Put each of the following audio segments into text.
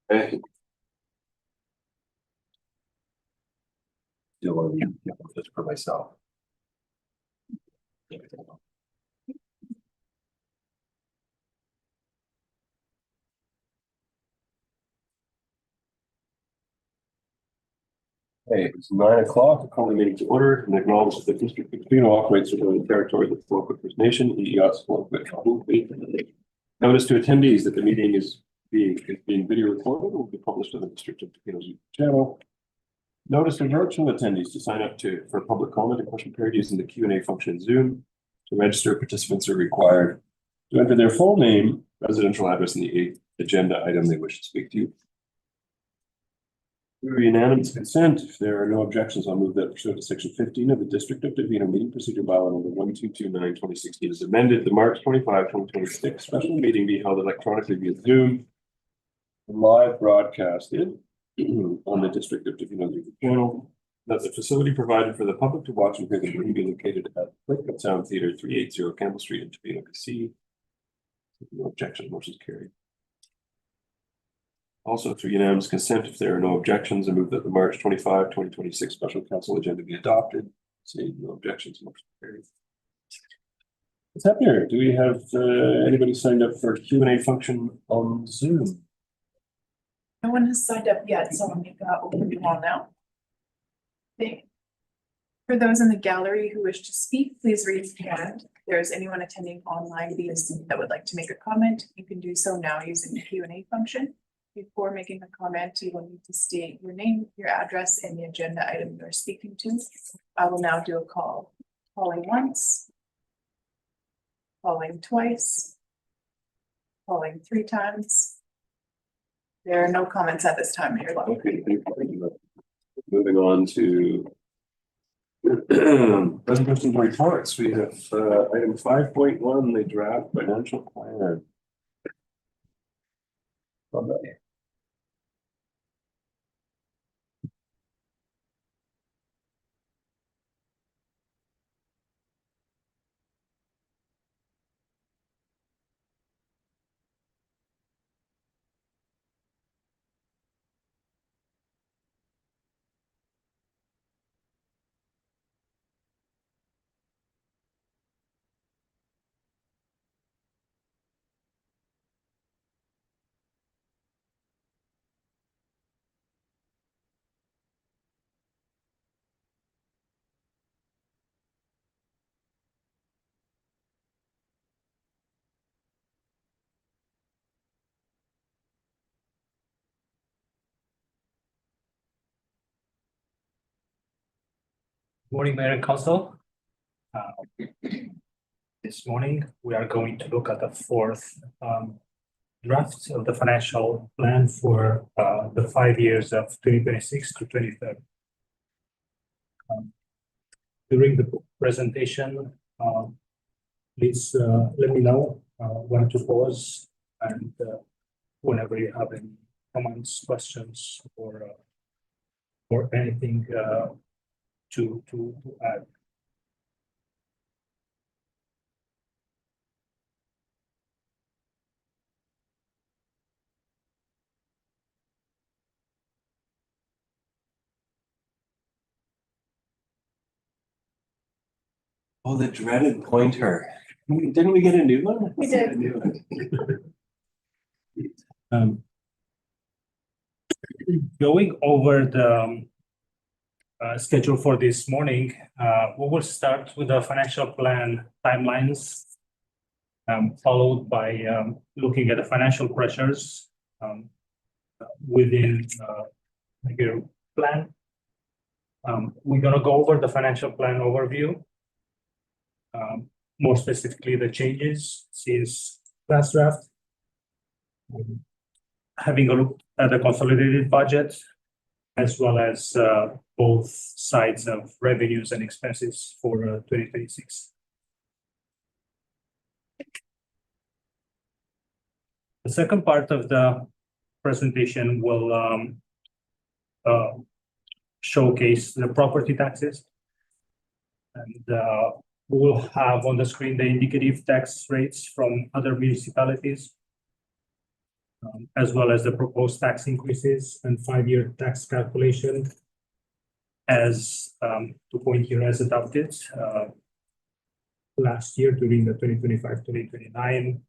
Hey. Still want to be just for myself. Hey, it's 9 o'clock. I call the meeting to order and acknowledge that the District of Tofino operates within the territory of the Tla-o-qui-aht First Nation, Notice to attendees that the meeting is being video recorded and will be published on the District of Tofino's YouTube channel. Notice to virtual attendees to sign up for public comment and question period using the Q&A function in Zoom. To register, participants are required to enter their full name, residential address, and the agenda item they wish to speak to you. Through unanimous consent, if there are no objections, I'll move that pursuant to section 15 of the District of Tofino meeting procedure bylaw number 1229/2016 is amended. The March 25, 2026 special meeting be held electronically via Zoom and live broadcasted on the District of Tofino YouTube channel. That the facility provided for the public to watch and hear the meeting be located at Lakewood Sound Theatre, 380 Campbell Street in Tofino, BC. No objection, motion is carried. Also, through unanimous consent, if there are no objections, I move that the March 25, 2026 special council agenda be adopted. Seeing no objections, motion carried. What's happening? Do we have anybody signed up for Q&A function on Zoom? No one has signed up yet, so I'm gonna open it all now. Okay. For those in the gallery who wish to speak, please raise your hand. If there's anyone attending online via Zoom that would like to make a comment, you can do so now using the Q&A function. Before making a comment, you will need to state your name, your address, and the agenda item you're speaking to. I will now do a call. Calling once. Calling twice. Calling 3 times. There are no comments at this time. You're welcome. Okay, thank you. Moving on to presentation reports. We have item 5.1, the draft financial plan. Morning, Mayor and Council. This morning, we are going to look at the 4th draft of the financial plan for the 5 years of 2026 to 2030. During the presentation, please let me know when to pause and whenever you have any comments, questions, or anything to add. Oh, the dreaded pointer. Didn't we get a new one? We did. Going over the schedule for this morning, we will start with the financial plan timelines, followed by looking at the financial pressures within your plan. We're going to go over the financial plan overview, more specifically the changes since last draft, having a look at the consolidated budget, as well as both sides of revenues and expenses for 2026. The second part of the presentation will showcase the property taxes, and we'll have on the screen the indicative tax rates from other municipalities. as well as the proposed tax increases and 5-year tax calculation as to point here as adopted last year during the 2025-2029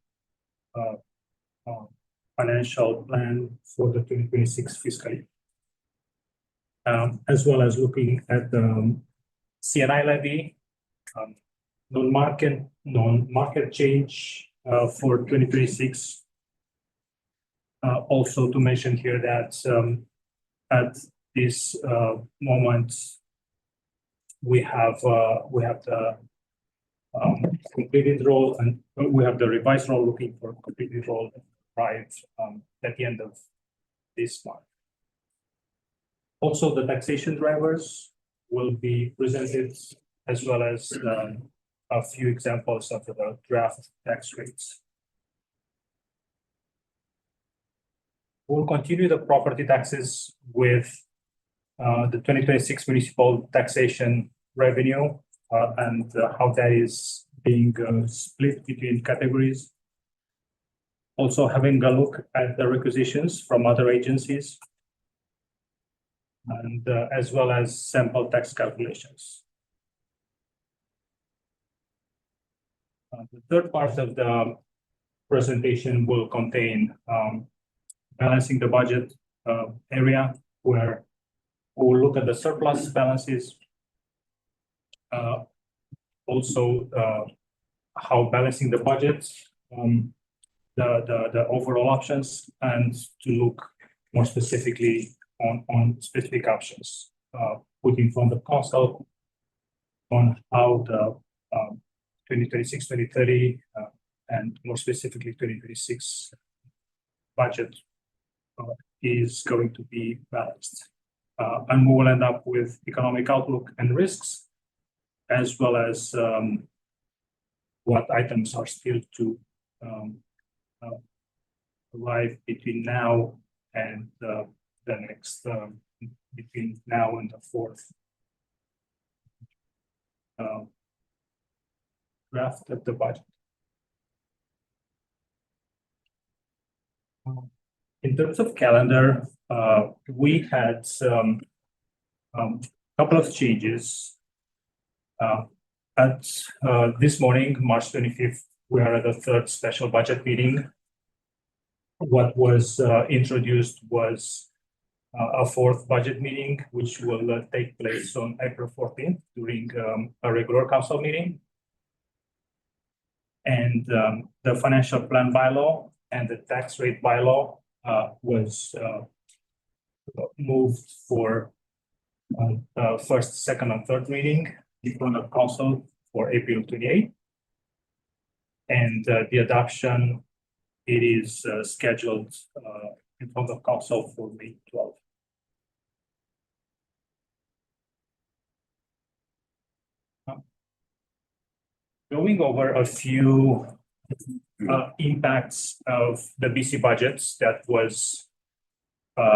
financial plan for the 2026 fiscal year. As well as looking at the CNI levy, non-market change for 2026. Also to mention here that at this moment we have the completed role and we have the revised role looking for completed role right at the end of this month. Also, the taxation drivers will be presented as well as a few examples of the draft tax rates. We'll continue the property taxes with the 2026 municipal taxation revenue and how that is being split between categories. Also having a look at the requisitions from other agencies and as well as sample tax calculations. The third part of the presentation will contain balancing the budget area where we'll look at the surplus balances, also how balancing the budget, the overall options, and to look more specifically on specific options put in front of council on how the 2026-2030 and more specifically 2026 budget is going to be balanced. And we will end up with economic outlook and risks, as well as what items are still to arrive between now and the next, between now and the fourth draft of the budget. In terms of calendar, we had some couple of changes. At this morning, March 25th, we are at the third special budget meeting. What was introduced was a fourth budget meeting, which will take place on April 14th during a regular council meeting. And the financial plan bylaw and the tax rate bylaw was moved for first, second, and third reading in front of council for April 28th. And the adoption, it is scheduled in front of council for May 12th. Going over a few impacts of the BC budgets that was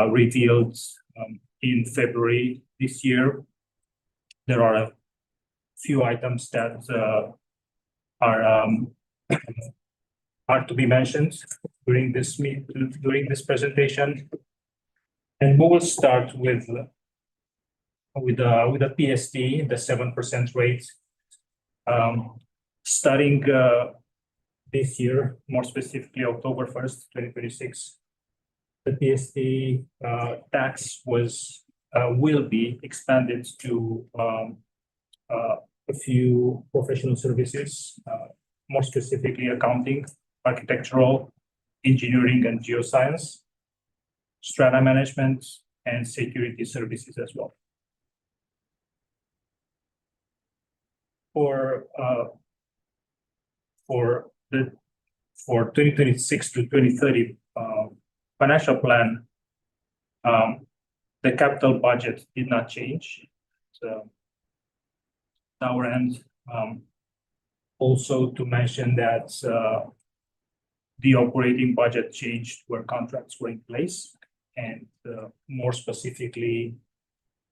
revealed in February this year. There are a few items that are to be mentioned during this presentation, and we will start with the PST, the 7% rate. Starting this year, more specifically October 1st, 2026, the PST tax will be expanded to a few professional services, more specifically accounting, architectural, engineering and geoscience, strata management, and security services as well. For 2026 to 2030 financial plan, the capital budget did not change. So our end, also to mention that the operating budget changed where contracts were in place, and more specifically,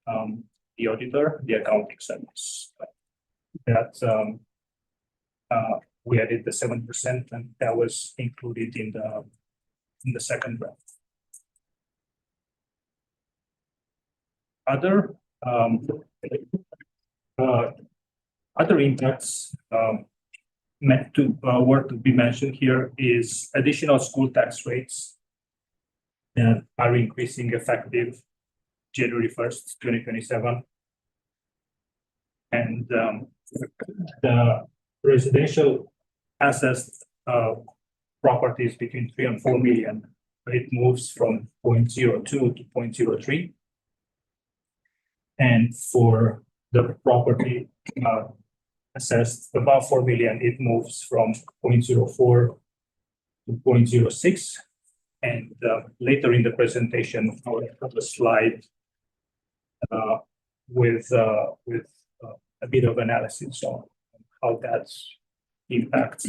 the auditor, the accounting service. That we added the 7%, and that was included in the in the second graph. Other other impacts meant to worth to be mentioned here is additional school tax rates that are increasing effective January 1st, 2027. And the residential assessed properties between 3 and 4 million, it moves from 0.02 to 0.03. And for the property assessed above 4 million, it moves from 0.04 to 0.06. And later in the presentation, I will have a slide with a bit of analysis on how that impacts.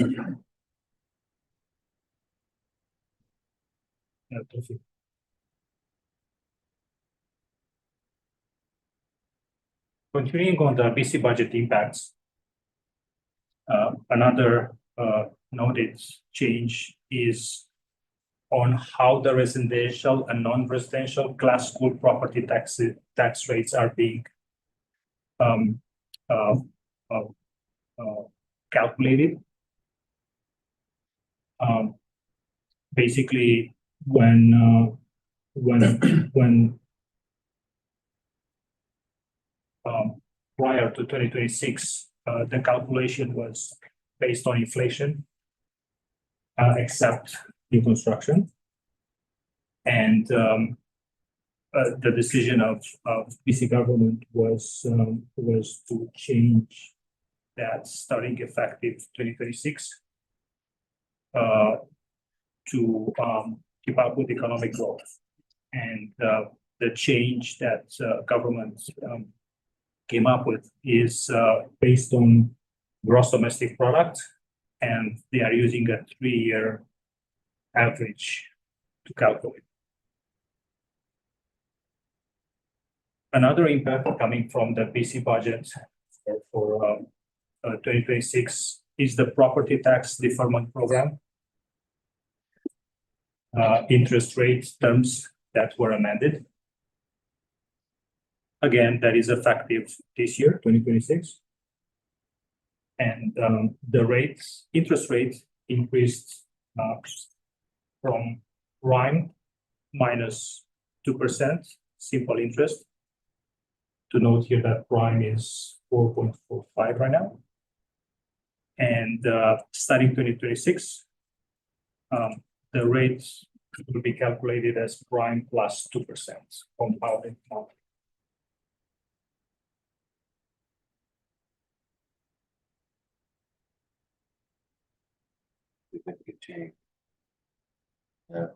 Continuing on the BC budget impacts, another noted change is on how the residential and non-residential class school property tax rates are being calculated. Basically, when prior to 2026, the calculation was based on inflation, except new construction. And the decision of BC government was to change that starting effective 2026 to keep up with economic growth. And the change that government came up with is based on gross domestic product, and they are using a 3-year average to calculate. Another impact coming from the BC budget for 2026 is the property tax deferment program. Interest rate terms that were amended. Again, that is effective this year, 2026. And the interest rate increased from prime minus 2% simple interest. To note here that prime is 4.45 right now. And starting 2026, the rates will be calculated as prime plus 2% compounded. Significant change. Yeah.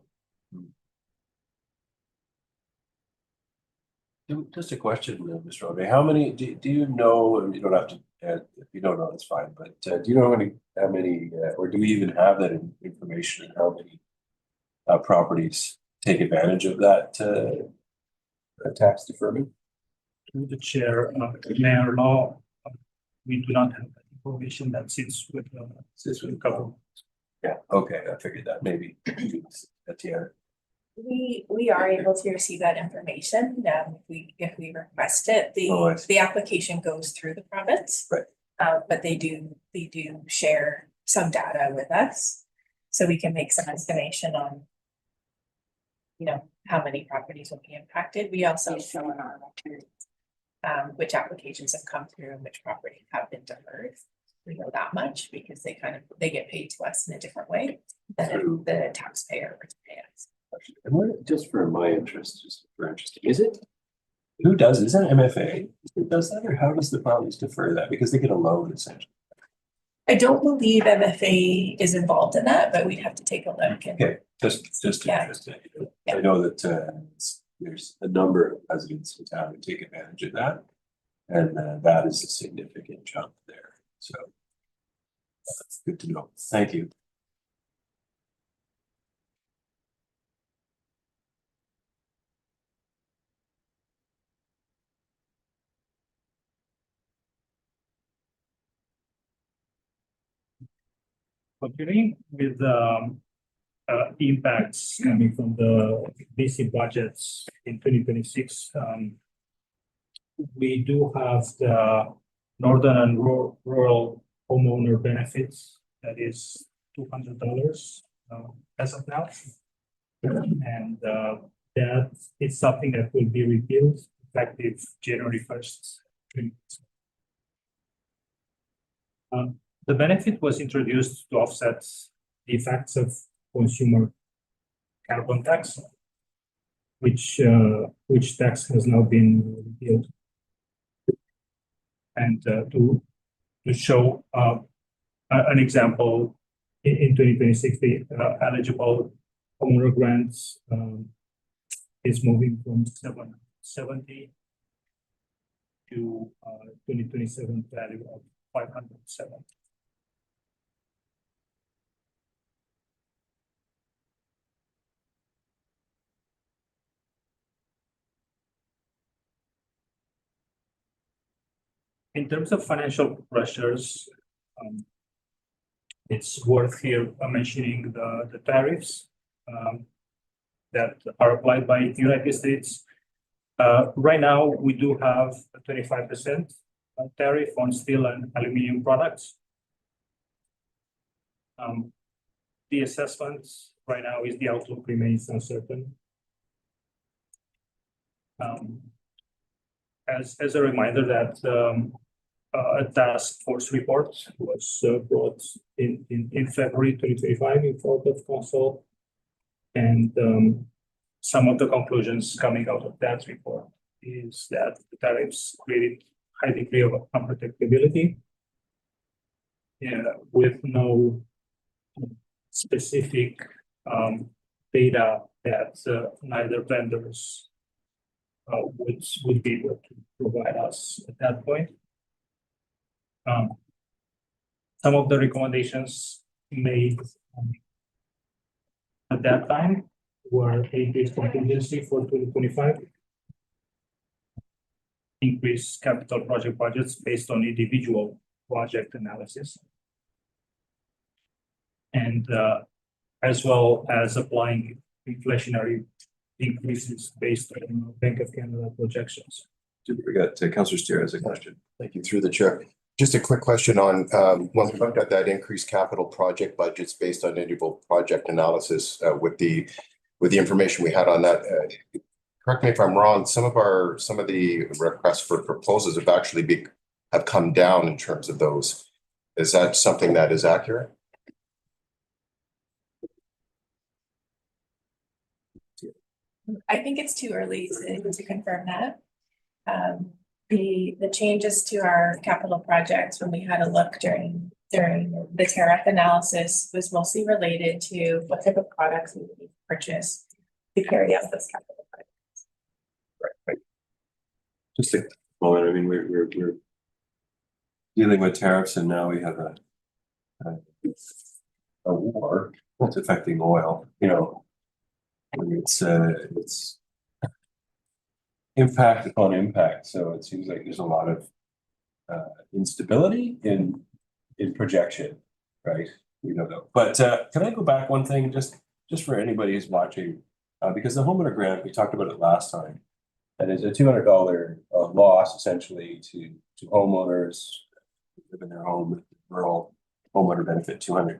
Just a question, Mr. Andrei. How many do you know? And you don't have to. If you don't know, that's fine. But do you know how many, or do we even have that information? And how many properties take advantage of that tax deferment? To the chair, Mayor Law, we do not have that information that sits with the government. Yeah. Okay. I figured that maybe at the end. We are able to receive that information if we request it. The application goes through the province, right? But they do share some data with us, so we can make some estimation on, how many properties will be impacted. We also show in our records which applications have come through and which properties have been deferred. We know that much because they get paid to us in a different way than the taxpayer would pay us. And what, just for my interest, is it who does? Is that MFA who does that, or how does the province defer that? Because they get a loan essentially. I don't believe MFA is involved in that, but we'd have to take a look. Okay, just interesting. Yeah. I know that there's a number of residents in town who take advantage of that, and that is a significant chunk there. So that's good to know. Thank you. Continuing with impacts coming from the BC budgets in 2026. We do have the northern and rural homeowner benefits that is $200 as of now. And that is something that will be repealed effective January 1st. The benefit was introduced to offset the effects of consumer carbon tax, which tax has now been repealed. And to show an example, in 2026, the eligible homeowner grants is moving from 770 to 2027 value of 507. In terms of financial pressures, it's worth here mentioning the tariffs that are applied by the United States. Right now, we do have a 25% tariff on steel and aluminum products. The assessments right now is the outlook remains uncertain. As a reminder that a task force report was brought in February 2025 in front of Council, and some of the conclusions coming out of that report is that the tariffs created high degree of unpredictability with no specific data that neither vendors would be able to provide us at that point. Some of the recommendations made at that time were increased contingency for 2025, increased capital project budgets based on individual project analysis, and as well as applying inflationary increases based on Bank of Canada projections. Didn't forget, Councillor Steer has a question. Thank you, through the chair. Just a quick question on when we looked at that increased capital project budgets based on individual project analysis with the information we had on that. Correct me if I'm wrong. Some of the requests for proposals have actually have come down in terms of those. Is that something that is accurate? I think it's too early to confirm that. The changes to our capital projects when we had a look during the tariff analysis was mostly related to what type of products we would need to purchase to carry out those capital projects. Right. Just a moment. I mean, we're dealing with tariffs, and now we have a war that's affecting oil. You know, and it's impact upon impact. So it seems like there's a lot of instability in projection, right? We don't know. But can I go back one thing just for anybody who's watching? Because the homeowner grant, we talked about it last time, and it's a $200 loss essentially to homeowners who live in their home, rural homeowner benefit $200.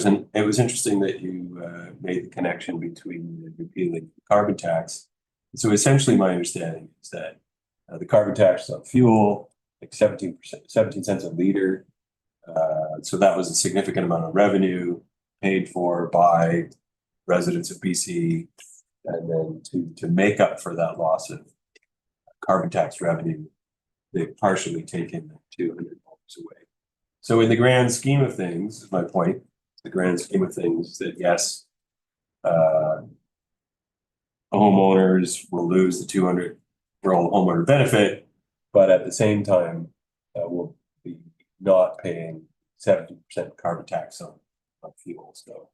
And it was interesting that you made the connection between repealing the carbon tax. So essentially, my understanding is that the carbon tax on fuel, like 17 cents a liter. So that was a significant amount of revenue paid for by residents of BC, and then to make up for that loss of carbon tax revenue, they've partially taken $200 away. So in the grand scheme of things, is my point. The grand scheme of things that yes, homeowners will lose the $200 homeowner benefit, but at the same time, will be not paying 70% carbon tax on fuel. So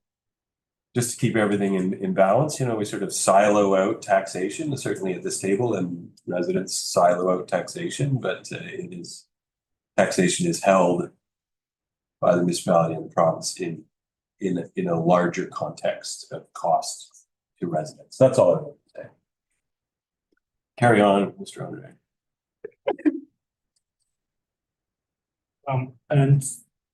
just to keep everything in balance, you know, we sort of silo out taxation, certainly at this table, and residents silo out taxation, but taxation is held by the municipality and the province in in a larger context of cost to residents. That's all I want to say. Carry on, Mr. Andre. And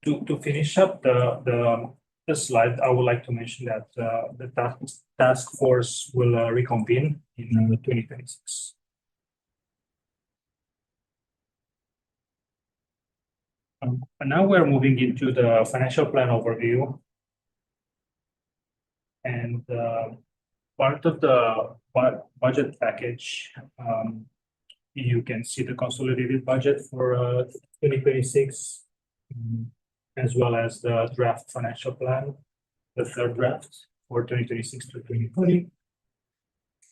to finish up the slide, I would like to mention that the task force will reconvene in 2026. And now we're moving into the financial plan overview. And part of the budget package, you can see the consolidated budget for 2026, as well as the draft financial plan, the third draft for 2026 to 2030,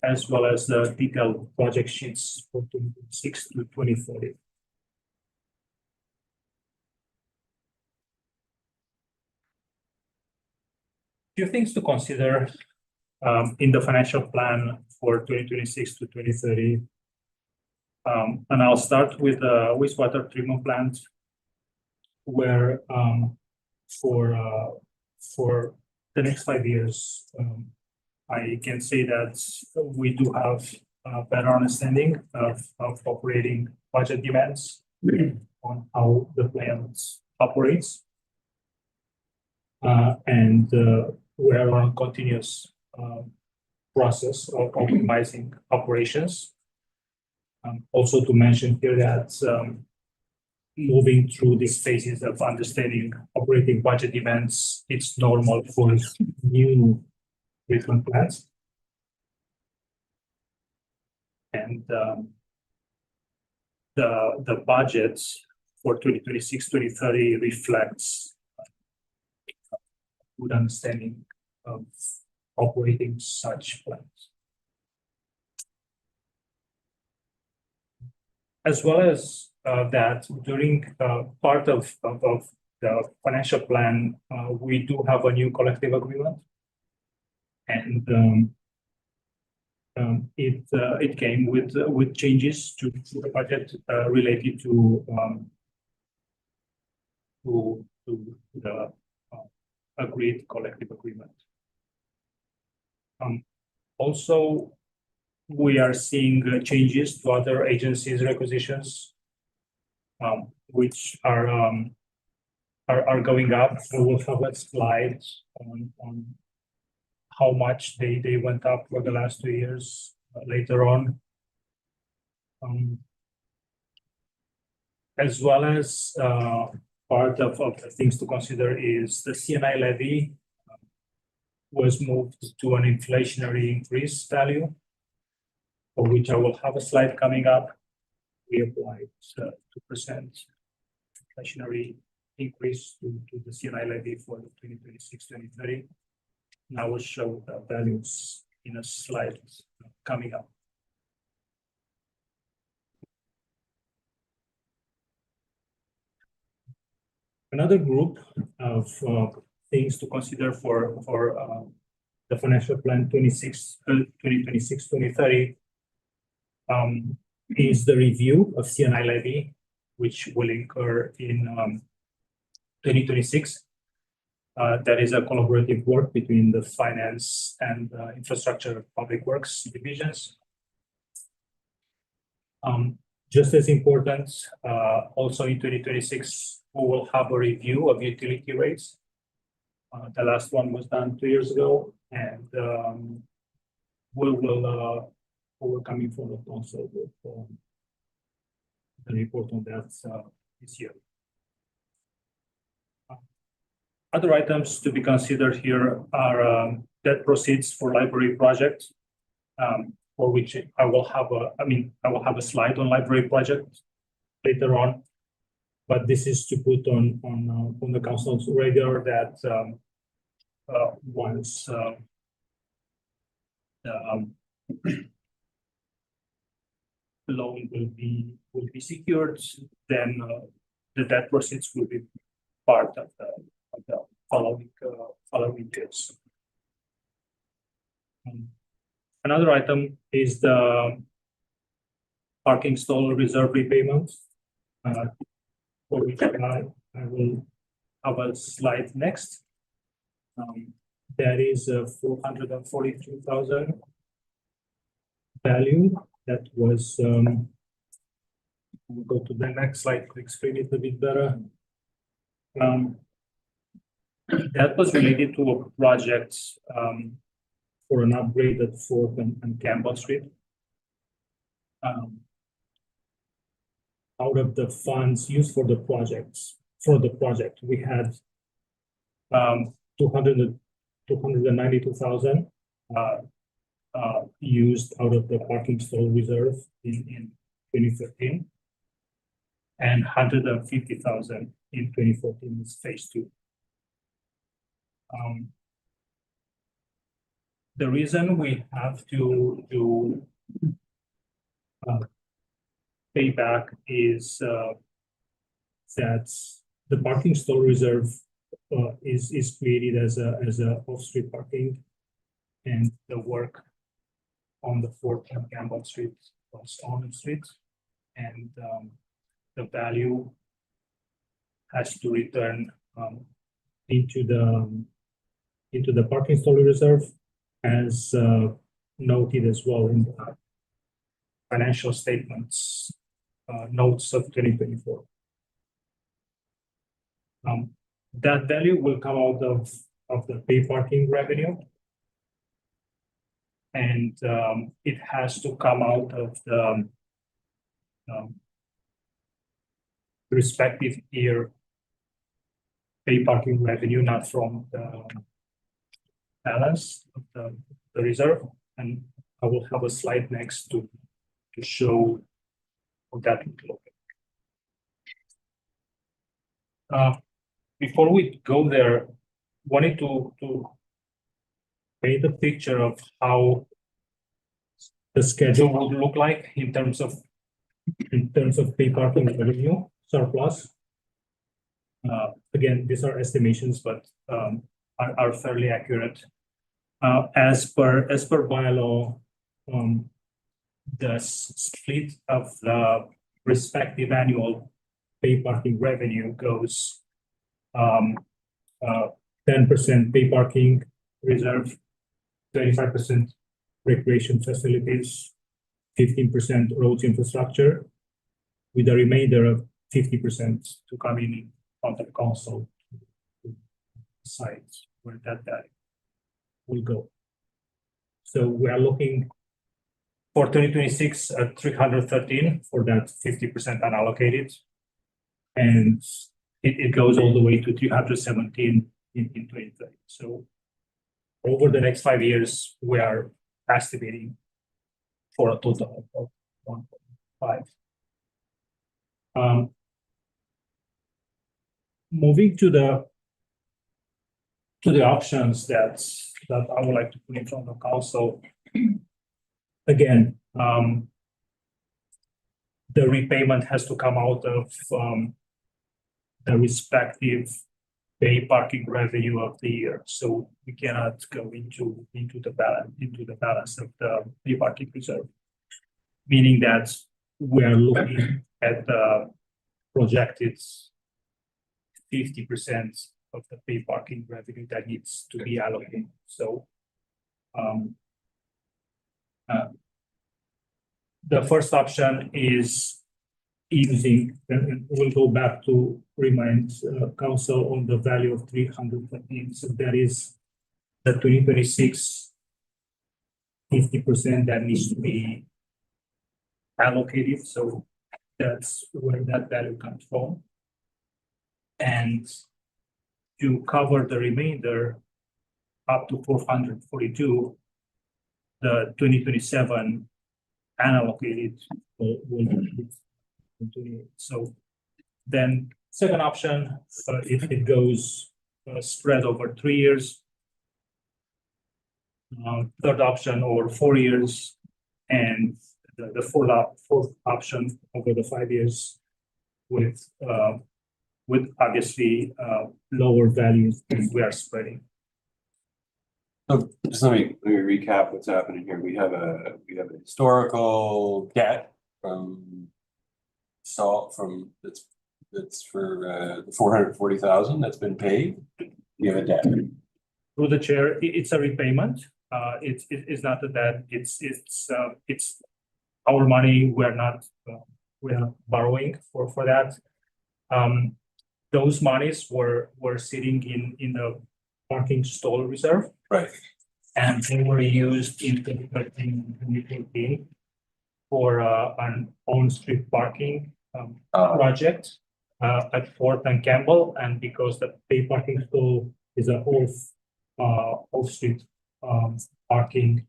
as well as the detailed project sheets for 2026 to 2030. Few things to consider in the financial plan for 2026 to 2030. And I'll start with the wastewater treatment plant, where for the next 5 years, I can say that we do have a better understanding of operating budget demands on how the plant operates. And we're on a continuous process of optimizing operations. Also to mention here that moving through these phases of understanding operating budget demands, it's normal for new treatment plants. And the budget for 2026-2030 reflects good understanding of operating such plants. As well as that, during part of the financial plan, we do have a new collective agreement, and it came with changes to the budget related to the agreed collective agreement. Also, we are seeing changes to other agencies' requisitions, which are going up. We will have a slide on how much they went up for the last 2 years later on. As well as part of the things to consider is the C&I levy was moved to an inflationary increase value, for which I will have a slide coming up. We applied 2% inflationary increase to the C&I levy for the 2026-2030. And I will show the values in a slide coming up. Another group of things to consider for the financial plan 2026-2030 is the review of C&I levy, which will occur in 2026. That is a collaborative work between the finance and infrastructure public works divisions. Just as important, also in 2026, we will have a review of utility rates. The last one was done 2 years ago, and we're coming from the council with the report on that this year. Other items to be considered here are debt proceeds for library projects, for which I will have a slide on library project later on. But this is to put on the council's radar that once the loan will be secured, then the debt proceeds will be part of the following years. Another item is the parking stall reserve repayment, for which I will have a slide next. That is a 442,000 value that was, we'll go to the next slide to explain it a bit better. That was related to a project for an upgrade at 4th and Campbell Street. Out of the funds used for the project, we had 292,000 used out of the parking stall reserve in 2013, and 150,000 in 2014 is phase 2. The reason we have to do pay back is that the parking stall reserve is created as a off-street parking, and the work on the 4th and Campbell Street was on the street, and the value has to return into the parking stall reserve, as noted as well in the financial statements notes of 2024. That value will come out of the pay parking revenue, and it has to come out of the respective year pay parking revenue, not from the balance of the reserve. And I will have a slide next to show how that would look. Before we go there, wanted to paint a picture of how the schedule would look like in terms of pay parking revenue surplus. Again, these are estimations, but are fairly accurate. As per bylaw, the split of the respective annual pay parking revenue goes 10% pay parking reserve, 25% recreation facilities, 15% roads infrastructure, with the remainder of 50% to come in on the council sites where that will go. So we are looking for 2026 at 313 for that 50% unallocated, and it goes all the way to 317 in 2030. So over the next 5 years, we are estimating for a total of 1.5. Moving to the options that I would like to put in front of council. Again, the repayment has to come out of the respective pay parking revenue of the year. So we cannot go into the balance of the pay parking reserve, meaning that we are looking at the projected 50% of the pay parking revenue that needs to be allocated. So the first option is using, and we'll go back to remind council on the value of 313. So that is the 2026 50% that needs to be allocated. So that's where that value comes from. And to cover the remainder up to 442, the 2027 unallocated will continue. So then second option, it goes spread over 3 years. Third option over 4 years, and the fourth option over the 5 years with obviously lower values as we are spreading. So just let me recap what's happening here. We have a historical debt from that's for the 440,000 that's been paid. We have a debt. through the chair, it's a repayment. It's not that it's our money. We're not borrowing for that. Those monies were sitting in the parking stall reserve. Right. And they were used in 2013 for an on-street parking project at Fort and Campbell, and because the pay parking stall is a off-street parking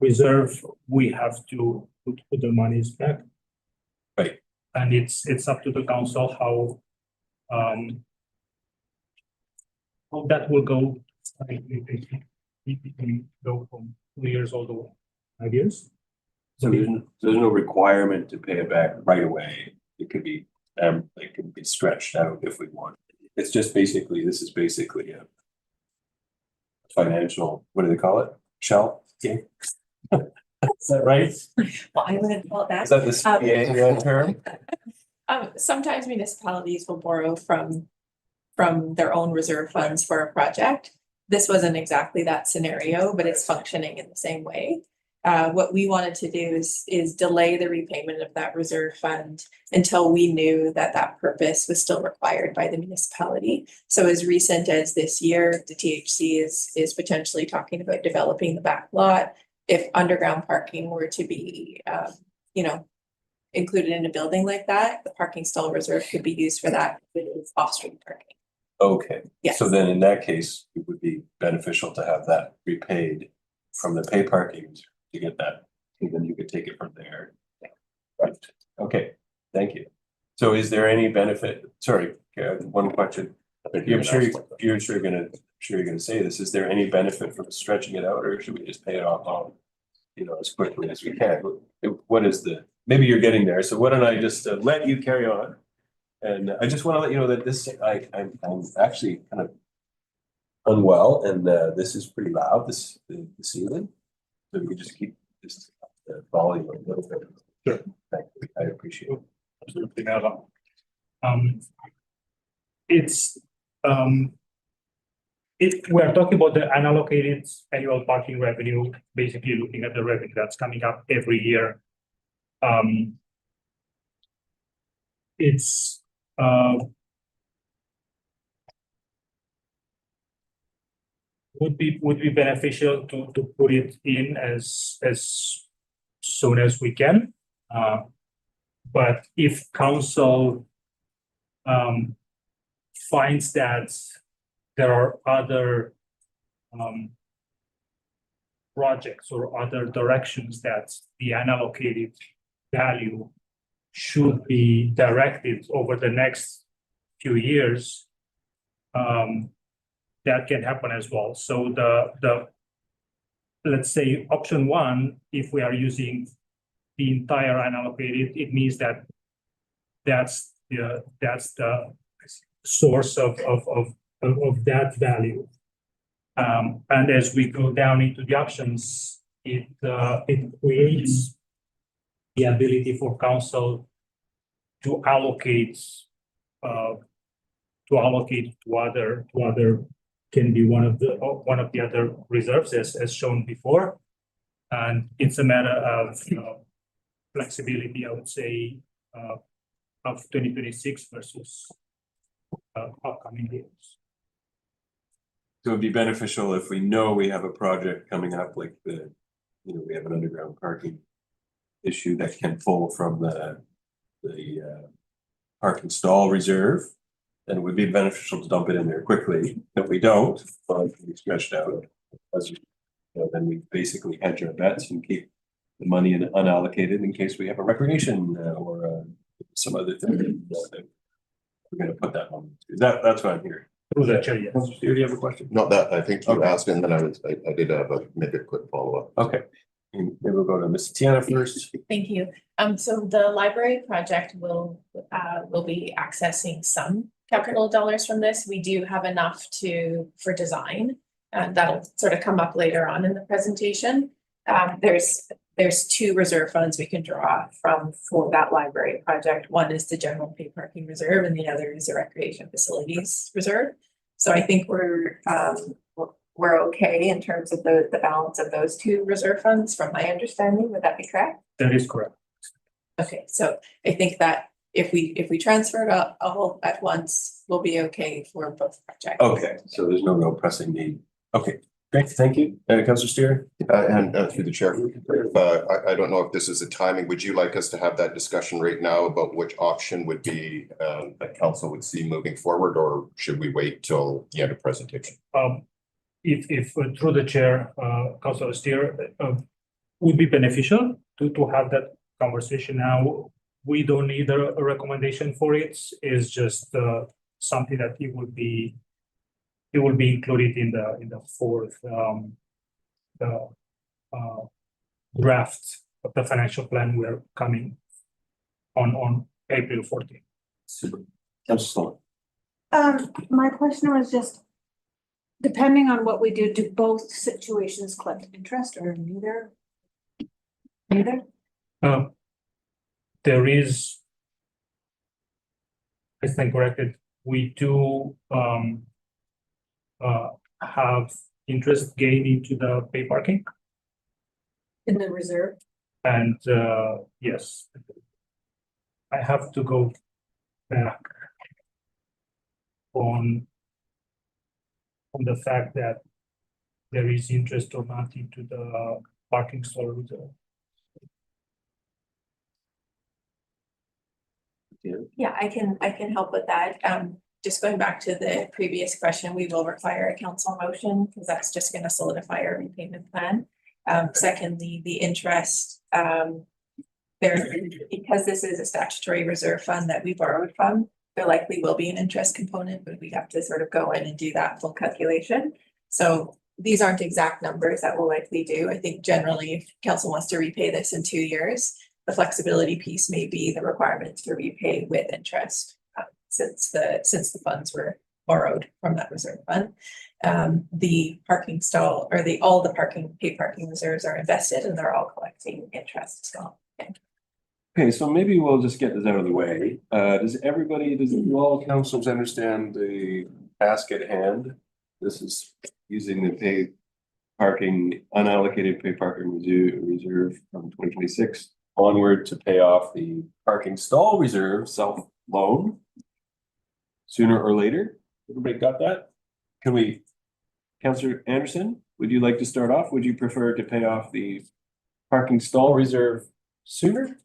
reserve, we have to put the monies back. Right. And it's up to the council how that will go. It can go from 2 years all to 5 years. So there's no requirement to pay it back right away. It could be stretched out if we want. It's just basically, this is basically a financial, what do they call it? Shell game? Is that right? Well, I wouldn't call it that. Is that the CPA term? Sometimes municipalities will borrow from their own reserve funds for a project. This wasn't exactly that scenario, but it's functioning in the same way. What we wanted to do is delay the repayment of that reserve fund until we knew that purpose was still required by the municipality. So as recent as this year, the THC is potentially talking about developing the back lot. If underground parking were to be, included in a building like that, the parking stall reserve could be used for that. It is off-street parking. Okay. Yes. So then in that case, it would be beneficial to have that repaid from the pay parking to get that, and then you could take it from there. Right. Okay, thank you. So is there any benefit? Sorry, one question. You're sure you're gonna say this. Is there any benefit from stretching it out, or should we just pay it off all, as quickly as we can? What is maybe you're getting there. So why don't I just let you carry on? And I just want to let you know that I'm actually kind of unwell, and this is pretty loud, the ceiling. So we could just keep this volume a little bit. Sure. Thank you. I appreciate it. Absolutely not. We are talking about the unallocated annual parking revenue, basically looking at the revenue that's coming up every year. It's would be beneficial to put it in as soon as we can. But if council finds that there are other projects or other directions that the unallocated value should be directed over the next few years, that can happen as well. So the let's say option one, if we are using the entire unallocated, it means that that's the source of that value. And as we go down into the options, it creates the ability for council to allocate to other can be one of the other reserves as shown before, and it's a matter of flexibility, I would say, of 2026 versus upcoming years. So it'd be beneficial if we know we have a project coming up, like we have an underground parking issue that can pull from the parking stall reserve, then it would be beneficial to dump it in there quickly. If we don't, well, it can be stretched out. Then we basically hedge our bets and keep the money unallocated in case we have a recreation or some other thing that we're going to put that money into. That's what I'm hearing. Through the chair, yes. Do you have a question? Not that, I think you Okay. asked, and then I did have maybe a quick follow-up. Okay. Maybe we'll go to Ms. Tiana first. Thank you. So the library project will be accessing some capital dollars from this. We do have enough for design, and that'll sort of come up later on in the presentation. There's two reserve funds we can draw from for that library project. One is the general pay parking reserve, and the other is the recreation facilities reserve. So I think we're we're okay in terms of the balance of those two reserve funds, from my understanding. Would that be correct? That is correct. Okay, so I think that if we transfer it all at once, we'll be okay for both projects. Okay, so there's no real pressing need. Okay, great, thank you. Councillor Steer? And through the chair, I don't know if this is the timing. Would you like us to have that discussion right now about which option would be that council would see moving forward, or should we wait till the end of presentation? If through the chair, Councillor Steer, would be beneficial to have that conversation now. We don't need a recommendation for it. It's just something that it will be included in the fourth draft of the financial plan. We're coming on April 14th. Super. Councillor Sloan? My question was just, depending on what we do both situations collect interest or neither? Neither? There is, I stand corrected, we do have interest gain into the pay parking, In the reserve? and yes, I have to go back on the fact that there is interest or not into the parking stall reserve. Yeah, I can help with that. Just going back to the previous question, we will require a council motion because that's just going to solidify our repayment plan. Secondly, the interest, because this is a statutory reserve fund that we borrowed from, there likely will be an interest component, but we have to sort of go in and do that full calculation. So these aren't exact numbers that we'll likely do. I think generally if council wants to repay this in 2 years, the flexibility piece may be the requirement to repay with interest, since the funds were borrowed from that reserve fund. The parking stall or all the paid parking reserves are invested and they're all collecting interest still. Okay, so maybe we'll just get this out of the way. Does all councils understand the task at hand? This is using the unallocated paid parking reserve from 2026 onward to pay off the parking stall reserve self-loan sooner or later. Everybody got that? Councillor Anderson, would you like to start off? Would you prefer to pay off the parking stall reserve sooner?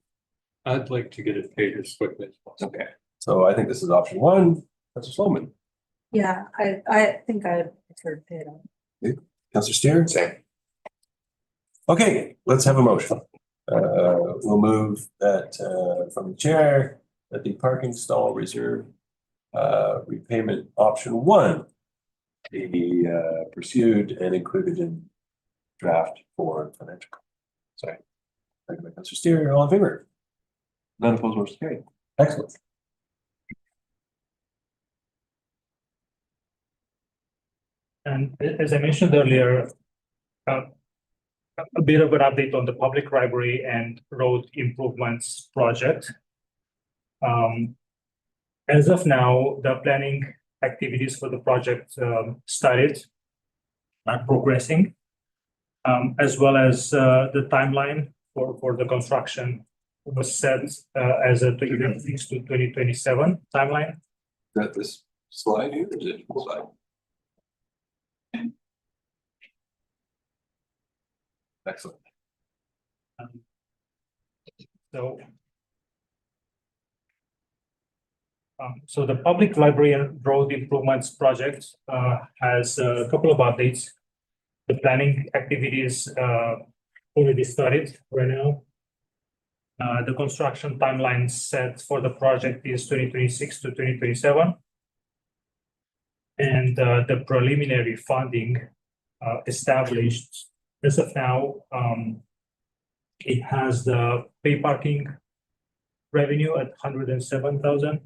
I'd like to get it paid as quickly as possible. Okay, so I think this is option one. Councillor Sloman. Yeah, I think I'd prefer to pay it off. Councillor Steer? Same. Okay, let's have a motion. We'll move that from the chair that the parking stall reserve repayment option one be pursued and included in draft for financial. Sorry. Second by Councillor Steer, all in favor? None opposed, motion carried. Excellent. And as I mentioned earlier, a bit of an update on the public library and road improvements project. As of now, the planning activities for the project started and progressing, as well as the timeline for the construction was set as a 2026 to 2027 timeline. Is that this slide here? Or is it full slide? Excellent. So the public library and road improvements project has a couple of updates. The planning activities already started right now. The construction timeline set for the project is 2026 to 2027. And the preliminary funding established as of now, it has the pay parking revenue at 107,000.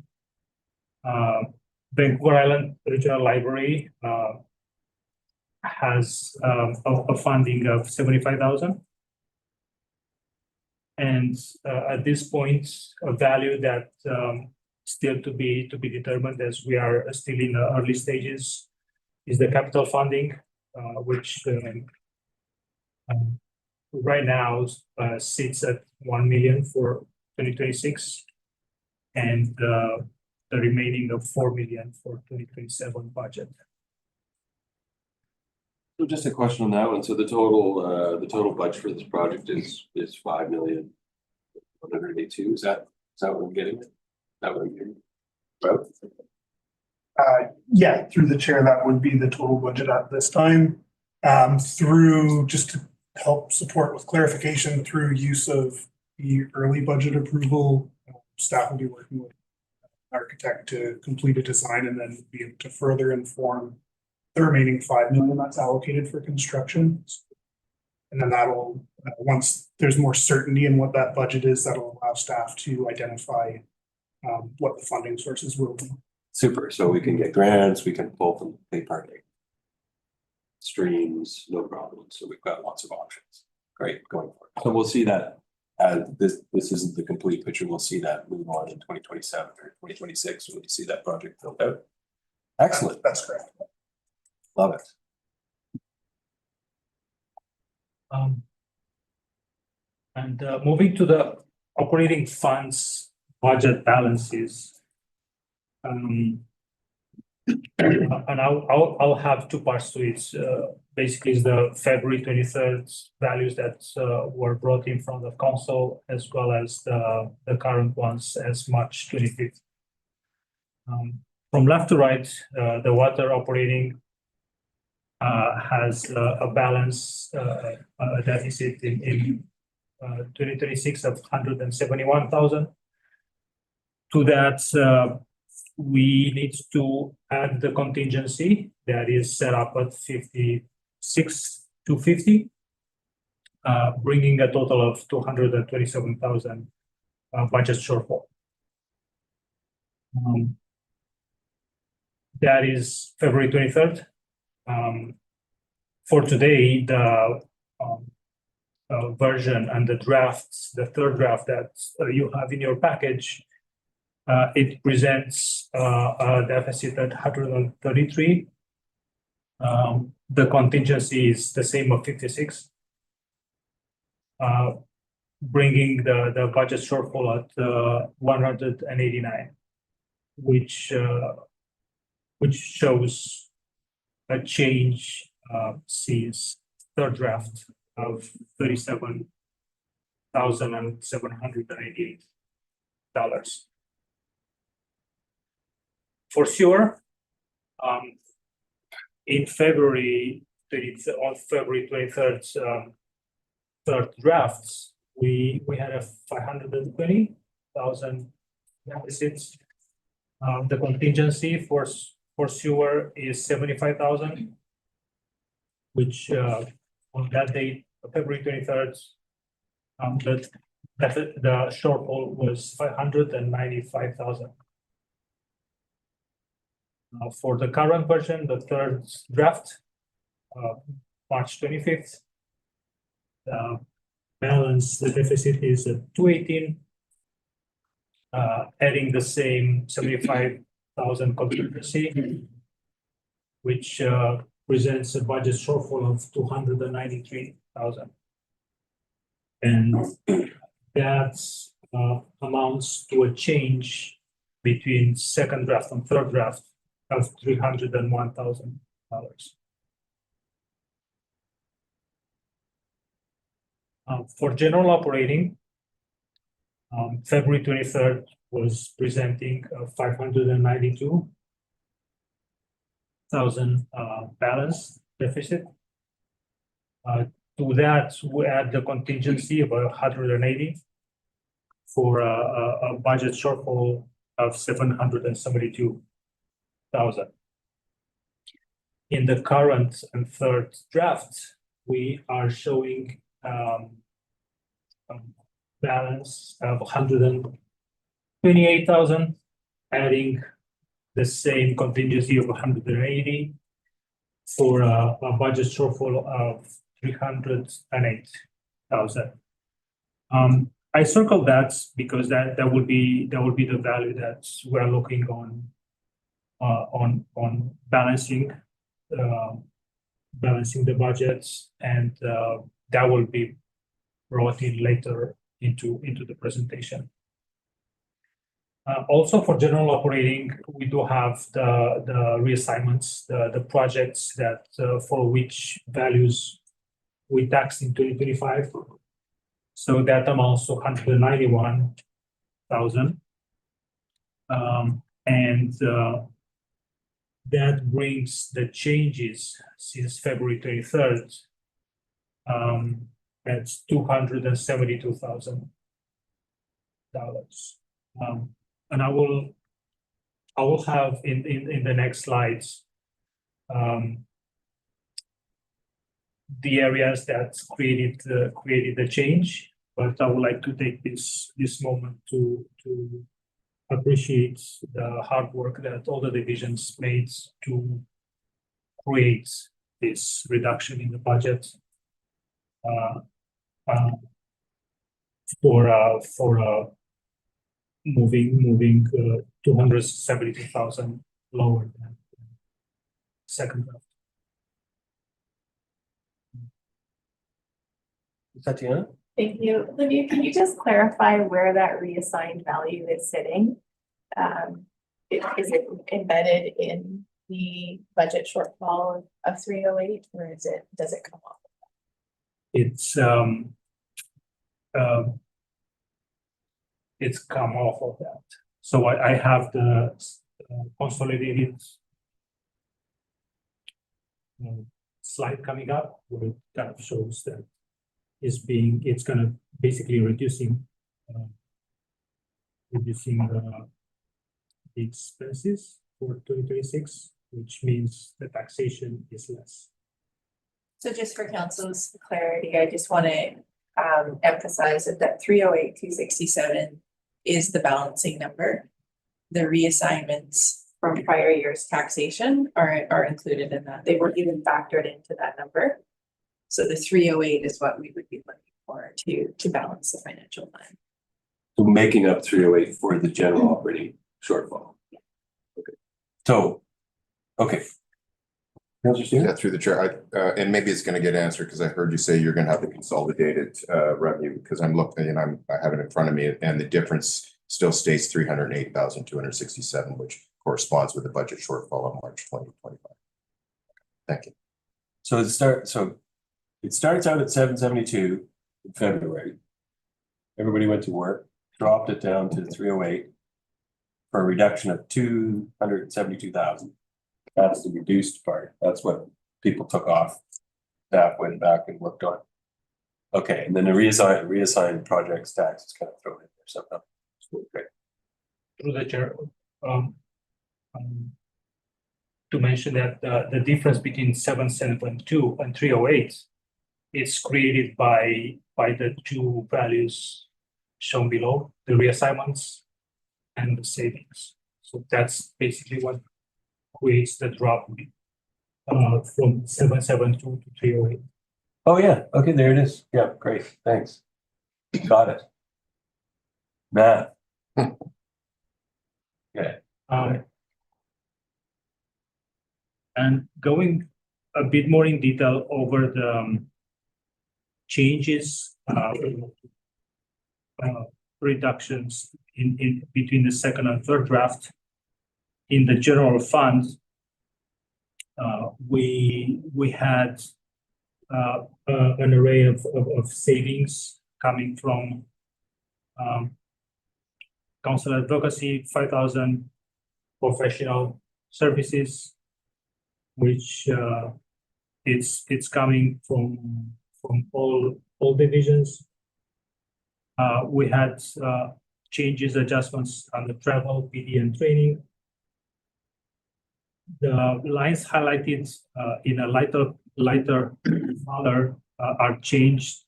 Vancouver Island Regional Library has a funding of 75,000. And at this point, a value that still to be determined, as we are still in the early stages, is the capital funding which right now sits at 1 million for 2026, and the remaining of 4 million for 2027 budget. So just a question on that one. So the total budget for this project is 5,182,000. Is that what I'm getting? Is that what I'm getting? About? Yeah, through the chair, that would be the total budget at this time. Through, just to help support with clarification, through use of the early budget approval, staff will be working with architect to complete a design and then be able to further inform the remaining 5 million that's allocated for construction. And then that'll, once there's more certainty in what that budget is, that'll allow staff to identify what the funding sources will be. Super. So we can get grants, we can pull from pay parking streams, no problem. So we've got lots of options. Great, going forward. So we'll see that. This isn't the complete picture. We'll see that move on in 2027 or 2026 when we see that project built out. Excellent. That's correct. Love it. Moving to the operating funds budget balances. And I'll have two parts to it. Basically, is the February 23rd values that were brought in from the council, as well as the current ones as March 25th. From left to right, the water operating has a balance, a deficit in 2026 of 171,000. To that, we need to add the contingency that is set up at 56,250, bringing a total of 227,000 budget shortfall. That is February 23rd. For today, the version and the drafts, the third draft that you have in your package, it presents a deficit at 133. The contingency is the same of 56, bringing the budget shortfall at 189, which shows a change since third draft of $37,788. For sure, in February 23rd, third drafts, we had a 520,000 deficits. The contingency for sewer is 75,000, which on that date, February 23rd, the shortfall was 595,000. For the current version, the third draft, March 25th, the balance, the deficit is at 218, adding the same 75,000 contingency, which presents a budget shortfall of 293,000. And that amounts to a change between second draft and third draft of $301,000. For general operating, February 23rd was presenting a 592,000 balance deficit. To that, we add the contingency of 180 for a budget shortfall of 772,000. In the current and third draft, we are showing balance of 128,000, adding the same contingency of 180 for a budget shortfall of 308,000. I circled that because that would be the value that we're looking on balancing balancing the budgets, and that will be brought in later into the presentation. Also for general operating, we do have the reassignments, the projects that for which values we taxed in 2025. So that amounts to 191,000. And that brings the changes since February 23rd. That's $272,000. And I will have in the next slides the areas that created the change, but I would like to take this moment to appreciate the hard work that all the divisions made to create this reduction in the budget for moving 272,000 lower than second draft. Tatiana? Thank you. Liviu, can you just clarify where that reassigned value is sitting? Is it embedded in the budget shortfall of 308, or does it come off? It's come off of that. So I have the consolidated slide coming up where it kind of shows that it's kind of basically reducing the expenses for 2026, which means the taxation is less. So just for council's clarity, I just want to emphasize that 308,267 is the balancing number. The reassignments from prior year's taxation are included in that. They weren't even factored into that number. So the 308 is what we would be looking for to balance the financial plan. So making up 308 for the general operating shortfall. Okay. So, okay. Councilor Steele? Yeah, through the chair, and maybe it's going to get answered because I heard you say you're going to have the consolidated revenue, because I'm looking and I have it in front of me, and the difference still states 308,267, which corresponds with the budget shortfall on March 2025. Thank you. So it starts out at 772 in February. Everybody went to work, dropped it down to 308 for a reduction of 272,000. That's the reduced part. That's what people took off. Staff went back and worked on. Okay, and then the reassigned projects tax is kind of thrown in there somehow. Okay. Through the chair, to mention that the difference between 772 and 308 is created by the two values shown below, the reassignments and the savings. So that's basically what creates the drop from 772 to 308. Oh yeah, okay, there it is. Yeah, great, thanks. Got it. Math. Okay. And going a bit more in detail over the changes, reductions in between the second and third draft. In the general fund, we had an array of savings coming from council advocacy, 5,000 professional services, which it's coming from all divisions. We had changes, adjustments on the travel, PD, and training. The lines highlighted in a lighter color are changes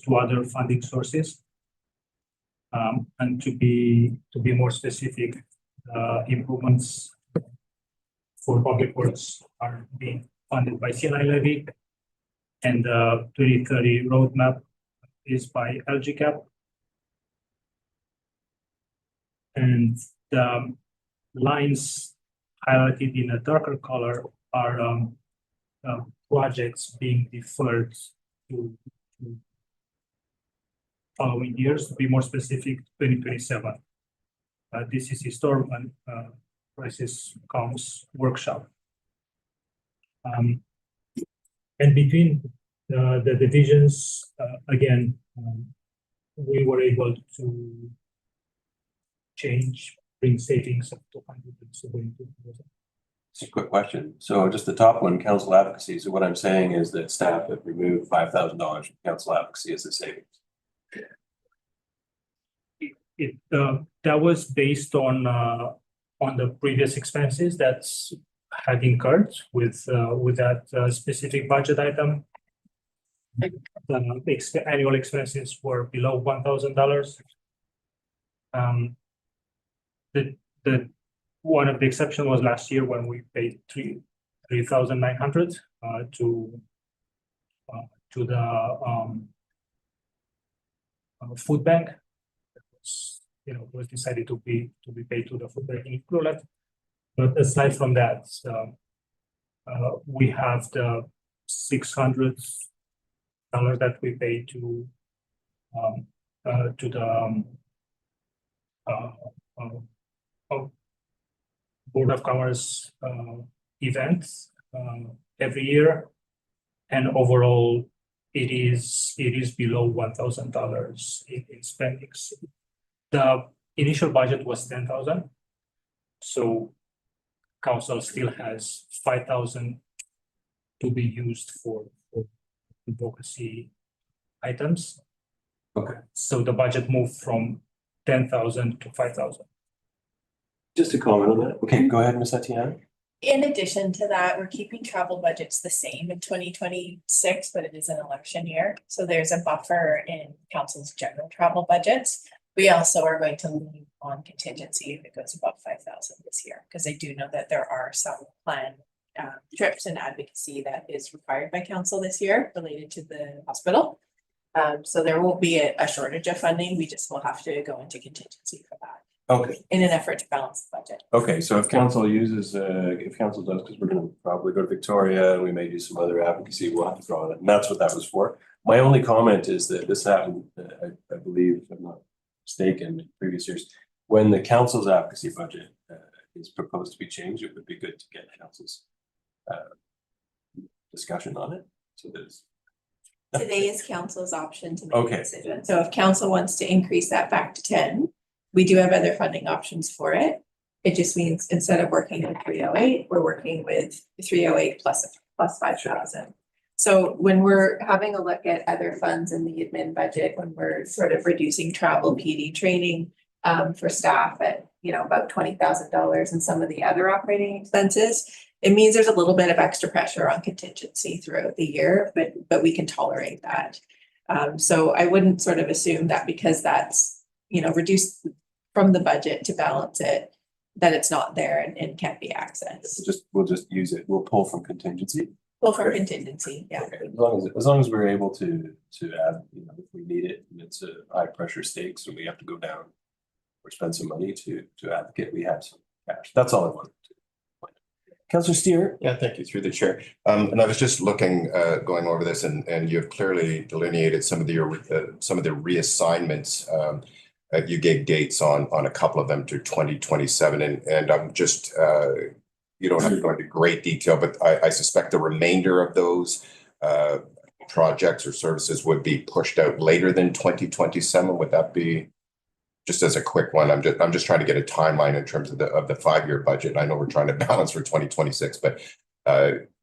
to other funding sources. And to be more specific, improvements for public works are being funded by CNI levy, and the 2030 roadmap is by LGCAP. And the lines highlighted in a darker color are projects being deferred to following years. To be more specific, 2027. This is the storm and crisis comms workshop. And between the divisions, again, we were able to bring savings of 272,000. It's a quick question. So just the top one, council advocacy. So what I'm saying is that staff have removed $5,000 from council advocacy as a savings. That was based on the previous expenses that's had incurred with that specific budget item. The annual expenses were below $1,000. The one of the exception was last year when we paid $3,900 to the food bank. Was decided to be paid to the food bank equivalent. But aside from that, we have the $600 that we pay to the Board of Commerce events every year, and overall it is below $1,000 in spendings. The initial budget was $10,000, so council still has $5,000 to be used for advocacy items. Okay. So the budget moved from 10,000 to 5,000. Just to comment on that. Okay, go ahead, Ms. Atiana. In addition to that, we're keeping travel budgets the same in 2026, but it is an election year. So there's a buffer in council's general travel budgets. We also are going to lean on contingency if it goes above 5,000 this year, because I do know that there are some planned trips and advocacy that is required by council this year related to the hospital. So there will be a shortage of funding. We just will have to go into contingency for that. Okay. In an effort to balance the budget. Okay, so if council uses, if council does, because we're gonna probably go to Victoria and we may do some other advocacy, we'll have to draw on it, and that's what that was for. My only comment is that this happened, I believe, if I'm not mistaken, in previous years, when the council's advocacy budget is proposed to be changed, it would be good to get council's discussion on it. So there's. Today is council's option to make Okay. a decision. So if council wants to increase that back to 10, we do have other funding options for it. It just means instead of working with 308, we're working with 308 plus 5,000. So when we're having a look at other funds in the admin budget, when we're sort of reducing travel, PD training for staff at about $20,000 and some of the other operating expenses, it means there's a little bit of extra pressure on contingency throughout the year, but we can tolerate that. So I wouldn't sort of assume that because that's reduced from the budget to balance it, that it's not there and can't be accessed. We'll just use it. We'll pull from contingency. Pull from Great. contingency, yeah. Okay. As long as we're able to add, if we need it, and it's a high pressure stakes and we have to go down or spend some money to advocate, we have some cash. That's all I wanted to point. Councillor Steer. Yeah, thank you, through the chair. And I was just looking, going over this, and you've clearly delineated some of the reassignments. You gave dates on a couple of them to 2027, and I'm just you don't have to go into great detail, but I suspect the remainder of those projects or services would be pushed out later than 2027. Would that be, just as a quick one? I'm just trying to get a timeline in terms of the 5-year budget. I know we're trying to balance for 2026, but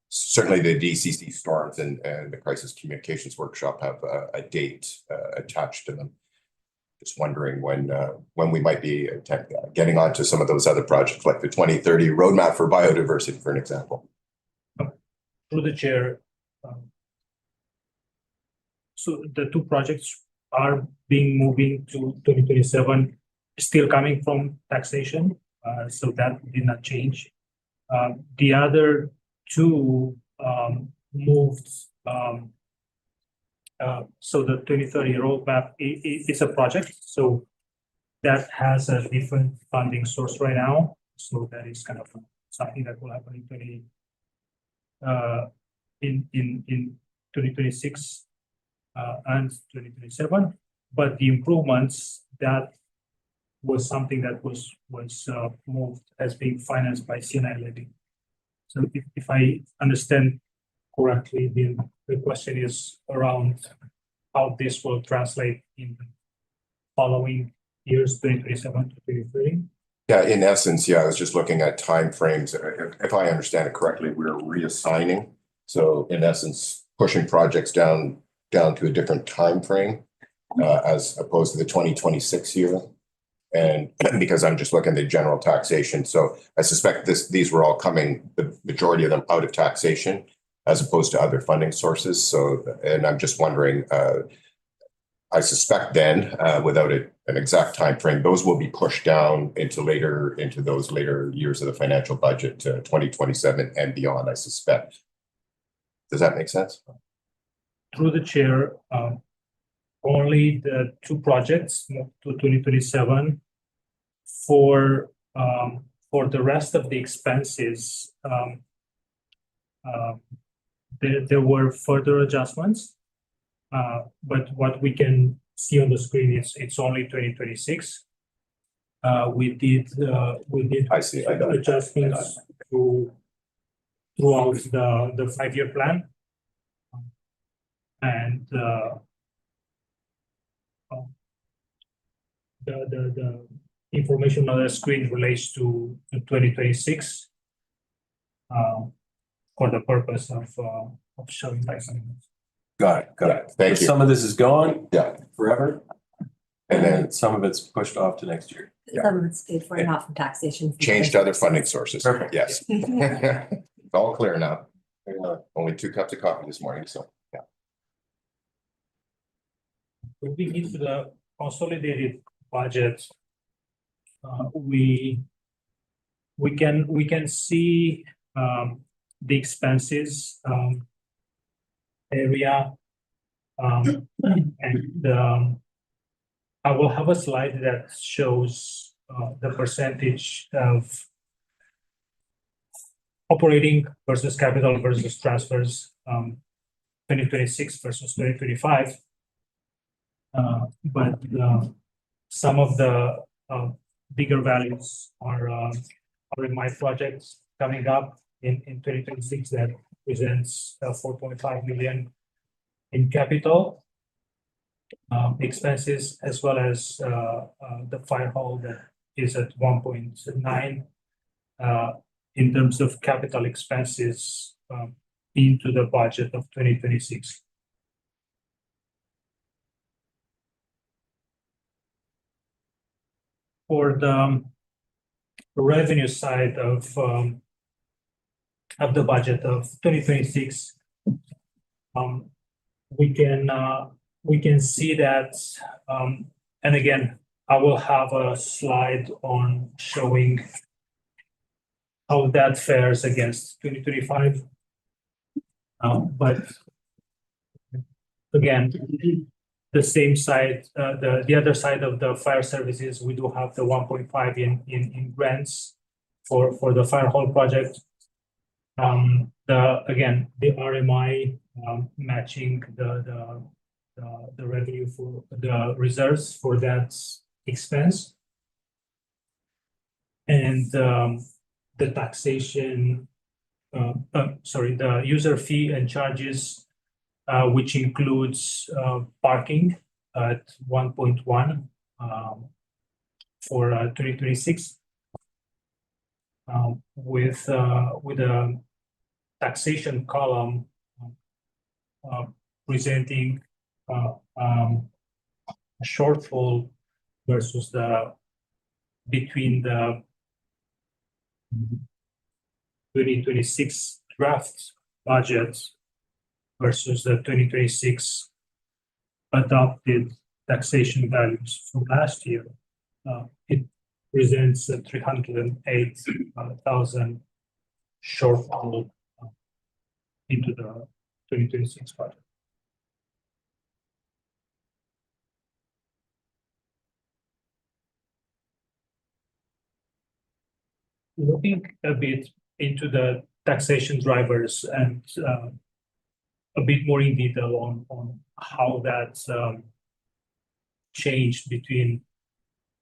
certainly the DCC storms and the crisis communications workshop have a date attached to them. Just wondering when we might be getting onto some of those other projects, like the 2030 roadmap for biodiversity, for an example. Through the chair, so the two projects are moving to 2027, still coming from taxation, so that did not change. The other two moved. So the 2030 roadmap is a project, so that has a different funding source right now. So that is kind of something that will happen in in 2026 and 2027, but the improvements that was something that was moved as being financed by CNI levy. So if I understand correctly, the question is around how this will translate in the following years, 2027 to 2030. Yeah, in essence, yeah, I was just looking at timeframes. If I understand it correctly, we're reassigning. So in essence, pushing projects down to a different time frame as opposed to the 2026 year. And because I'm just looking at the general taxation, so I suspect these were all coming, the majority of them out of taxation as opposed to other funding sources. So, and I'm just wondering, I suspect then, without an exact time frame, those will be pushed down into those later years of the financial budget to 2027 and beyond, I suspect. Does that make sense? Through the chair, only the two projects moved to 2027. For the rest of the expenses, there were further adjustments. But what we can see on the screen is it's only 2026. We did I see. I got it. adjustments throughout the 5-year plan. And the information on the screen relates to 2026 for the purpose of showing licenses. Got it. Thank you. Some of this is gone Yeah. forever, and then some of it's pushed off to next year. Some of it's paid for not from taxation. Changed to other funding sources. Perfect. Yes. It's all clear now. Only 2 cups of coffee this morning, so yeah. Moving into the consolidated budget, we can see the expenses area, and I will have a slide that shows the percentage of operating versus capital versus transfers, 2026 versus 2025. But some of the bigger values are in my projects coming up in 2026 that presents 4.5 million in capital expenses, as well as the fire hall that is at 1.9 in terms of capital expenses into the budget of 2026. For the revenue side of the budget of 2026, we can see that, and again, I will have a slide on showing how that fares against 2025. But again, the same side, the other side of the fire services, we do have the 1.5 in grants for the fire hall project. Again, the RMI matching the revenue for the reserves for that expense, and the taxation, the user fee and charges, which includes parking at 1.1 for 2026, with a taxation column presenting a shortfall versus between the 2026 draft budget versus the 2026 adopted taxation values from last year. It presents a 308,000 shortfall into the 2026 budget. Looking a bit into the taxation drivers and a bit more in detail on how that changed between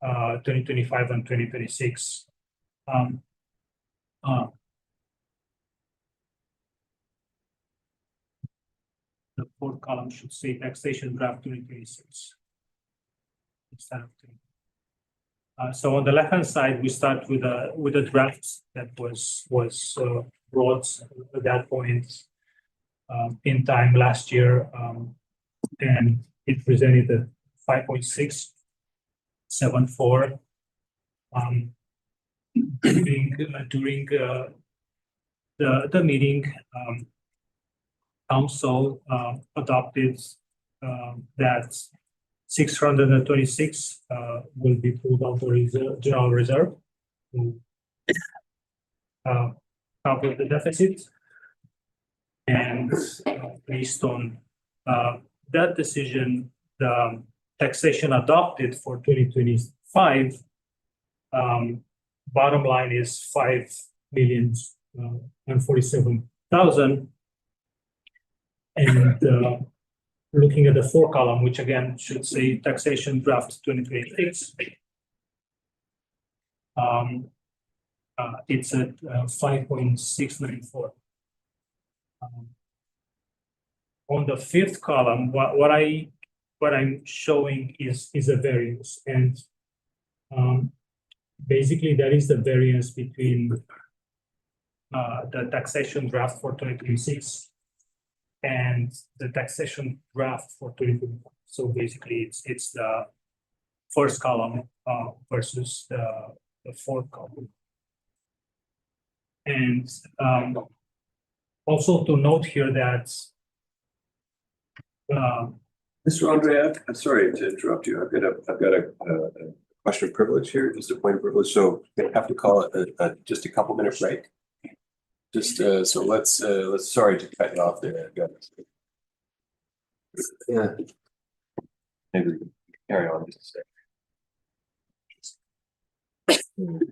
2025 and 2026. The fourth column should say taxation draft 2026 instead of 20. So on the left-hand side, we start with a draft that was brought at that point in time last year, and it presented a 5.674. During the meeting, council adopted that 626 will be pulled out of general reserve to cover the deficit. And based on that decision, the taxation adopted for 2025 bottom line is 5,047,000. And looking at the fourth column, which again should say taxation draft 2026, it's at 5.694. On the fifth column, what I'm showing is a variance, and basically that is the variance between the taxation draft for 2026 and the taxation draft for 2025. So basically, it's the first column versus the fourth column. And also to note here that Mr. Andrei, I'm sorry to interrupt you. I've got a question of privilege here, just a point of privilege. So I have to call it just a couple minute break. Just so let's sorry to cut you off there. Yeah. Maybe we can carry on just a second.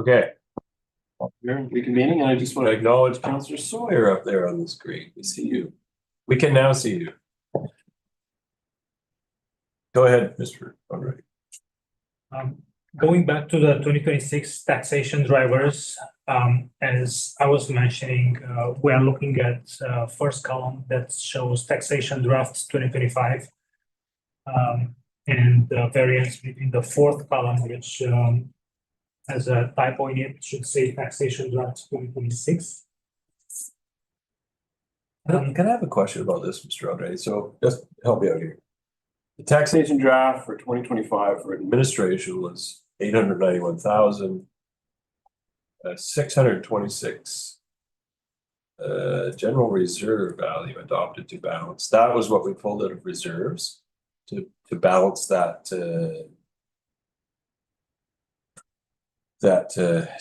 Okay. We're reconvening, and I just want to acknowledge Councillor Sawyer up there on the screen. We see you. We can now see you. Go ahead, Mr. Andrei. Going back to the 2026 taxation drivers, as I was mentioning, we are looking at first column that shows taxation drafts 2025. And the variance between the fourth column, which has a typo in it, should say taxation drafts 2026. Can I have a question about this, Mr. Andrei? So just help me out here. The taxation draft for 2025 for administration was 891,000. 626. General reserve value adopted to balance. That was what we pulled out of reserves to balance that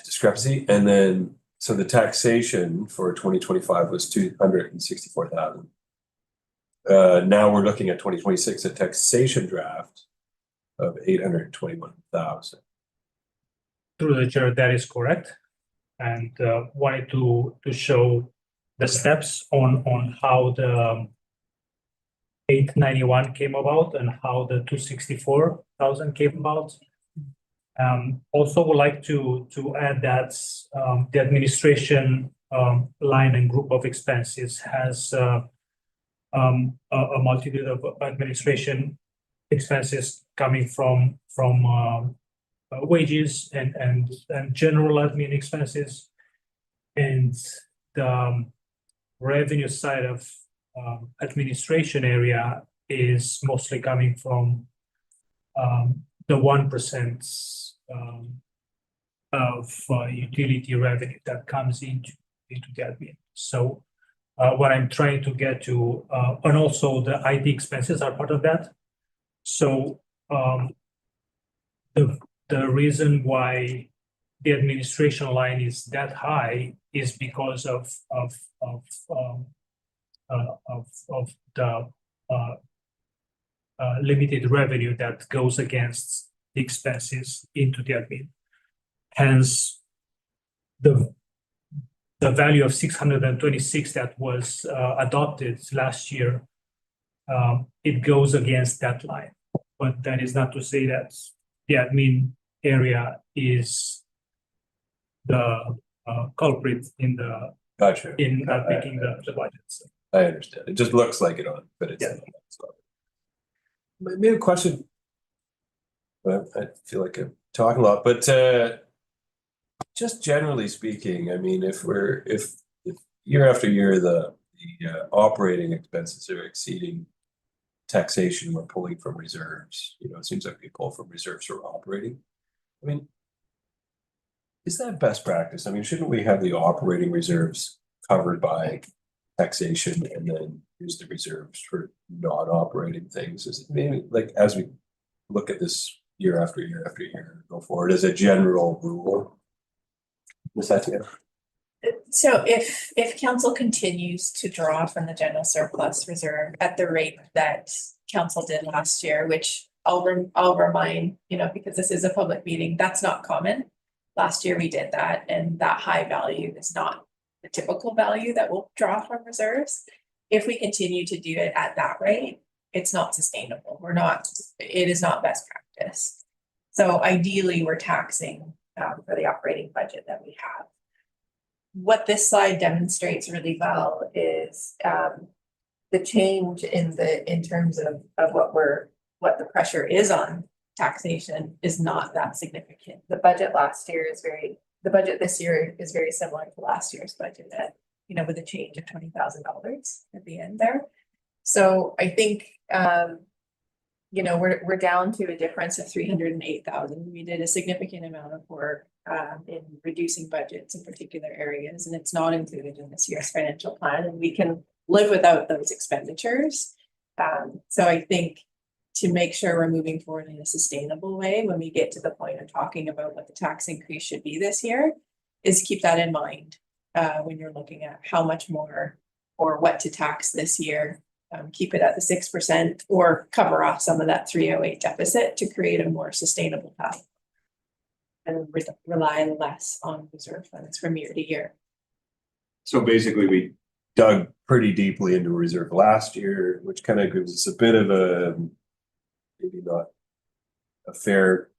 discrepancy. And then so the taxation for 2025 was 264,000. Now we're looking at 2026, a taxation draft of 821,000. Through the chair, that is correct. And wanted to show the steps on how the 891 came about and how the 264,000 came about. Also would like to add that the administration line and group of expenses has a multitude of administration expenses coming from wages and general admin expenses, and the revenue side of administration area is mostly coming from the 1% of utility revenue that comes into the admin. So what I'm trying to get to, and also the IT expenses are part of that. So the reason why the administration line is that high is because of the limited revenue that goes against the expenses into the admin. Hence, the value of 626 that was adopted last year, it goes against that line. But that is not to say that the admin area is the culprit in the Gotcha. in not making the budgets. I understand. It just looks like it on, but it's not. So. Maybe a question. Well, I feel like I'm talking a lot, but just generally speaking, I mean, if year after year the operating expenses are exceeding taxation, we're pulling from reserves. You know, it seems like we pull from reserves for operating. I mean, is that best practice? I mean, shouldn't we have the operating reserves covered by taxation and then use the reserves for non-operating things? Is it maybe like as we look at this year after year after year, go forward as a general rule? Was that So if council continues to draw from the general surplus reserve at the rate that council did last year, which I'll remind, you know, because this is a public meeting, that's not common. Last year we did that, and that high value is not the typical value that we'll draw from reserves. If we continue to do it at that rate, it's not sustainable. It is not best practice. So ideally we're taxing for the operating budget that we have. What this slide demonstrates really well is the change in terms of what the pressure is on taxation is not that significant. The budget this year is very similar to last year's budget at, you know, with a change of $20,000 at the end there. So I think you know, we're down to a difference of 308,000. We did a significant amount of work in reducing budgets in particular areas, and it's not included in this year's financial plan, and we can live without those expenditures. So I think to make sure we're moving forward in a sustainable way when we get to the point of talking about what the tax increase should be this year, is keep that in mind when you're looking at how much more or what to tax this year. Keep it at the 6% or cover off some of that 308 deficit to create a more sustainable path. and rely less on reserve funds from year to year. So basically, we dug pretty deeply into reserve last year, which kind of gives us a bit of a, maybe not a fair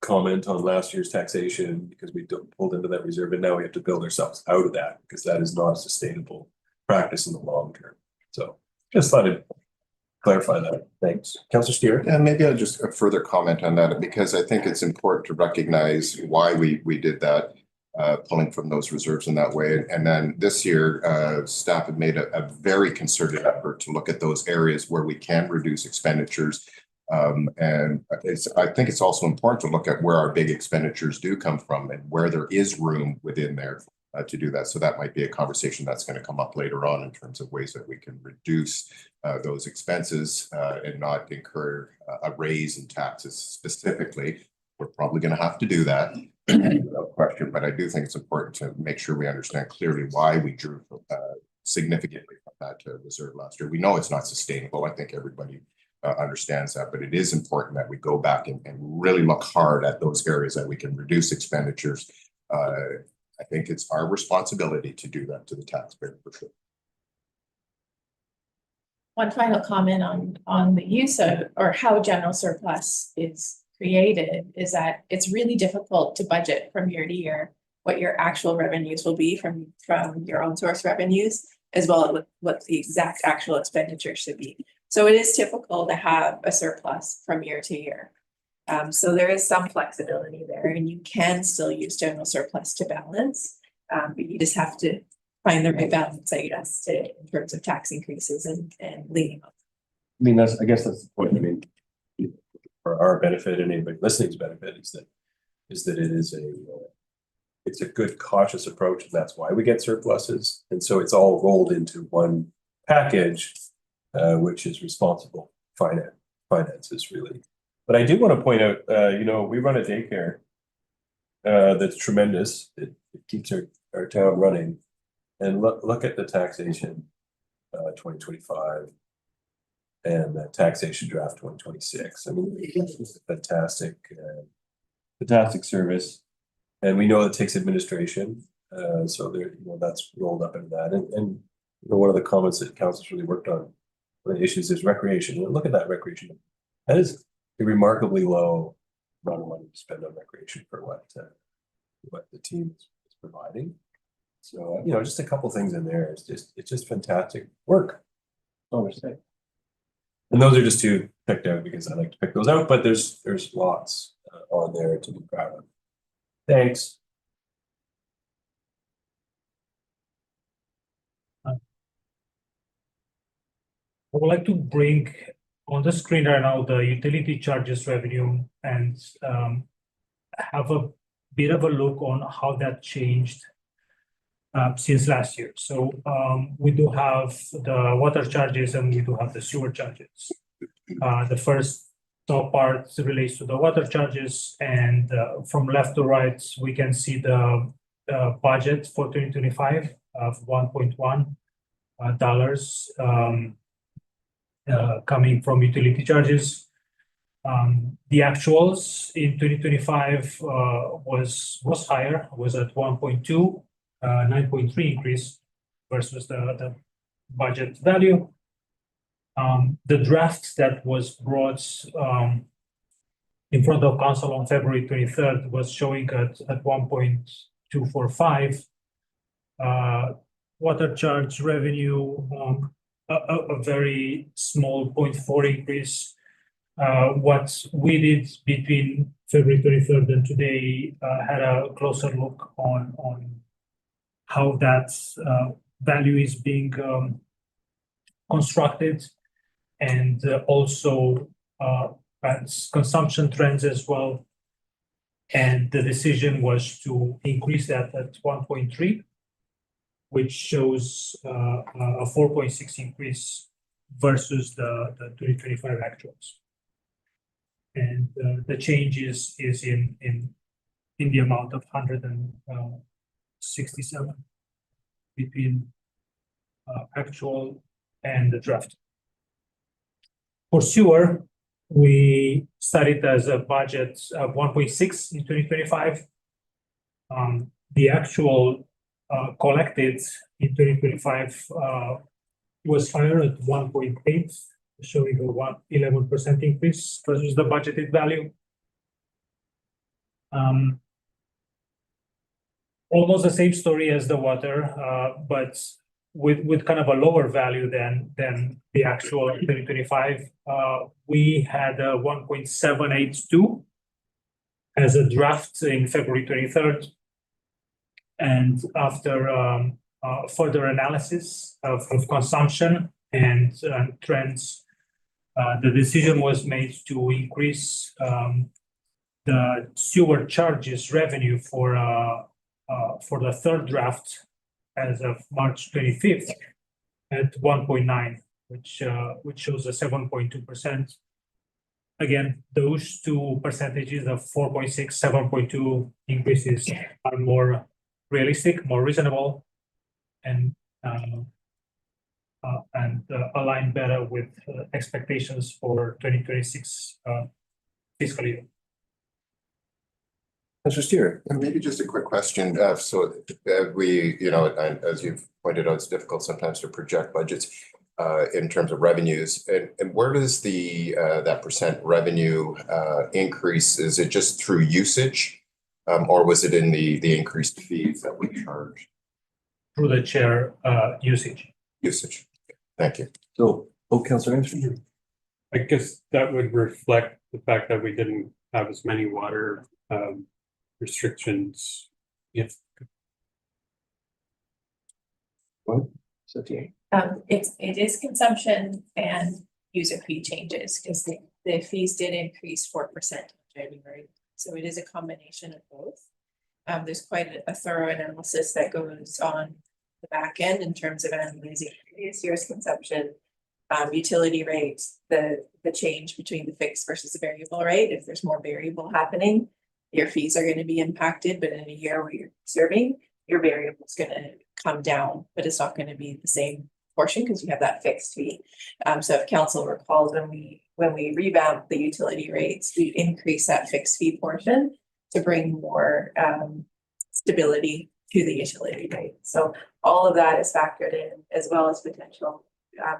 comment on last year's taxation, because we pulled into that reserve, and now we have to build ourselves out of that, because that is not a sustainable practice in the long term. So just thought I'd clarify that. Thanks. Councillor Steer? And maybe I'll just further comment on that, because I think it's important to recognize why we did that, pulling from those reserves in that way. And then this year, staff have made a very concerted effort to look at those areas where we can reduce expenditures. And I think it's also important to look at where our big expenditures do come from and where there is room within there to do that. So that might be a conversation that's going to come up later on in terms of ways that we can reduce those expenses and not incur a raise in taxes specifically. We're probably going to have to do that without question, but I do think it's important to make sure we understand clearly why we drew significantly from that reserve last year. We know it's not sustainable. I think everybody understands that, but it is important that we go back and really look hard at those areas that we can reduce expenditures. I think it's our responsibility to do that to the taxpayer for sure. One final comment on the use of, or how general surplus is created, is that it's really difficult to budget from year to year what your actual revenues will be from your own source revenues, as well as what the exact actual expenditure should be. So it is typical to have a surplus from year to year. So there is some flexibility there, and you can still use general surplus to balance, but you just have to find the right balance, I guess, in terms of tax increases and leading up. I mean, I guess that's the point. I mean, for our benefit and anybody listening's benefit is that it's a good cautious approach, and that's why we get surpluses. And so it's all rolled into one package, which is responsible finances really. But I do want to point out, we run a daycare that's tremendous. It keeps our town running. And look at the taxation 2025 and the taxation draft 2026. I mean, it's just a fantastic service. And we know it takes administration. So there, that's rolled up into that. And one of the comments that council's really worked on, one of the issues is recreation. And look at that recreation. That is a remarkably low amount of money to spend on recreation for what the team is providing. So, just a couple things in there. It's just fantastic work. Obviously. And those are just two picked out because I like to pick those out, but there's lots on there to be proud of. Thanks. I would like to bring on the screen right now the utility charges revenue and have a bit of a look on how that changed since last year. So we do have the water charges and we do have the sewer charges. The first top part relates to the water charges, and from left to right, we can see the budget for 2025 of $1.1 coming from utility charges. The actuals in 2025 was higher, was at 1.2, 9.3 increase versus the budget value. The draft that was brought in front of council on February 23rd was showing at 1.245. Water charge revenue, a very small 0.4 increase. What we did between February 23rd and today had a closer look on how that value is being constructed, and also consumption trends as well. And the decision was to increase that at 1.3, which shows a 4.6 increase versus the 2025 actuals. And the change is in the amount of 167 between actual and the draft. For sewer, we started as a budget of 1.6 in 2025. The actual collected in 2025 was higher at 1.8, showing a 11% increase versus the budgeted value. Almost the same story as the water, but with kind of a lower value than the actual 2025. We had a 1.782 as a draft in February 23rd. And after further analysis of consumption and trends, the decision was made to increase the sewer charges revenue for the third draft as of March 25th at 1.9, which shows a 7.2%. Again, those two percentages of 4.6, 7.2 increases are more realistic, more reasonable, and align better with expectations for 2026 fiscal year. Mr. Steer. And maybe just a quick question. So we, and as you've pointed out, it's difficult sometimes to project budgets in terms of revenues. And where does that percent revenue increase? Is it just through usage, or was it in the increased fees that we charge? Through the chair usage. Usage. Thank you. So, Councillor Armstrong. I guess that would reflect the fact that we didn't have as many water restrictions. If What? Satya. It is consumption and user fee changes, because the fees did increase 4% in January. So it is a combination of both. There's quite a thorough analysis that goes on the back end in terms of analyzing previous year's consumption, utility rates, the change between the fixed versus the variable rate. If there's more variable happening, your fees are going to be impacted, but in a year where you're serving, your variable is going to come down, but it's not going to be the same portion because you have that fixed fee. So if council recalls, when we revamped the utility rates, we increased that fixed fee portion to bring more stability to the utility rate. So all of that is factored in, as well as potential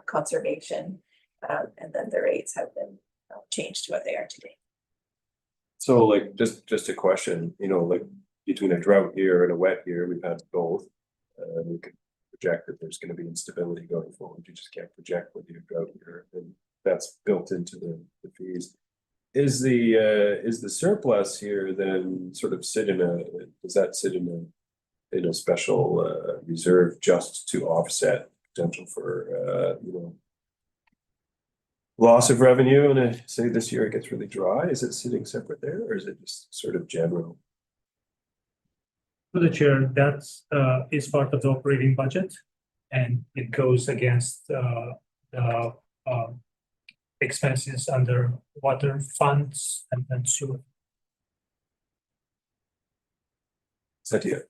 conservation, and then the rates have been changed to what they are today. So like, just a question, like between a drought year and a wet year, we've had both. We could project that there's going to be instability going forward. You just can't project with your drought year, and that's built into the fees. Is the surplus here then sort of does that sit in a special reserve just to offset potential for loss of revenue, and say this year it gets really dry? Is it sitting separate there, or is it just sort of general? To the chair, that is part of the operating budget, and it goes against the expenses under water funds and sewer. Satya.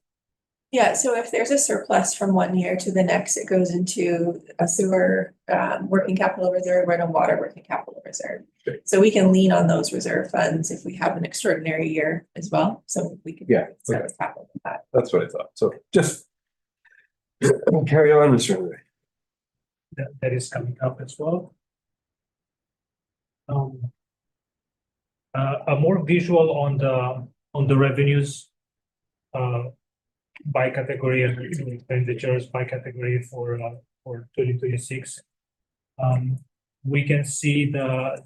Yeah, so if there's a surplus from one year to the next, it goes into a sewer working capital reserve and a water working capital reserve. Okay. So we can lean on those reserve funds if we have an extraordinary year as well. So we can set us capital with that. That's what I thought. So just carry on, Mr. Andrei. That is coming up as well. A more visual on the revenues by category and expenditures by category for 2026. We can see for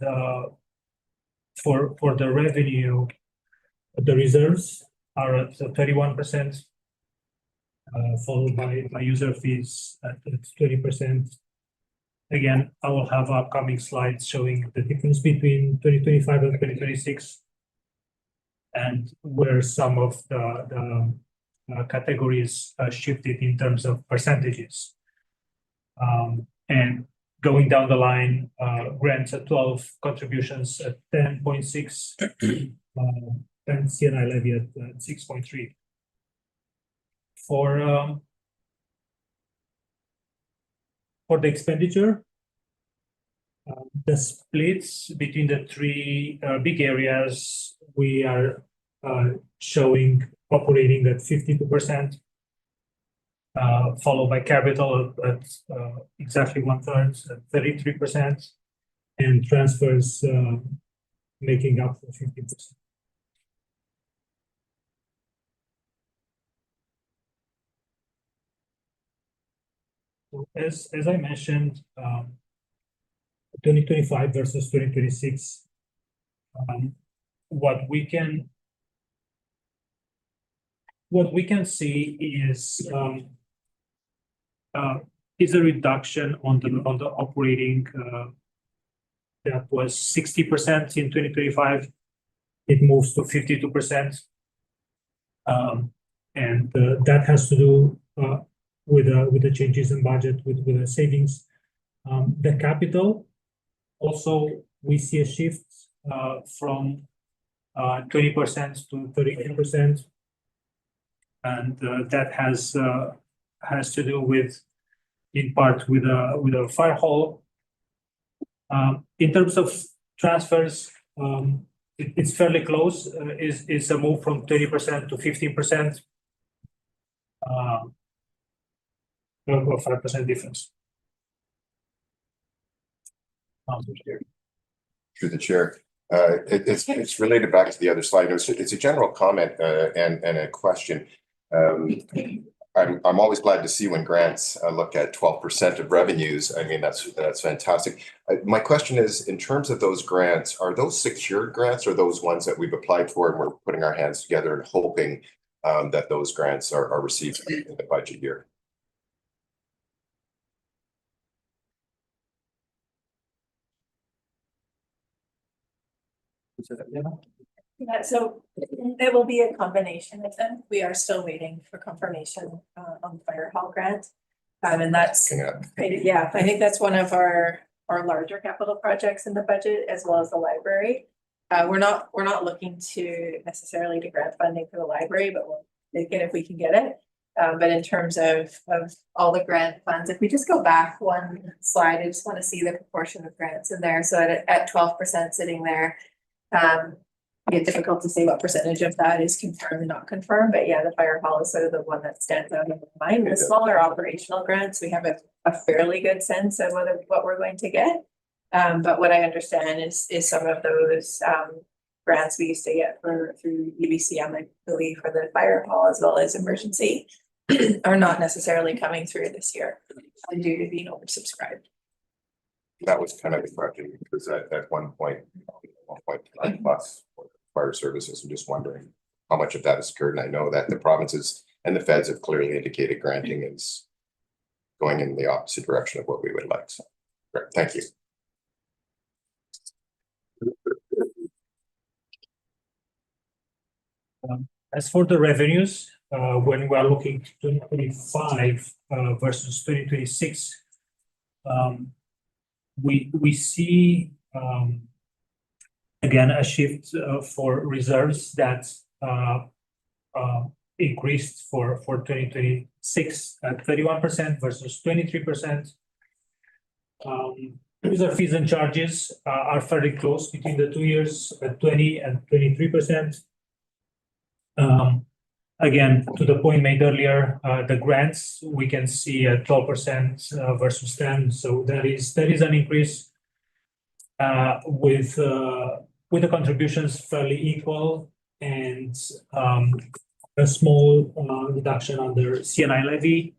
the revenue, the reserves are at 31%, followed by user fees at 20%. Again, I will have upcoming slides showing the difference between 2025 and 2026, and where some of the categories shifted in terms of percentages. And going down the line, grants at 12, contributions at 10.6, and CNI levy at 6.3. For the expenditure, The splits between the three big areas, we are showing operating at 52%, followed by capital at exactly 1/3 at 33%, and transfers making up for 50%. So as I mentioned, 2025 versus 2026, what we can see is a reduction on the operating that was 60% in 2025. It moves to 52%. And that has to do with the changes in budget, with the savings. The capital, also, we see a shift from 20% to 38%. And that has to do with, in part, with a fire hall. In terms of transfers, it's fairly close. It's a move from 30% to 15%. A 5% difference. Through the chair. It's related back to the other slide. It's a general comment and a question. I'm always glad to see when grants look at 12% of revenues. I mean, that's fantastic. My question is, in terms of those grants, are those secured grants or those ones that we've applied for and we're putting our hands together and hoping that those grants are received in the budget year? Yeah, so it will be a combination of them. We are still waiting for confirmation on the fire hall grant. And that's, yeah, I think that's one of our larger capital projects in the budget, as well as the library. We're not looking to necessarily to grant funding for the library, but we'll take it if we can get it. But in terms of all the grant funds, if we just go back one slide, I just want to see the proportion of grants in there. So at 12% sitting there, it's difficult to say what percentage of that is confirmed and not confirmed, but yeah, the fire hall is sort of the one that stands out in my mind. The smaller operational grants, we have a fairly good sense of what we're going to get. But what I understand is some of those grants we used to get through UBCM, I believe, for the fire hall as well as emergency are not necessarily coming through this year due to being oversubscribed. That was kind of the question, because at 1.9 plus for fire services, I'm just wondering how much of that is occurred. And I know that the provinces and the feds have clearly indicated granting is going in the opposite direction of what we would like. So, great, thank you. As for the revenues, when we are looking to 2025 versus 2026, we see again a shift for reserves that increased for 2026 at 31% versus 23%. User fees and charges are fairly close between the 2 years at 20 and 23%. Again, to the point made earlier, the grants, we can see a 12% versus 10. So that is an increase with the contributions fairly equal, and a small reduction on the CNI levy,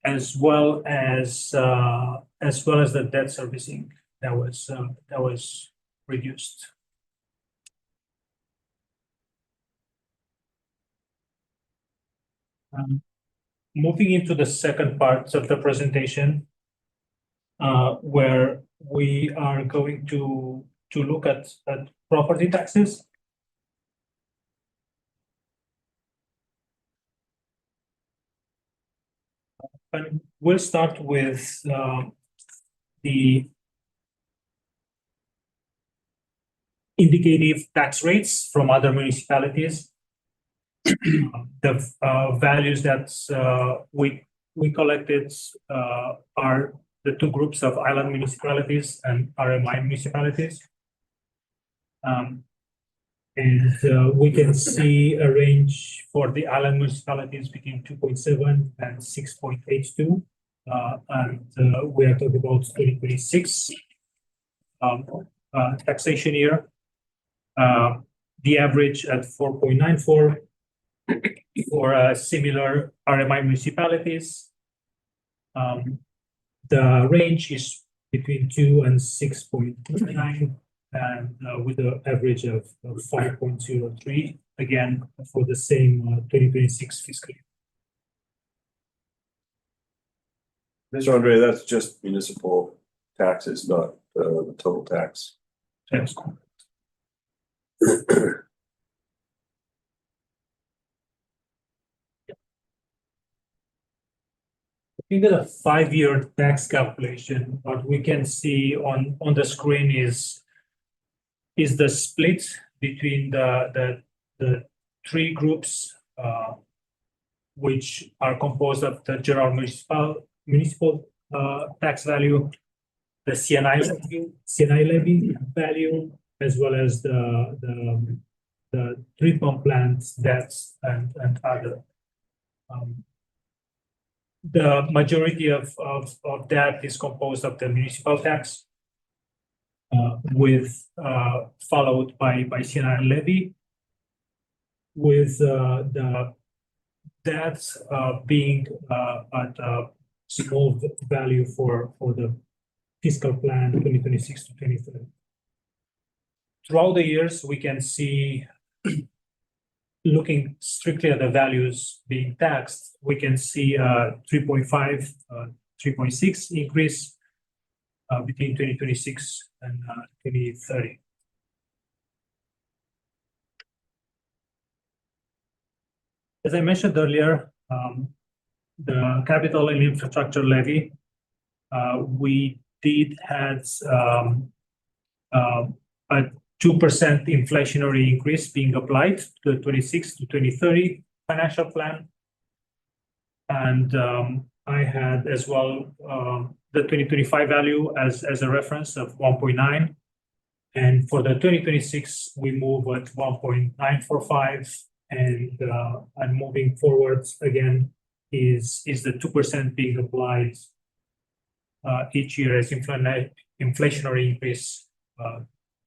as well as the debt servicing that was reduced. Moving into the second part of the presentation, where we are going to look at property taxes. And we'll start with the indicative tax rates from other municipalities. The values that we collected are the two groups of island municipalities and RMI municipalities. We can see a range for the island municipalities between 2.7 and 6.82. We are talking about 2026 taxation year. The average at 4.94 for similar RMI municipalities. The range is between 2 and 6.9, and with an average of 5.03, again for the same 2026 fiscal year. Mr. Andrei, that's just municipal taxes, not the total tax. That's Looking at a 5-year tax calculation, what we can see on the screen is the split between the three groups, which are composed of the general municipal tax value, the CNI levy value, as well as the treatment plants, debts, and other. The majority of that is composed of the municipal tax, with followed by CNI levy, with the debts being at a small value for the fiscal plan 2026 to 2030. Throughout the years, we can see, looking strictly at the values being taxed, we can see a 3.5, 3.6 increase between 2026 and 2030. As I mentioned earlier, the capital and infrastructure levy, we did have a 2% inflationary increase being applied to the 26 to 2030 financial plan. And I had as well the 2025 value as a reference of 1.9. And for the 2026, we move at 1.945. And moving forwards again is the 2% being applied each year as inflationary increase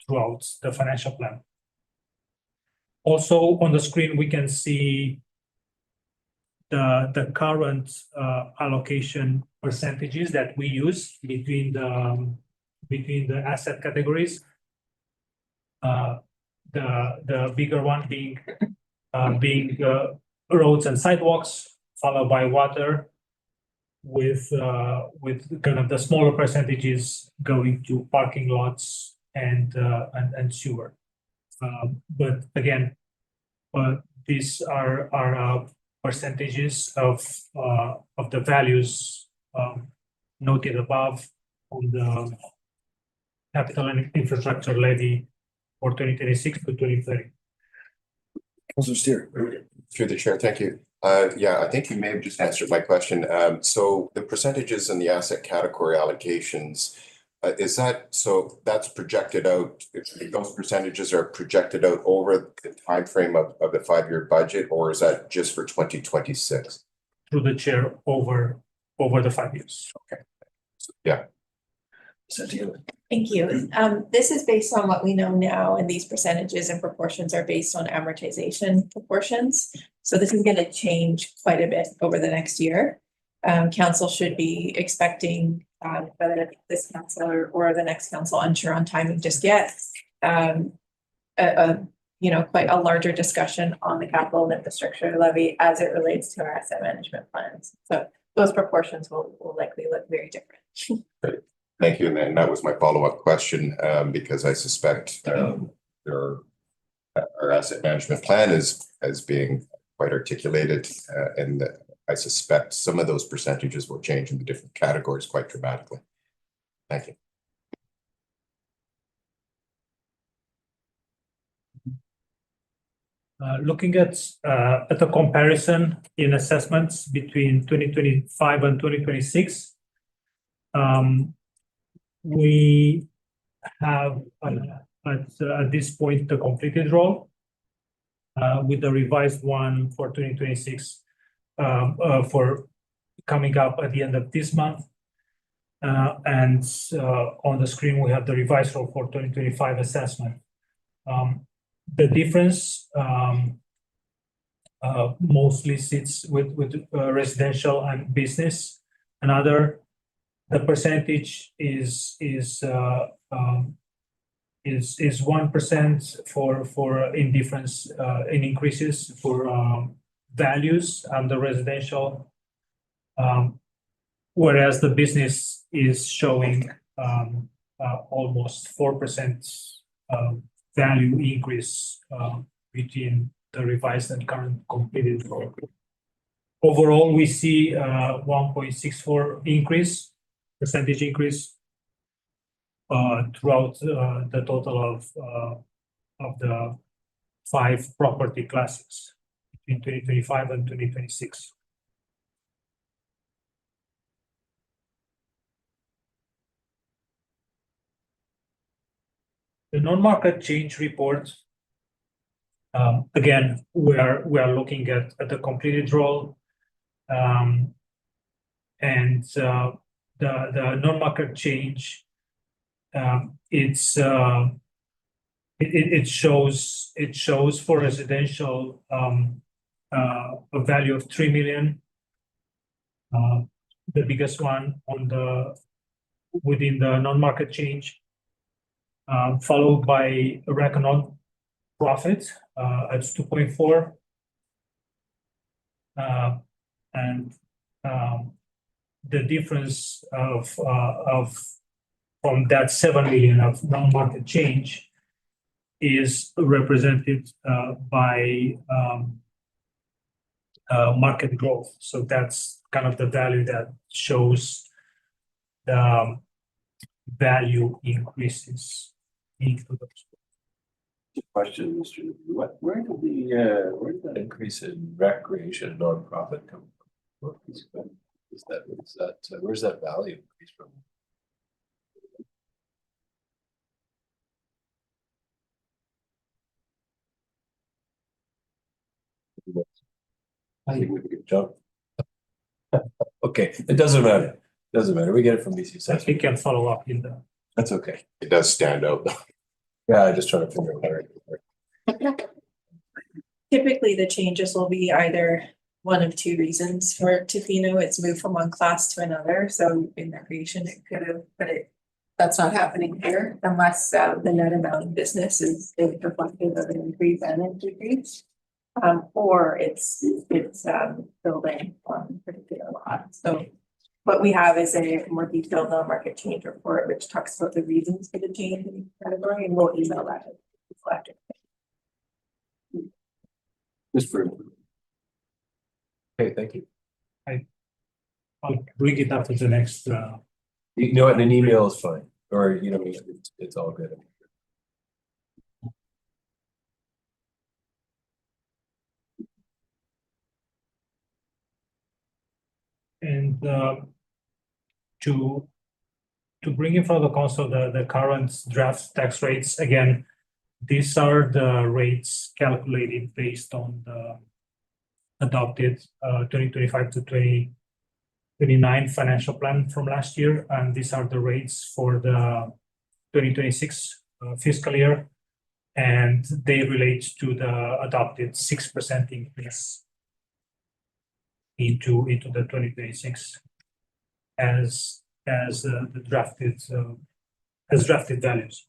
throughout the financial plan. Also on the screen, we can see the current allocation percentages that we use between the asset categories. The bigger one being roads and sidewalks, followed by water, with kind of the smaller percentages going to parking lots and sewer. But again, these are percentages of the values noted above on the capital and infrastructure levy for 2026 to 2030. Councilor Steer. Through the chair, thank you. Yeah, I think you may have just answered my question. So the percentages in the asset category allocations, is that, so that's projected out, those percentages are projected out over the timeframe of the 5-year budget, or is that just for 2026? Through the chair over the 5 years. Okay. Yeah. Thank you. This is based on what we know now, and these percentages and proportions are based on amortization proportions. So this is going to change quite a bit over the next year. Council should be expecting, whether this council or the next council, unsure on timing just yet, quite a larger discussion on the capital and infrastructure levy as it relates to our asset management plans. So those proportions will likely look very different. Great. Thank you. And then that was my follow-up question, because I suspect our asset management plan is being quite articulated, and I suspect some of those percentages will change in the different categories quite dramatically. Thank you. Looking at the comparison in assessments between 2025 and 2026, we have at this point the completed roll with the revised one for 2026 for coming up at the end of this month. And on the screen, we have the revised roll for 2025 assessment. The difference mostly sits with residential and business and other. The percentage is 1% for indifference in increases for values and the residential, whereas the business is showing almost 4% value increase between the revised and current completed roll. Overall, we see 1.64% increase throughout the total of the 5 property classes between 2025 and 2026. The non-market change report, again, we are looking at the completed roll, and the non-market change, it shows for residential a value of 3 million, the biggest one within the non-market change, followed by a reckoned profit at 2.4, and the difference from that 7 million of non-market change is represented by market growth. So that's kind of the value that shows the value increases into those. Question, Mr. Liviu, where did that increase in recreation nonprofit come from? Where's that value increase from? I think we could jump. Okay, it doesn't matter. We get it from BC We assessment. can follow up in the. That's okay. It does stand out though. Yeah, I just trying to figure out where it is. Typically, the changes will be either one of 2 reasons. For Tofino, it's moved from one class to another. So in recreation, it could have, but that's not happening here unless the net amount of business is reflective of an increase and a decrease. Or it's building on a particular lot. So what we have is a more detailed non-market change report, which talks about the reasons for the change in each category, and we'll email that to the collector. Ms. Freeman. Okay, thank you. I'll bring it up to the next. You know what, an email is fine, or it's all good. And to bring in front of the council the current draft tax rates, again, these are the rates calculated based on the adopted 2025 to 2029 financial plan from last year, and these are the rates for the 2026 fiscal year, and they relate to the adopted 6% increase into the 2026 as the drafted values.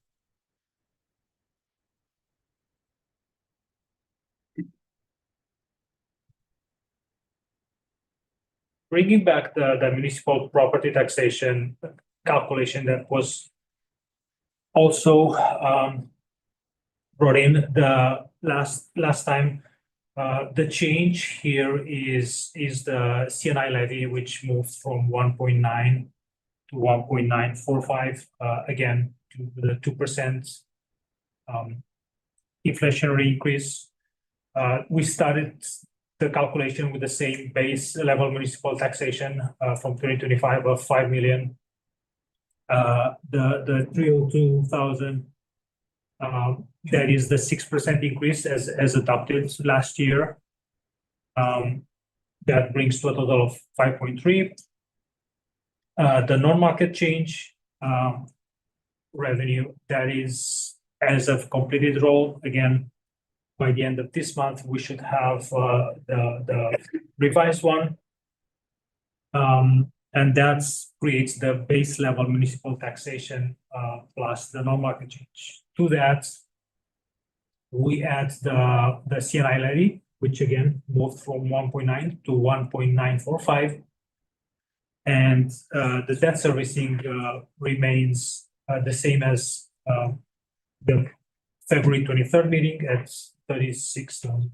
Bringing back the municipal property taxation calculation that was also brought in the last time. The change here is the CNI levy, which moved from 1.9 to 1.945, again, to the 2% inflationary increase. We started the calculation with the same base level municipal taxation from 2025 of 5 million. the 302,000, that is the 6% increase as adopted last year. That brings to a total of 5.3. The non-market change revenue, that is as of completed role, again, by the end of this month, we should have the revised one. And that creates the base level municipal taxation plus the non-market change. To that, we add the CNI levy, which again moved from 1.9 to 1.945. And the debt servicing remains the same as the February 23rd meeting at 36,000.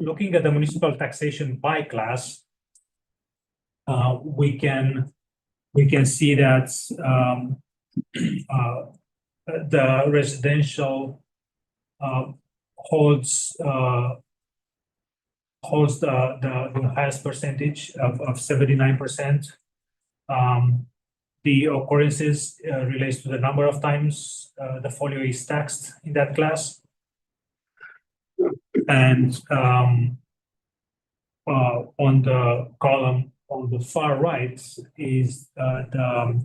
Looking at the municipal taxation by class, we can see that the residential holds the highest percentage of 79%. The occurrences relates to the number of times the folio is taxed in that class. And on the column on the far right is the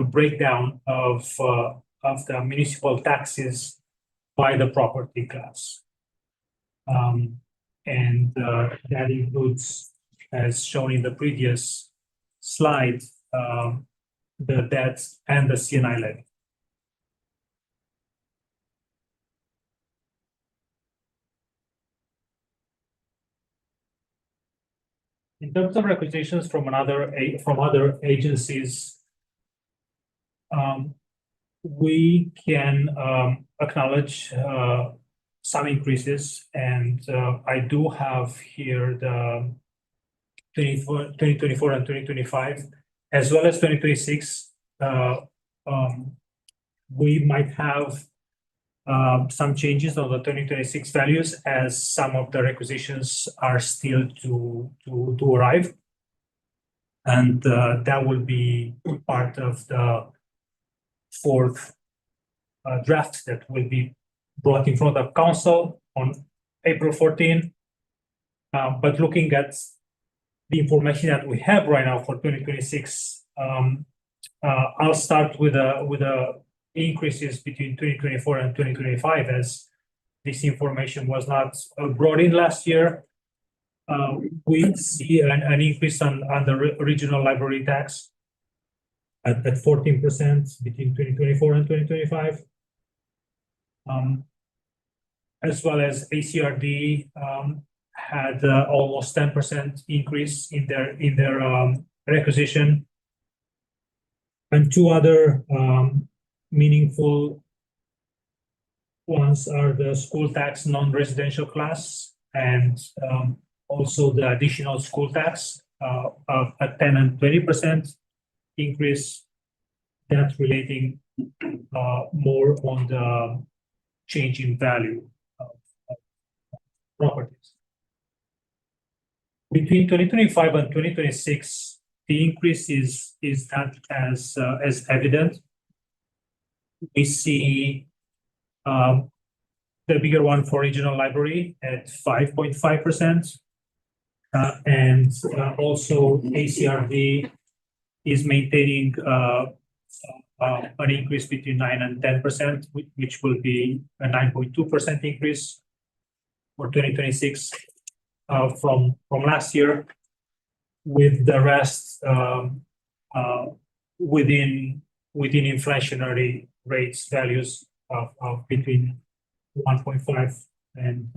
breakdown of the municipal taxes by the property class. And that includes, as shown in the previous slide, the debt and the CNI levy. In terms of requisitions from other agencies, we can acknowledge some increases, and I do have here the 2024 and 2025, as well as 2026. We might have some changes on the 2026 values, as some of the requisitions are still to arrive, and that will be part of the fourth draft that will be brought in front of council on April 14. But looking at the information that we have right now for 2026, I'll start with the increases between 2024 and 2025, as this information was not brought in last year. We see an increase on the regional library tax at 14% between 2024 and 2025. As well as ACRD had almost 10% increase in their requisition. And two other meaningful ones are the school tax non-residential class, and also the additional school tax of a 10 and 20% increase, that's relating more on the change in value of properties. Between 2025 and 2026, the increase is not as evident. We see the bigger one for regional library at 5.5%, and also ACRD is maintaining an increase between 9 and 10%, which will be a 9.2% increase for 2026 from last year, with the rest within inflationary rates values of between 1.5 and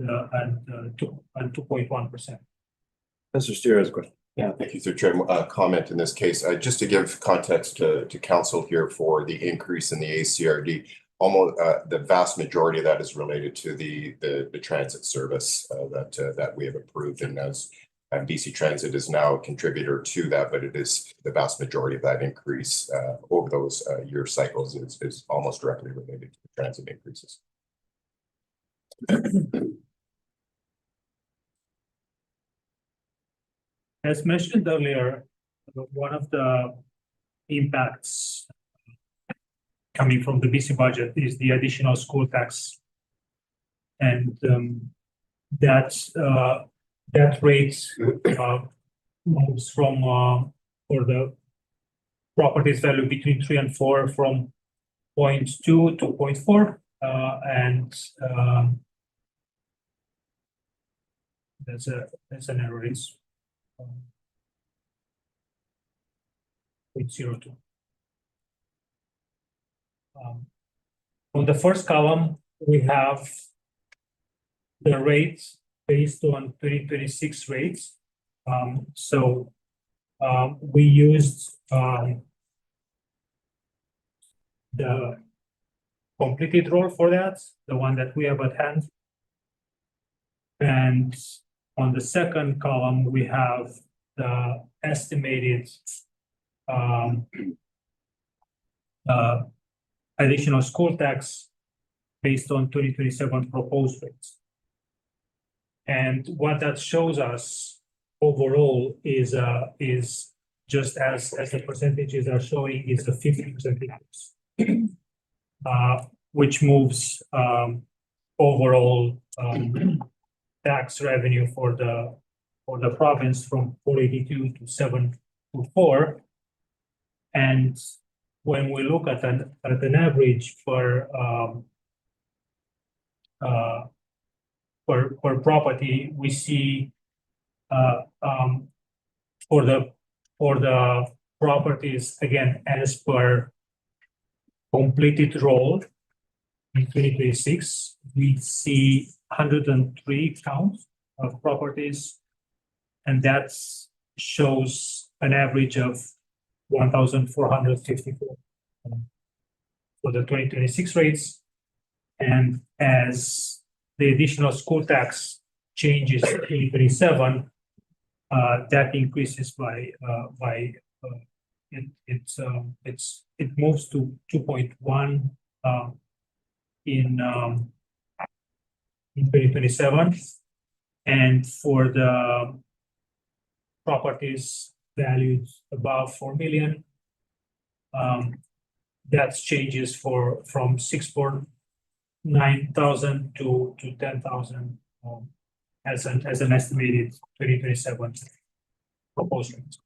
2.1%. Mr. Steer has a question. Yeah, thank you, through Chair. Comment in this case, just to give context to council here for the increase in the ACRD. Almost the vast majority of that is related to the transit service that we have approved, and as BC Transit is now a contributor to that, but it is the vast majority of that increase over those year cycles is almost directly related to the transit increases. As mentioned earlier, one of the impacts coming from the BC budget is the additional school tax. And that rate moves from for the properties value between 3 and 4 from 0.2 to 0.4, and that's an error. It's 0.02. On the first column, we have the rates based on 2026 rates. We used the completed roll for that, the one that we have at hand. And on the second column, we have the estimated additional school tax based on 2027 proposed rates. And what that shows us overall is just as the percentages are showing, is the 50% increase, which moves overall tax revenue for the province from 482 to 724. And when we look at an average per property, we see for the properties, again, as per completed roll in 2026, we see 103 counts of properties, and that shows an average of 1,454 for the 2026 rates. And as the additional school tax changes in 2027, that increases by it moves to 2.1 in 2027, and for the properties valued above 4 million, that changes from 649,000 to 10,000 as an estimated 2027 proposed rate.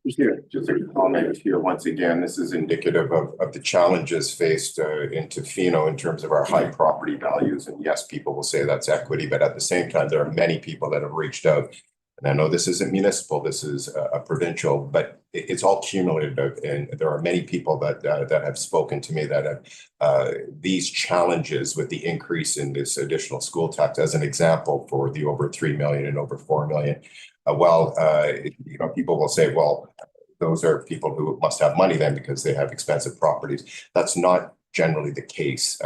Here, just a comment here. Once again, this is indicative of the challenges faced in Tofino in terms of our high property values. And yes, people will say that's equity, but at the same time, there are many people that have reached out. And I know this isn't municipal, this is a provincial, but it's all cumulative. And there are many people that have spoken to me that have these challenges with the increase in this additional school tax, as an example, for the over 3 million and over 4 million. People will say, well, those are people who must have money then because they have expensive properties. That's not generally the case.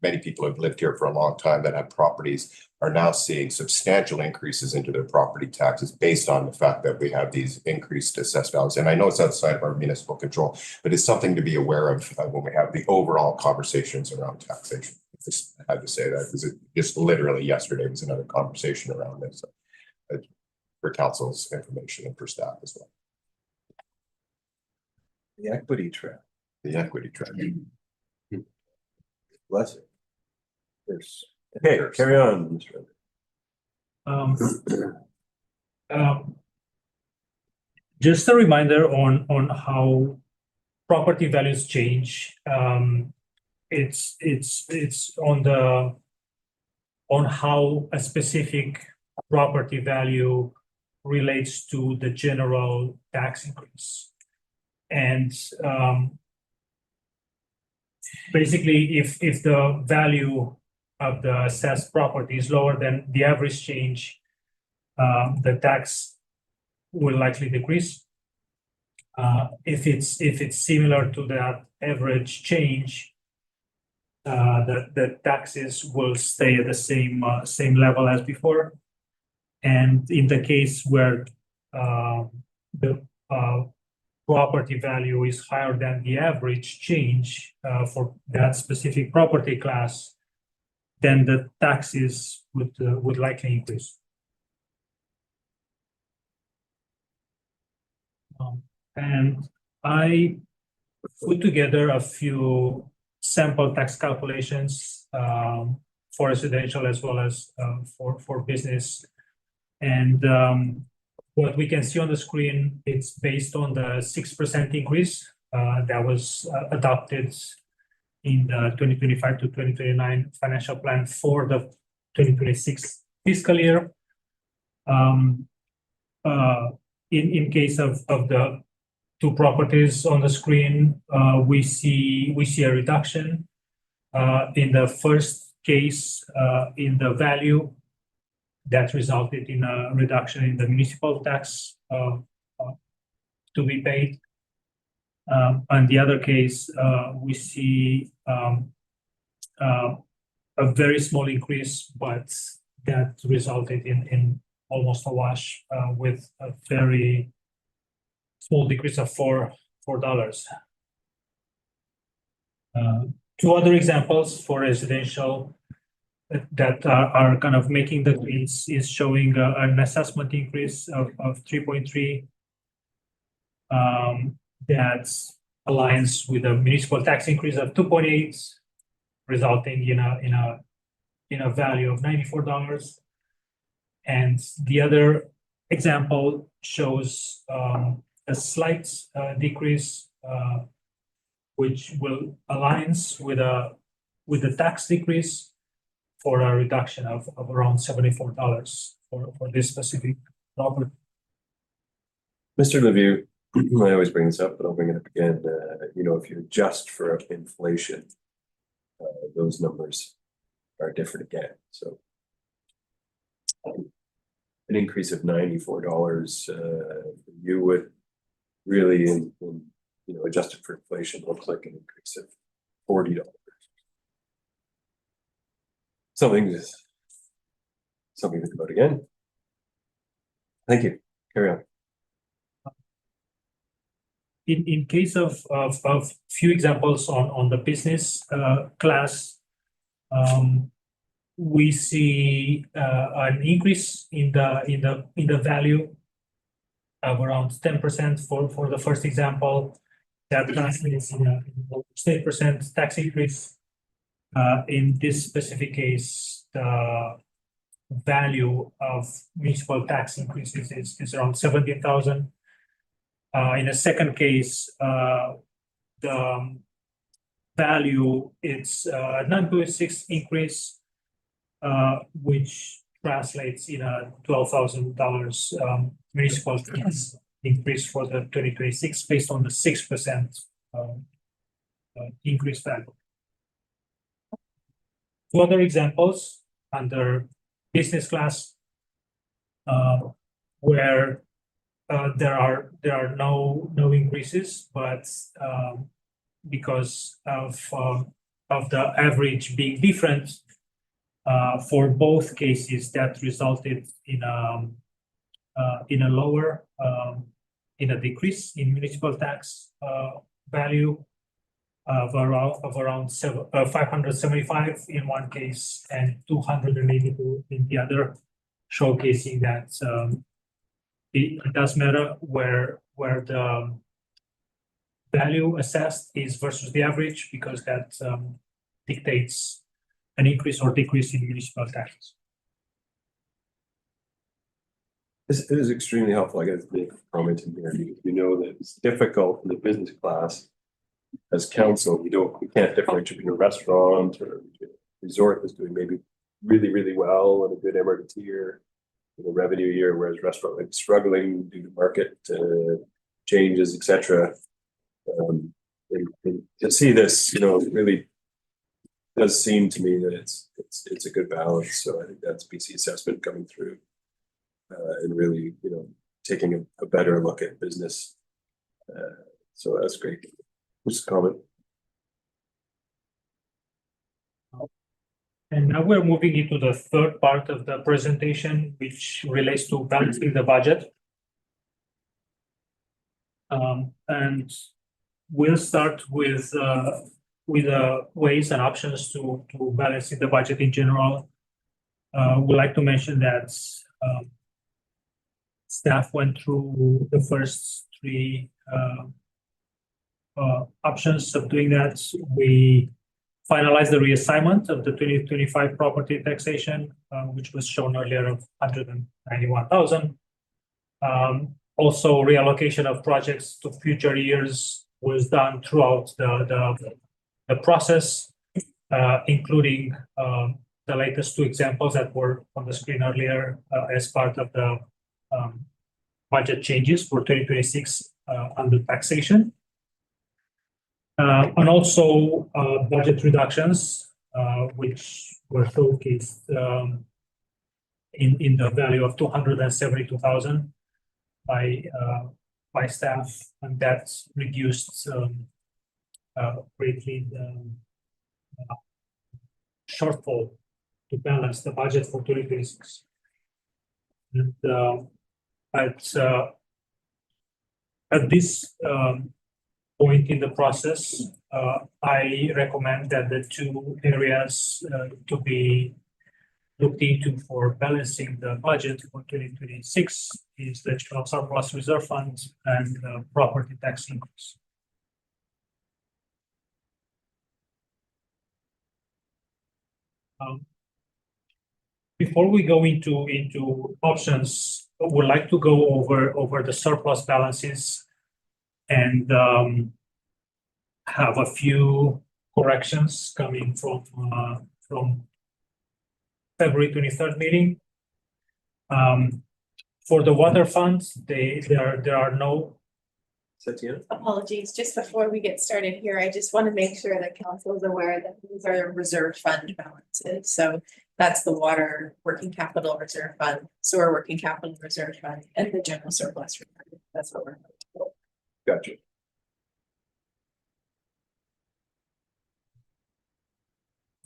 Many people have lived here for a long time that have properties are now seeing substantial increases into their property taxes based on the fact that we have these increased assessed values. And I know it's outside of our municipal control, but it's something to be aware of when we have the overall conversations around taxation. Just had to say that because it just literally yesterday was another conversation around this. For council's information and for staff as well. The equity trap. The equity trap. Bless it. Yes. Okay, carry on, Mr. Just a reminder on how property values change. It's on how a specific property value relates to the general tax increase. And basically, if the value of the assessed property is lower than the average change, the tax will likely decrease. If it's similar to that average change, the taxes will stay at the same level as before. And in the case where the property value is higher than the average change for that specific property class, then the taxes would likely increase. And I put together a few sample tax calculations for residential as well as for business. And what we can see on the screen, it's based on the 6% increase that was adopted in the 2025 to 2029 financial plan for the 2026 fiscal year. In case of the two properties on the screen, we see a reduction in the first case in the value that resulted in a reduction in the municipal tax to be paid. On the other case, we see a very small increase, but that resulted in almost a wash with a very small decrease of $4. Two other examples for residential that are kind of making the grades is showing an assessment increase of 3.3 that aligns with a municipal tax increase of 2.8, resulting in a value of $94. And the other example shows a slight decrease, which will aligns with the tax decrease for a reduction of around $74 for this specific property. Mr. Liviu, I always bring this up, but I'll bring it up again. If you adjust for inflation, those numbers are different again. So an increase of $94, you would really, adjusted for inflation, looks like an increase of $40. Something to think about again. Thank you. Carry on. In case of few examples on the business class, we see an increase in the value of around 10% for the first example. That translates in a 8% tax increase. In this specific case, the value of municipal tax increases is around 17,000. In a second case, the value is 9.6 increase, which translates in a $12,000 municipal tax increase for the 2026 based on the 6% increase value. Two other examples under business class where there are no increases, but because of the average being different for both cases, that resulted in a lower in a decrease in municipal tax value of around 575 in one case and 282 in the other, showcasing that it does matter where the value assessed is versus the average, because that dictates an increase or decrease in municipal taxes. This is extremely helpful. I got to make a comment in here. You know that it's difficult in the business class as council. We can't differentiate between a restaurant or a resort that's doing maybe really well and a good emergency year, revenue year, whereas restaurant might be struggling due to market changes, etc. And to see this, really does seem to me that it's a good balance. So I think that's BC assessment coming through and really, taking a better look at business. So that's great. Just a comment. And now we're moving into the third part of the presentation, which relates to balancing the budget. And we'll start with with ways and options to balancing the budget in general. We'd like to mention that staff went through the first three options of doing that. We finalized the reassignment of the 2025 property taxation, which was shown earlier of 191,000. Also, reallocation of projects to future years was done throughout the process, including the latest two examples that were on the screen earlier as part of the budget changes for 2026 under taxation. And also budget reductions, which were showcased in the value of 272,000 by staff, and that reduced greatly the shortfall to balance the budget for 2026. And at this point in the process, I recommend that the two areas to be looked into for balancing the budget for 2026 is the general surplus reserve fund and property tax increase. Before we go into options, we'd like to go over the surplus balances and have a few corrections coming from February 23rd meeting. For the water funds, there are no. Satya? Apologies, just before we get started here, I just want to make sure that council is aware that these are reserve fund balances. So that's the water working capital reserve fund, sewer working capital reserve fund, and the general surplus reserve. That's what we're. Gotcha.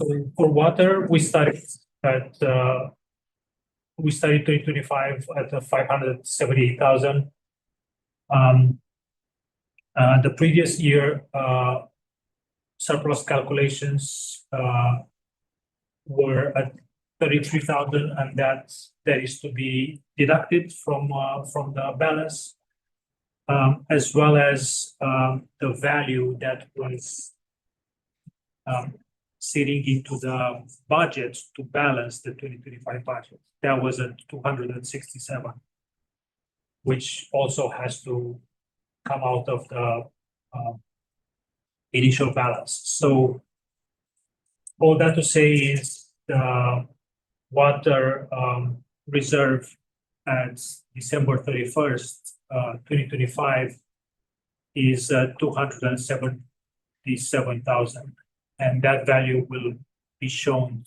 So for water, we started 2025 at 578,000. The previous year surplus calculations were at 33,000, and that is to be deducted from the balance, as well as the value that was sitting into the budget to balance the 2025 budget. That was at 267, which also has to come out of the initial balance. So all that to say is the water reserve at December 31st, 2025 is 277,000, and that value will be shown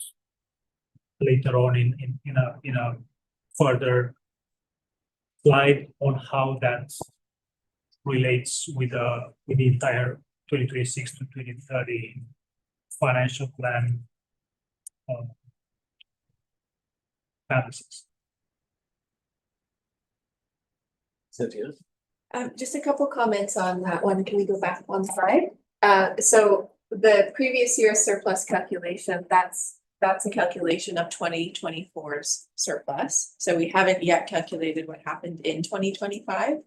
later on in a further slide on how that relates with the entire 2026 to 2030 financial plan balances. Satya? Just a couple comments on that one. Can we go back one slide? So the previous year's surplus calculation, that's a calculation of 2024's surplus. So we haven't yet calculated what happened in 2025.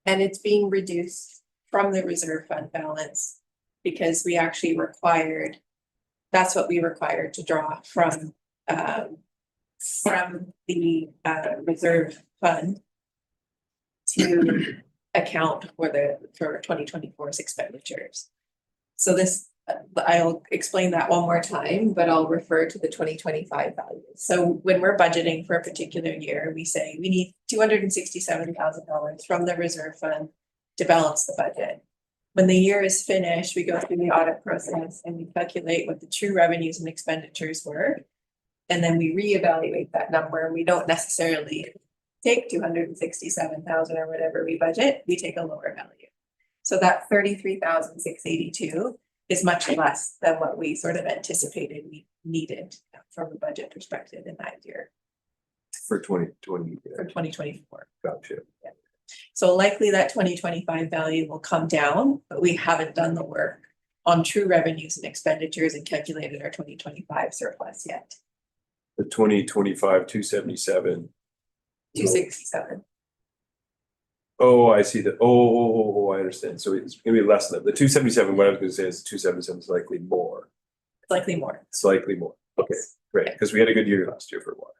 And it's being reduced from the reserve fund balance because we actually required, that's what we required to draw from the reserve fund to account for 2024's expenditures. So this, I'll explain that one more time, but I'll refer to the 2025 values. So when we're budgeting for a particular year, we say we need $267,000 from the reserve fund to balance the budget. When the year is finished, we go through the audit process and we calculate what the true revenues and expenditures were. And then we reevaluate that number. We don't necessarily take 267,000 or whatever we budget, we take a lower value. So that 33,682 is much less than what we sort of anticipated we needed from a budget perspective in that year. For 2020. For 2024. Gotcha. Yeah. So likely that 2025 value will come down, but we haven't done the work on true revenues and expenditures and calculated our 2025 surplus yet. The 2025 277. 267. Oh, I see that. I understand. So it's gonna be less than the 277. What I was gonna say is 277 is likely more. Likely more. Slightly more. Okay, great. Because we had a good year last year for water.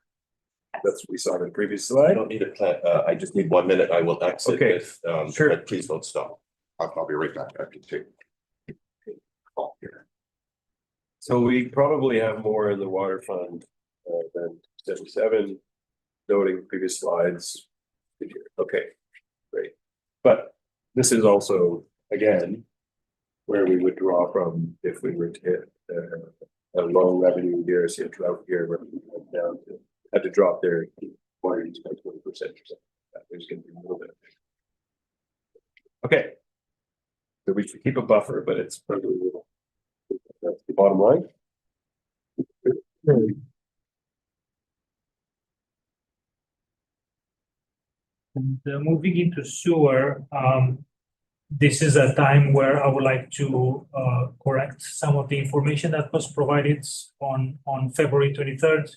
That's what we saw in the previous I slide. don't need a plan, I just need 1 minute. I will exit Okay, if, sure. but please don't stop. I'll be right back after two. So we probably have more in the water fund than 77, noting previous slides. Okay, great. But this is also, again, where we would draw from if we were to hit a low revenue year, say a drought year, where we went down to, had to drop their water use by 20% or something. There's going to be a little bit. Okay. So we should keep a buffer, but it's probably a little. That's the bottom line. And moving into sewer, this is a time where I would like to correct some of the information that was provided on February 23rd.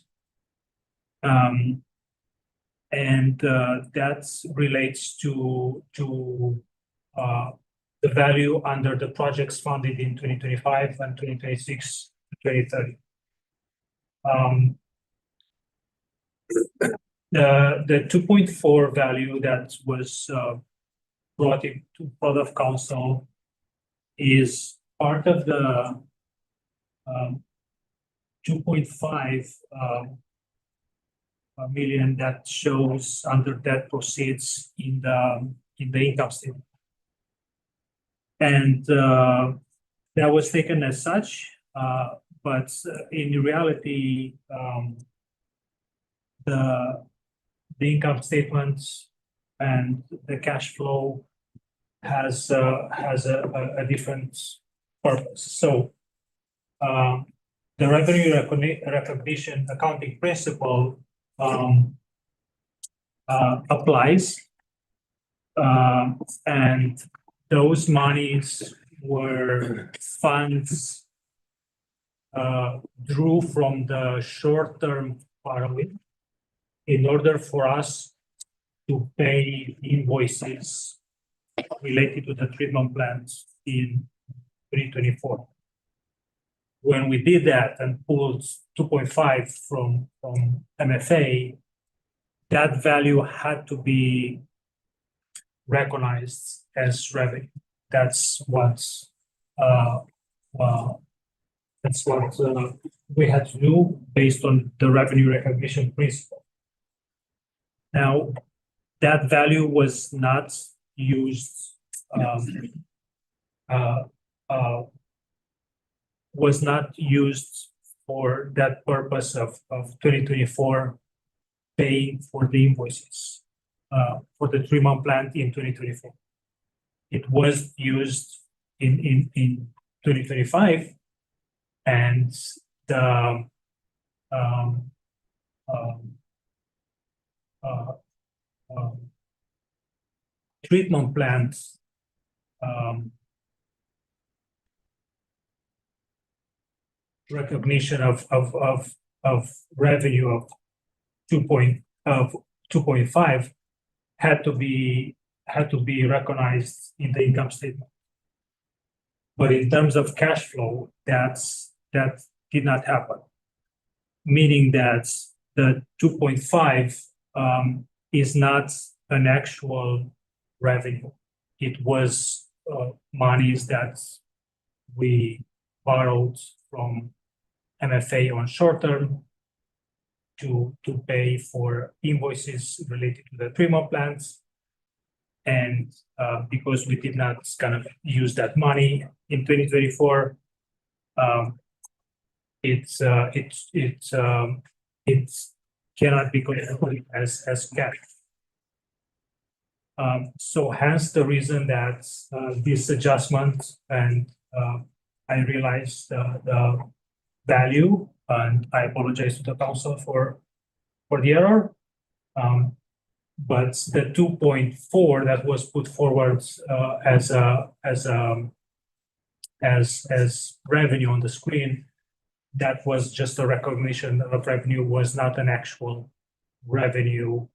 And that relates to the value under the projects funded in 2025 and 2026 to 2030. The 2.4 value that was brought into front of council is part of the 2.5 million that shows under debt proceeds in the income statement. And that was taken as such, but in reality, the income statements and the cash flow has a different purpose. So the revenue recognition accounting principle applies, and those monies were funds drew from the short-term borrowing in order for us to pay invoices related to the treatment plants in 2024. When we did that and pulled 2.5 from MFA, that value had to be recognized as revenue. That's what we had to do based on the revenue recognition principle. Now, that value was not used for that purpose of 2024 paying for the invoices for the treatment plant in 2024. It was used in 2025, and the treatment plants recognition of revenue of 2.5 had to be recognized in the income statement. But in terms of cash flow, that did not happen, meaning that the 2.5 is not an actual revenue. It was monies that we borrowed from MFA on short term to pay for invoices related to the treatment plants. And because we did not kind of use that money in 2024, it cannot be considered as cash. So hence the reason that this adjustment, and I realized the value, and I apologize to the council for the error. But the 2.4 that was put forward as a as revenue on the screen, that was just a recognition of revenue, was not an actual revenue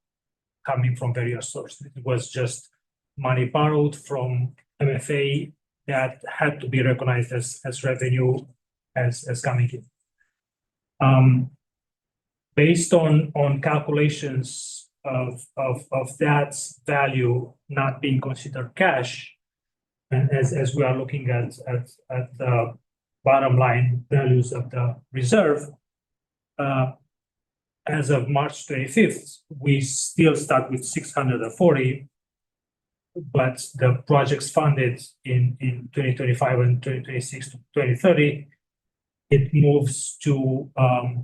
coming from various sources. It was just money borrowed from MFA that had to be recognized as revenue as coming in. Based on calculations of that value not being considered cash, and as we are looking at the bottom line values of the reserve, as of March 25th, we still start with 640, but the projects funded in 2025 and 2026 to 2030, it moves to a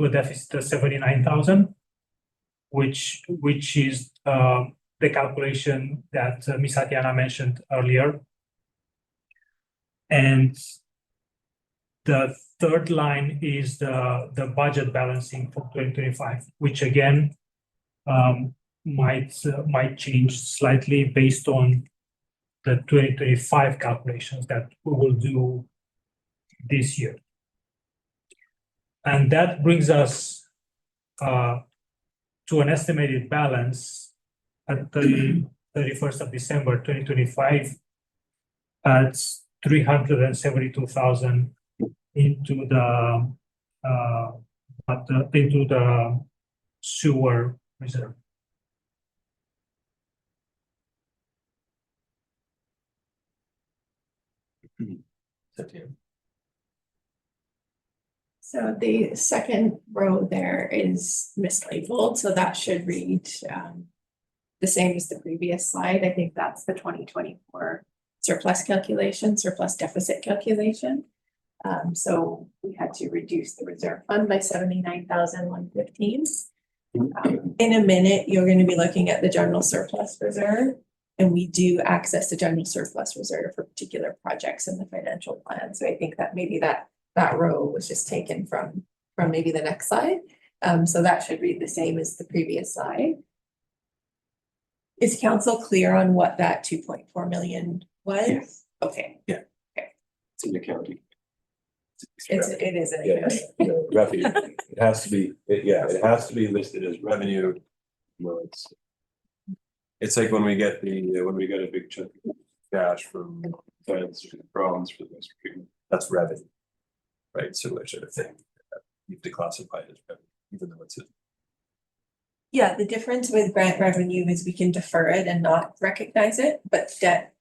deficit of 79,000, which is the calculation that Ms. Tatiana mentioned earlier. And the third line is the budget balancing for 2025, which again might change slightly based on the 2025 calculations that we will do this year. And that brings us to an estimated balance at the 31st of December 2025 at 372,000 into the sewer reserve. So the second row there is mislabeled, so that should read the same as the previous slide. I think that's the 2024 surplus calculation, surplus deficit calculation. So we had to reduce the reserve fund by 79,115. In a minute, you're going to be looking at the general surplus reserve, and we do access the general surplus reserve for particular projects in the financial plan. So I think that maybe that row was just taken from maybe the next slide. So that should read the same as the previous slide. Is council clear on what that 2.4 million was? Yes. Okay. Yeah. Okay. It's in the county. It is. Revenue. It has to be, it has to be listed as revenue. Well, it's like when we get a big chunk of cash from feds or bronze for the waste treatment, that's revenue. Right, so I should have think you have to classify it as revenue, even though it's Yeah, the difference with grant revenue is we can defer it and not recognize it, but debt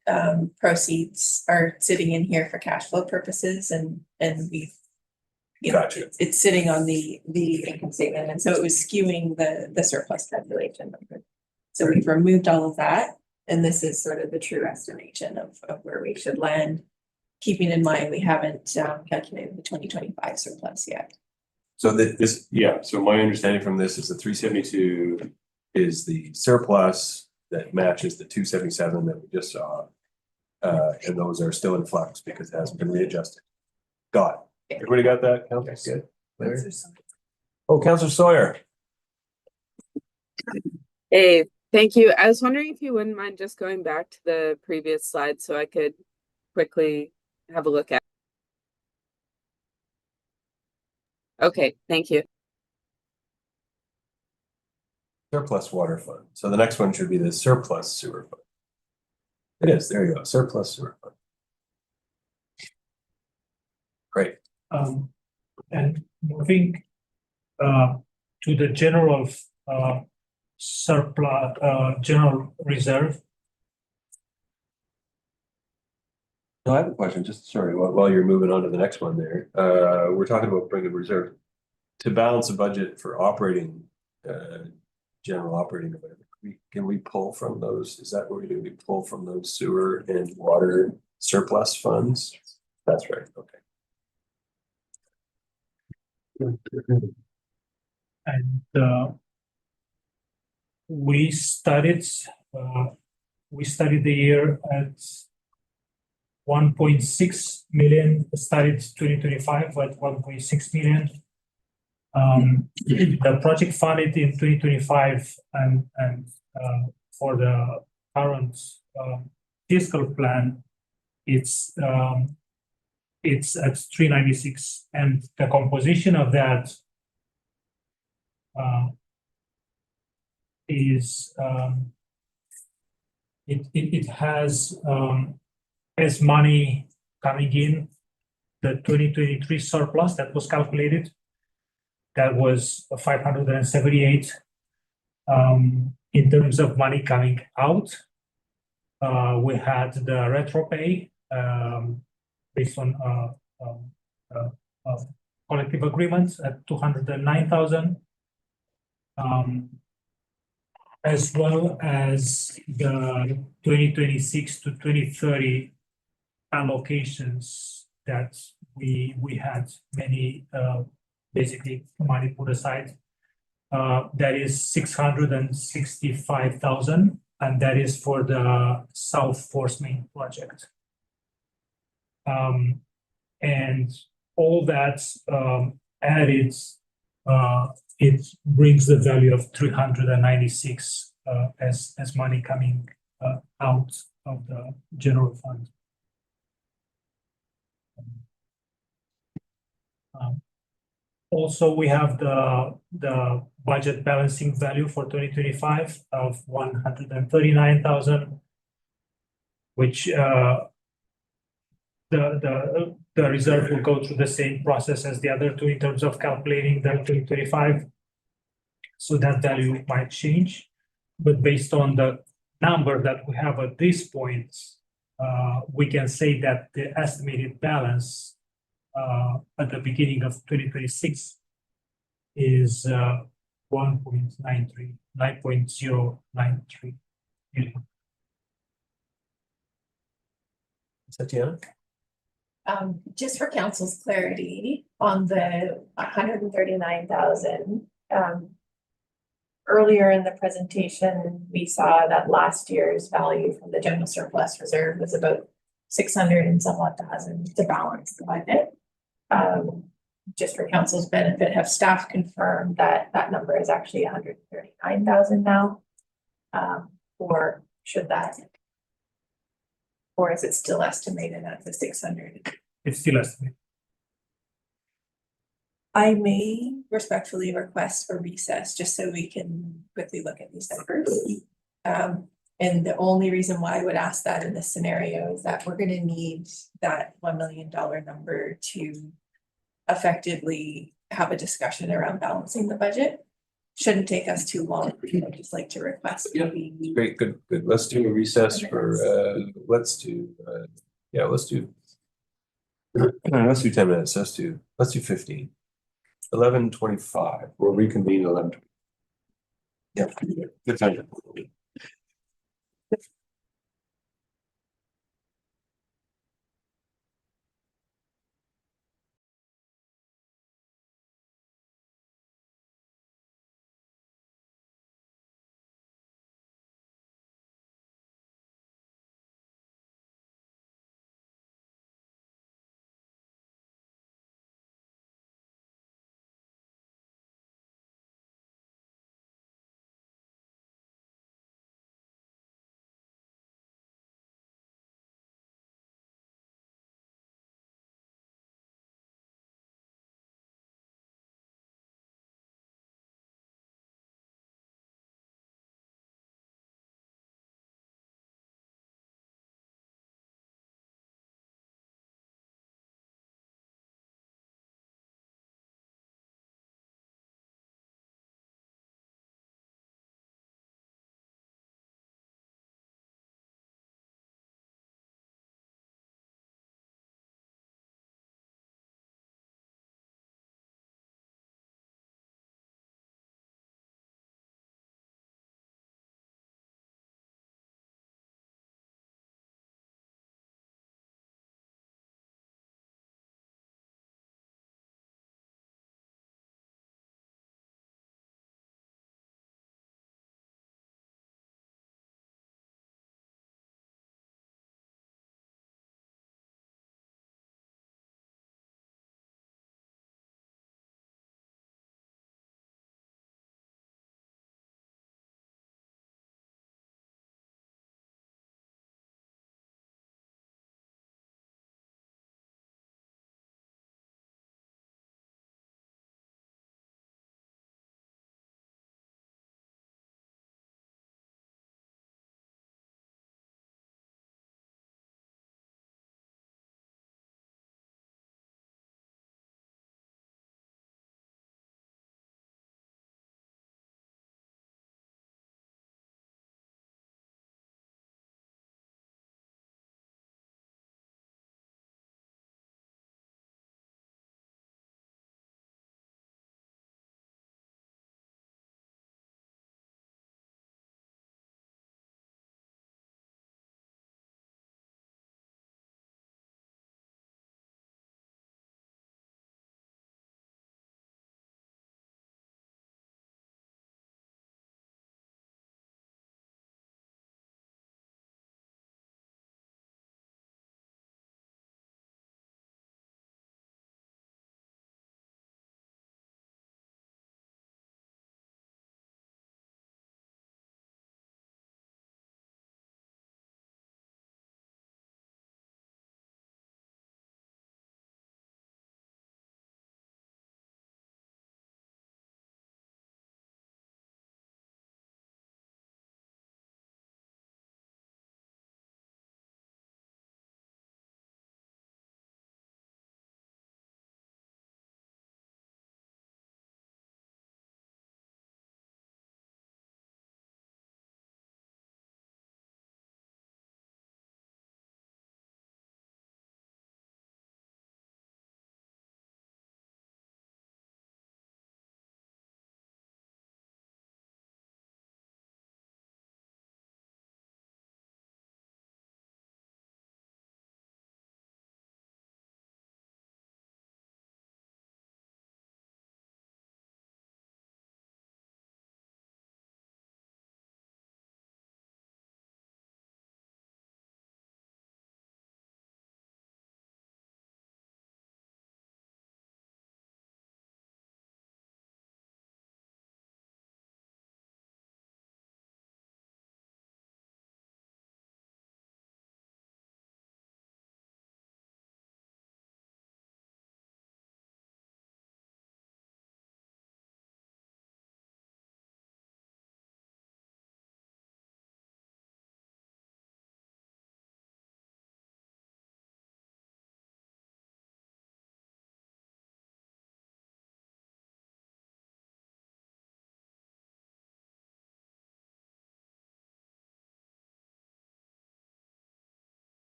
proceeds are sitting in here for cash flow purposes, and we've Gotcha. It's sitting on the income statement, and so it was skewing the surplus calculation number. So we've removed all of that, and this is sort of the true estimation of where we should land, keeping in mind we haven't calculated the 2025 surplus yet. So so my understanding from this is the 372 is the surplus that matches the 277 that we just saw. And those are still in flux because it hasn't been readjusted. Got it. Everybody got that? Councilor? Good. Oh, Councilor Sawyer. Hey, thank you. I was wondering if you wouldn't mind just going back to the previous slide so I could quickly have a look at. Okay, thank you. Surplus water fund. So the next one should be the surplus sewer fund. It is, there you go, surplus sewer fund. Great. And moving to the general surplus, general reserve. No, I have a question, just sorry, while you're moving on to the next one there. We're talking about bringing reserve to balance a budget for operating, general operating or whatever. Can we pull from those? Is that what we do? We pull from those sewer and water surplus funds? That's right, okay. And we studied the year at 1.6 million, started 2025 at 1.6 million. The project funded in 2025 and for the current fiscal plan it's at 396, and the composition of that is it has as money coming in, the 2023 surplus that was calculated, that was 578. In terms of money coming out, we had the retro pay based on collective agreements at 209,000. As well as the 2026 to 2030 allocations that we had many basically money put aside. That is 665,000, and that is for the South Force Main project. And all that added, it brings the value of 396 as money coming out of the general fund. Also, we have the budget balancing value for 2025 of 139,000, which the reserve will go through the same process as the other two in terms of calculating the 2025. So that value might change, but based on the number that we have at this point, we can say that the estimated balance at the beginning of 2026 is 9.093 million. Tatiana? Just for council's clarity on the 139,000, earlier in the presentation, we saw that last year's value from the general surplus reserve was about 600 and some odd thousand to balance the budget. Just for council's benefit, have staff confirmed that that number is actually 139,000 now? Or should that, or is it still estimated at the 600? It's still estimated. I may respectfully request for recess just so we can quickly look at these numbers. And the only reason why I would ask that in this scenario is that we're going to need that $1 million number to effectively have a discussion around balancing the budget. Shouldn't take us too long. I'd just like to request. Yeah, great, good. Let's do a recess for, let's do 10 minutes. Let's do 15. 11:25. We'll reconvene 11. Yeah, good time.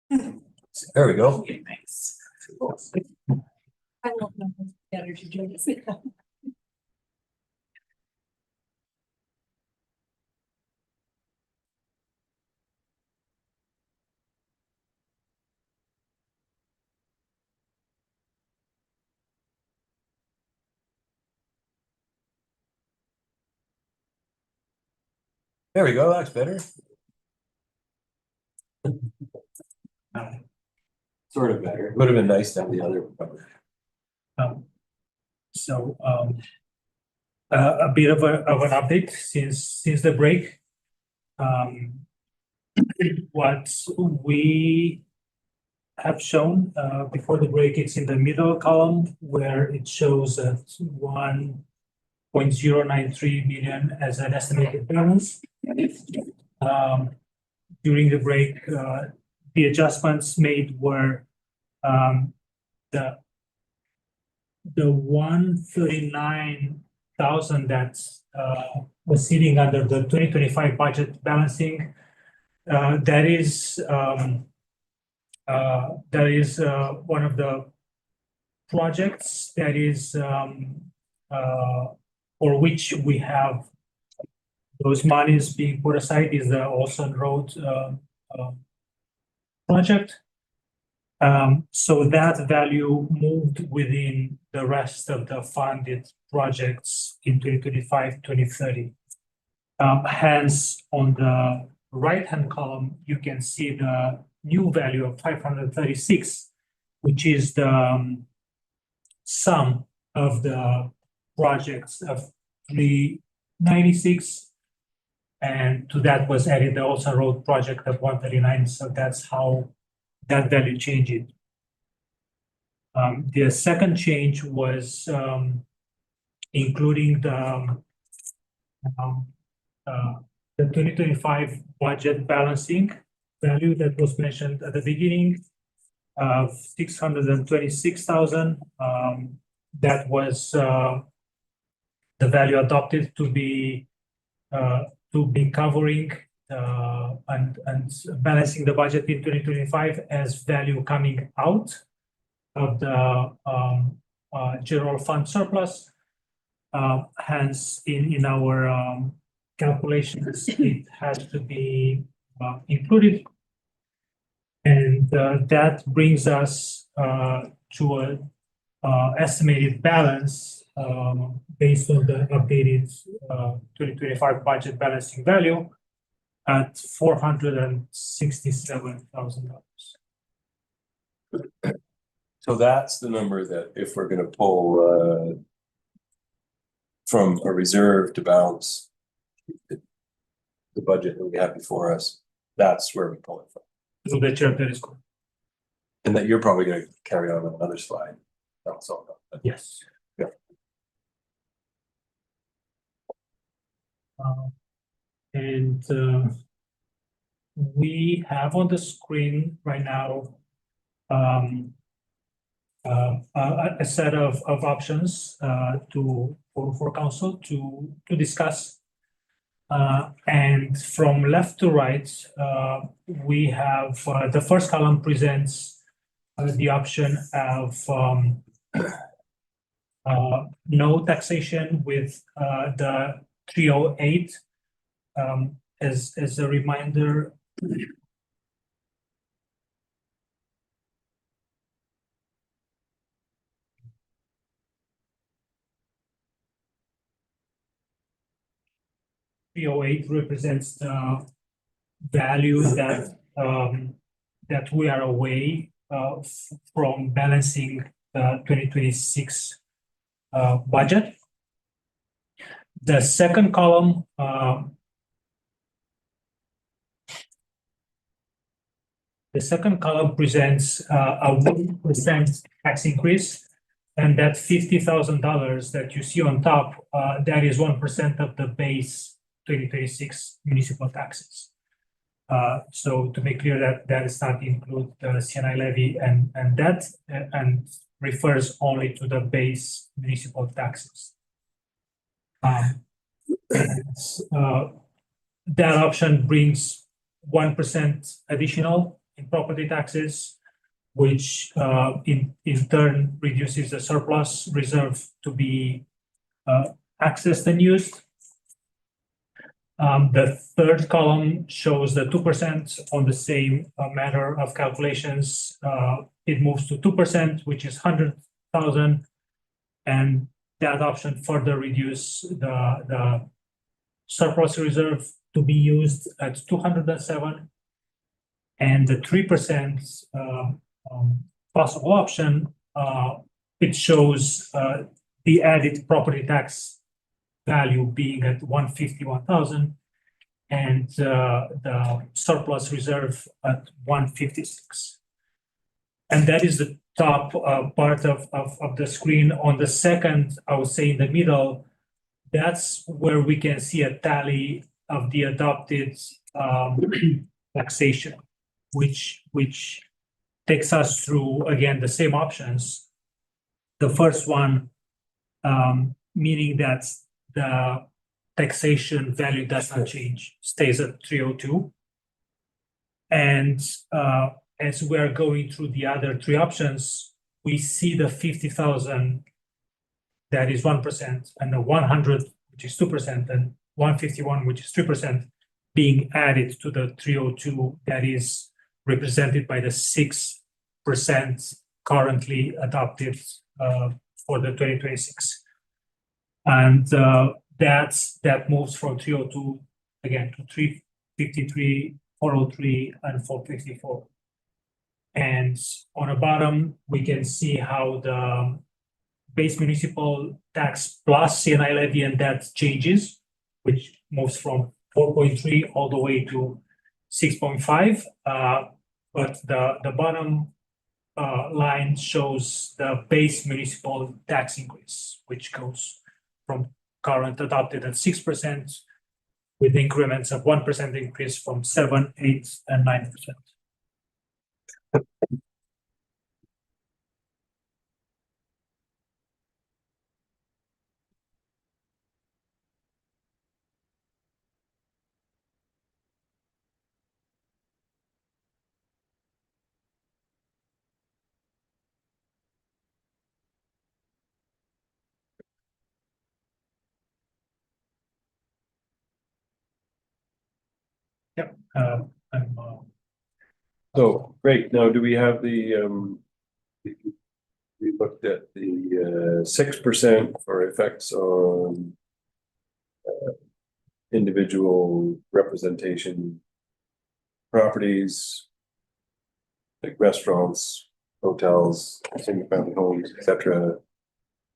There we go. Nice. I love numbers. Energy drinks. There we go. That's better. Sort of better. Would have been nice to have the other. A bit of an update since the break. What we have shown before the break, it's in the middle column where it shows that 1.093 million as an estimated balance. During the break, the adjustments made were the 139,000 that was sitting under the 2025 budget balancing. That is one of the projects that is for which we have those monies being put aside is the Olson Road project. So that value moved within the rest of the funded projects in 2025-2030. Hence, on the right-hand column, you can see the new value of 536, which is the sum of the projects of 396, and to that was added the Olson Road project of 139. So that's how that value changed. The second change was including the 2025 budget balancing value that was mentioned at the beginning of 626,000. That was the value adopted to be covering and balancing the budget in 2025 as value coming out of the general fund surplus. Hence, in our calculations, it has to be included, and that brings us to an estimated balance based on the updated 2025 budget balancing value at $467,000. So that's the number that if we're gonna pull from a reserve to balance the budget that we have before us, that's where we pull it from. So the chair, that is correct. And that you're probably gonna carry on another slide. That's all. Yes. Yeah. And we have on the screen right now a set of options for council to discuss. And from left to right, we have the first column presents the option of no taxation with the 308. As a reminder, .308 represents the value that that we are away from balancing the 2026 budget. The second column presents a 1% tax increase, and that $50,000 that you see on top, that is 1% of the base 2026 municipal taxes. So to make clear that does not include the CNI levy and that and refers only to the base municipal taxes. That option brings 1% additional in property taxes, which in turn reduces the surplus reserve to be accessed and used. The third column shows the 2% on the same matter of calculations. It moves to 2%, which is 100,000, and that option further reduce the surplus reserve to be used at 207, and the 3% possible option. It shows the added property tax value being at 151,000 and the surplus reserve at 156. And that is the top part of the screen. On the second, I would say in the middle, that's where we can see a tally of the adopted taxation, which takes us through, again, the same options. The first one, meaning that the taxation value does not change, stays at 302. And as we're going through the other three options, we see the 50,000, that is 1%, and the 100, which is 2%, and 151, which is 3%, being added to the 302, that is represented by the 6% currently adopted for the 2026. And that moves from 302 again to 353, 403, and 454. And on the bottom, we can see how the base municipal tax plus CNI levy and that changes, which moves from 4.3 all the way to 6.5. But the bottom line shows the base municipal tax increase, which goes from current adopted at 6% with increments of 1% increase from 7%, 8%, and 9%. Yep. So, great. Now, do we have the, we looked at the 6% for effects on individual representation properties, like restaurants, hotels, single-family homes, etc.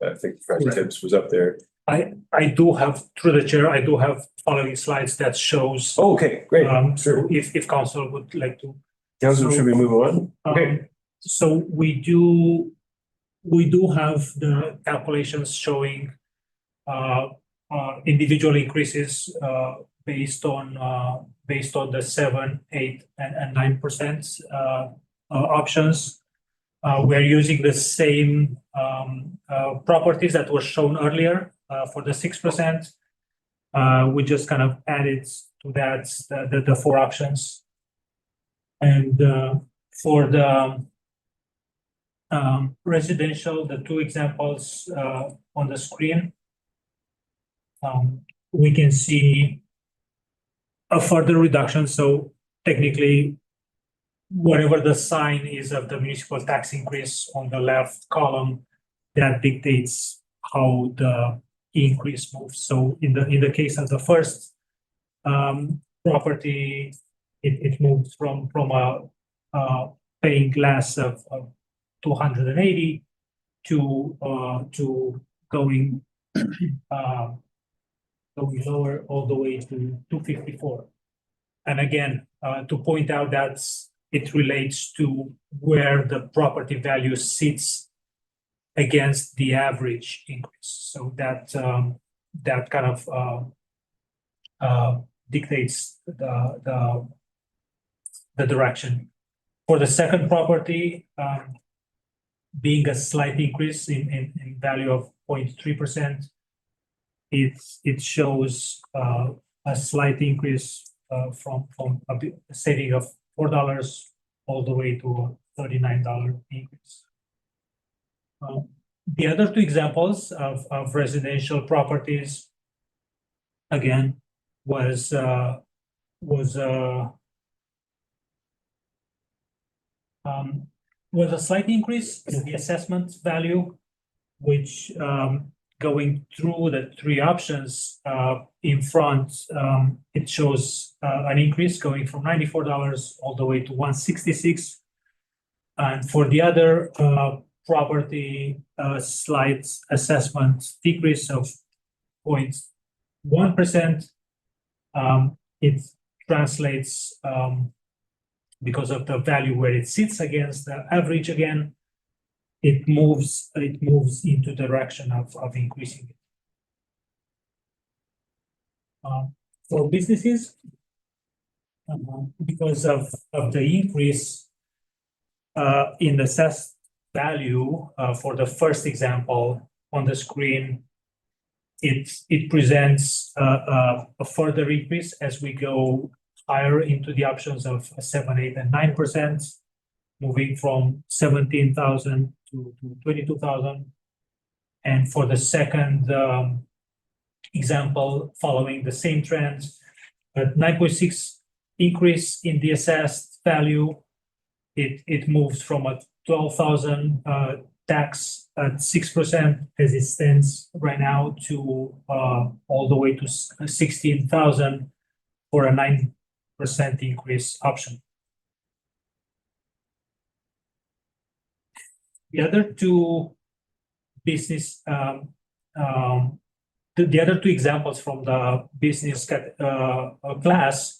I think Frank Tibbs was up there. I do have, through the chair, I do have following slides that shows. Oh, okay, great. So if council would like to. Council, should we move on? Okay. So we do have the calculations showing individual increases based on the 7%, 8%, and 9% options. We're using the same properties that were shown earlier for the 6%. We just kind of added to that the four options. And for the residential, the two examples on the screen, we can see a further reduction. So technically, whatever the sign is of the municipal tax increase on the left column, that dictates how the increase moves. So in the case of the first property, it moves from a paying less of 280 to going lower all the way to 254. And again, to point out that it relates to where the property value sits against the average increase. So that kind of dictates the direction. For the second property, being a slight increase in value of 0.3%, it shows a slight increase from a saving of $4 all the way to a $39 increase. The other two examples of residential properties, again, was a slight increase in the assessment value, which going through the three options in front, it shows an increase going from $94 all the way to $166. And for the other property, slight assessment decrease of 0.1%. It translates because of the value where it sits against the average again. It moves into the direction of increasing it. For businesses, because of the increase in the assessed value for the first example on the screen, it presents a further increase as we go higher into the options of 7, 8, and 9%, moving from 17,000 to 22,000. And for the second example, following the same trends, at 9.6 increase in the assessed value, it moves from a 12,000 tax at 6% as it stands right now to all the way to 16,000 for a 9% increase option. The other two business, the other two examples from the business class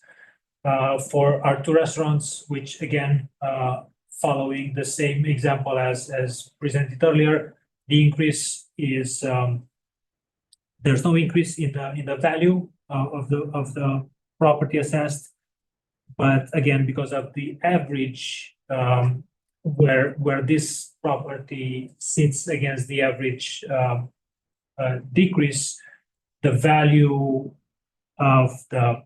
for our two restaurants, which again, following the same example as presented earlier, the increase is there's no increase in the value of the property assessed, but again, because of the average where this property sits against the average decrease, the value of the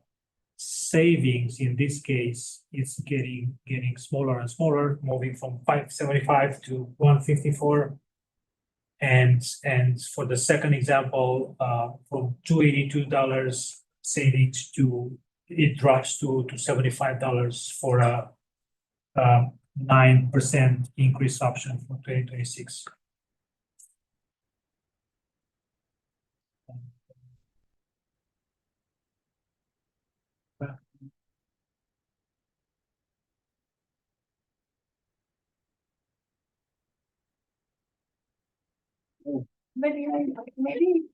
savings in this case is getting smaller and smaller, moving from 575 to 154. And for the second example, from $282 savings to it drops to $75 for a 9% increase option for 2026. Maybe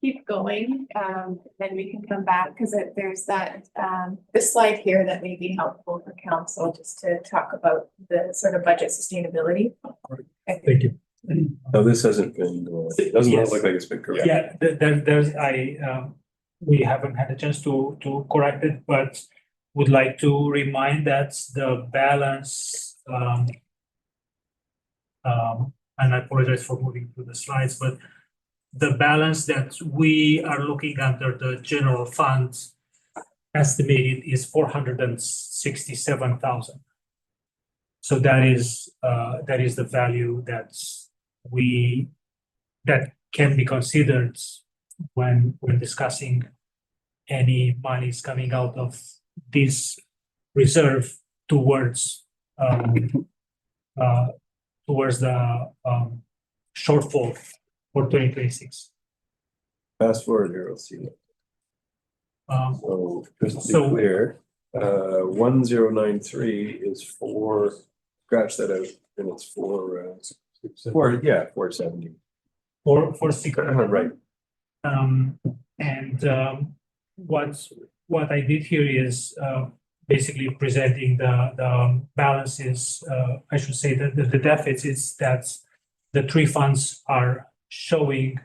keep going, then we can come back, because there's that, this slide here that may be helpful for council, just to talk about the sort of budget sustainability. Thank you. No, this hasn't been, it doesn't Yes. look like it's been corrected. Yeah, we haven't had a chance to correct it, but would like to remind that the balance, and I apologize for moving through the slides, but the balance that we are looking under the general funds estimated is 467,000. So that is the value that can be considered when discussing any monies coming out of this reserve towards the shortfall for 2026. Fast forward here, let's see. So just to So- be clear, 1093 is for, scratch that out, and it's for 470. For six. Right. What I did here is basically presenting the balances. I should say that the deficits that the three funds are showing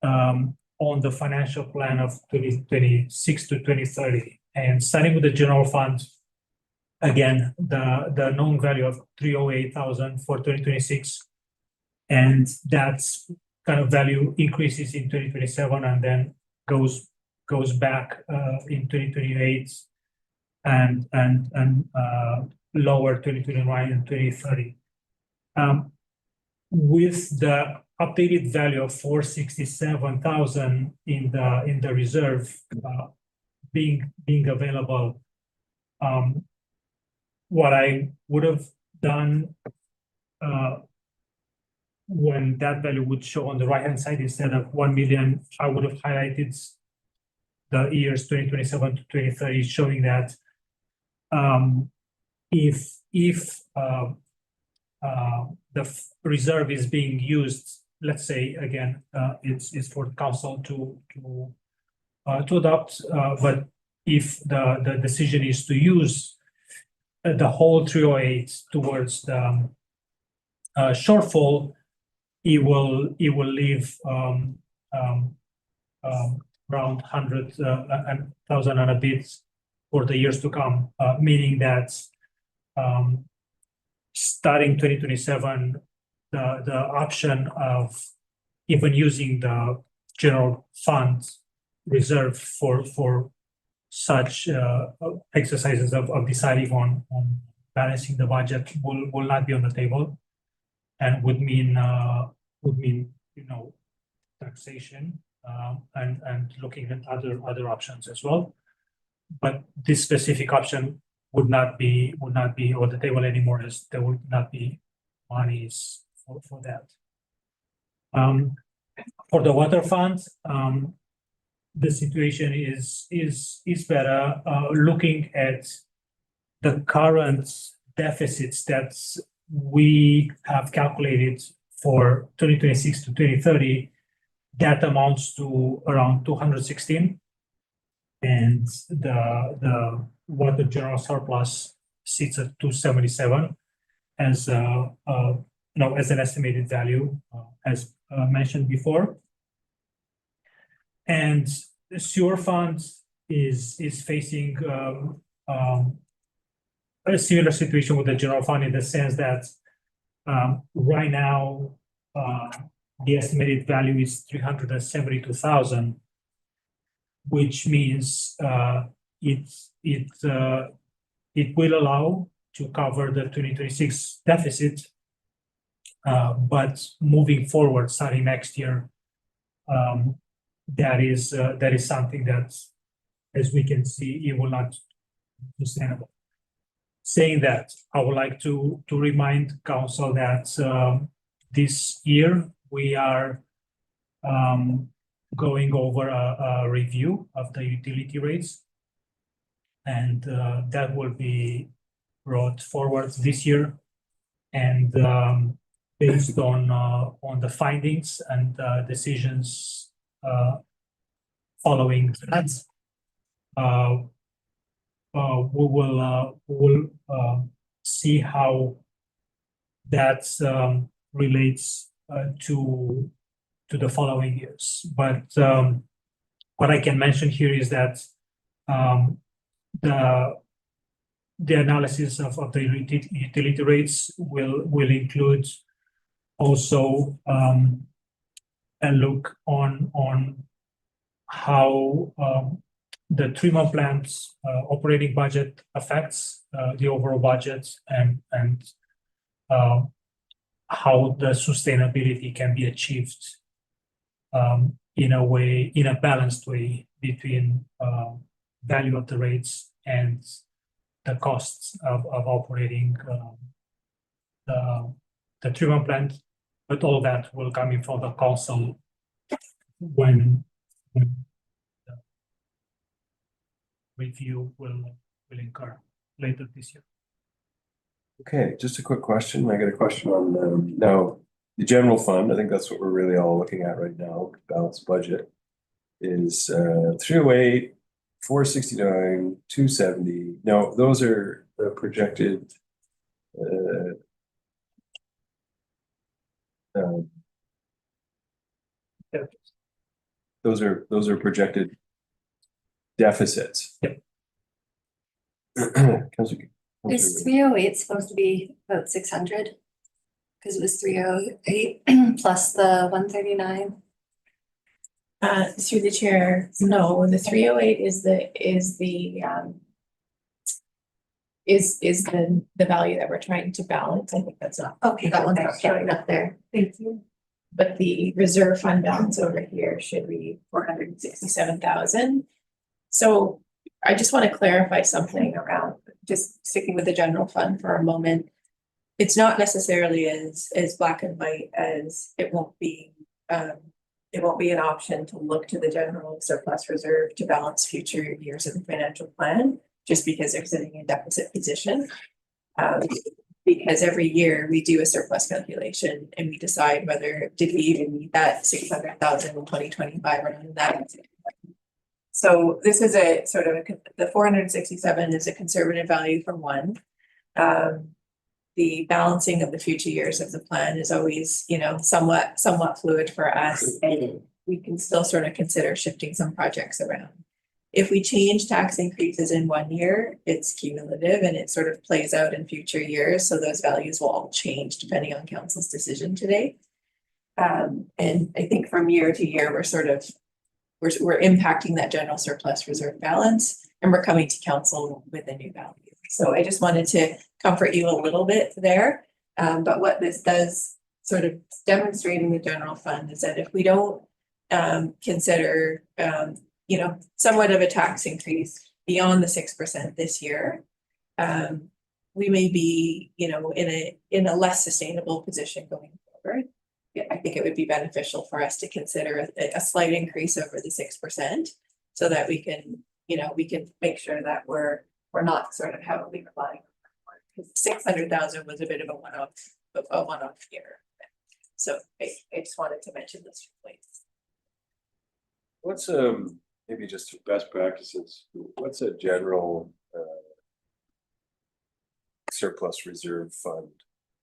on the financial plan of 2026 to 2030. And starting with the general fund, again, the known value of 308,000 for 2026, and that's kind of value increases in 2027 and then goes back in 2028 and lower 2029 and 2030. With the updated value of 467,000 in the reserve being available, what I would have done when that value would show on the right-hand side instead of 1 million, I would have highlighted the years 2027 to 2030, showing that if the reserve is being used, let's say again, it's for the council to adopt, but if the decision is to use the whole 308 towards the shortfall, it will leave around 100,000 and a bit for the years to come, meaning that starting 2027, the option of even using the general fund reserve for such exercises of deciding on balancing the budget will not be on the table, and would mean taxation and looking at other options as well. But this specific option would not be on the table anymore, as there would not be monies for that. For the water fund, the situation is better. Looking at the current deficits that we have calculated for 2026 to 2030, that amounts to around 216, and the water general surplus sits at 277 as as an estimated value, as mentioned before. And the sewer fund is facing a similar situation with the general fund, in the sense that right now the estimated value is 372,000, which means it will allow to cover the 2026 deficit, but moving forward, starting next year, that is something that, as we can see, it will not be sustainable. Saying that, I would like to remind council that this year we are going over a review of the utility rates, and that will be brought forward this year, and based on the findings and decisions following that, we will see how that relates to the following years. But what I can mention here is that the analysis of the utility rates will include also a look on how the treatment plant's operating budget affects the overall budget, and how the sustainability can be achieved in a balanced way between value of the rates and the costs of operating the treatment plant. But all that will come in front of council when the review will incur later this year. Okay, just a quick question. I got a question on now the general fund. I think that's what we're really all looking at right now. Balanced budget is 308, 469, 270. Now those are projected. Those are projected deficits. Yep. Is 308 supposed to be about 600? Because it was 308 plus the 139. Through the chair, no, the 308 is the is the value that we're trying to balance. I think that's not. Okay, that one's not showing up there. Thank you. But the reserve fund balance over here should be 467,000. So I just want to clarify something around just sticking with the general fund for a moment. It's not necessarily as black and white as it won't be an option to look to the general surplus reserve to balance future years of the financial plan, just because they're sitting in deficit position. Because every year we do a surplus calculation and we decide whether did we even need that 600,000 in 2025 or none of that. So this is a sort of the 467 is a conservative value for one. The balancing of the future years of the plan is always, you know, somewhat fluid for us, and we can still sort of consider shifting some projects around. If we change tax increases in 1 year, it's cumulative and it sort of plays out in future years. So those values will all change depending on council's decision today. And I think from year to year, we're impacting that general surplus reserve balance, and we're coming to council with a new value. So I just wanted to comfort you a little bit there. But what this does sort of demonstrating the general fund is that if we don't consider you know, somewhat of a tax increase beyond the 6% this year, we may be, you know, in a less sustainable position going forward. Yeah, I think it would be beneficial for us to consider a slight increase over the 6%, so that we can, you know, we can make sure that we're not sort of heavily relying on it. Because 600,000 was a bit of a one-off year. So I just wanted to mention those 2 points. What's maybe just best practices, what's a general surplus reserve fund?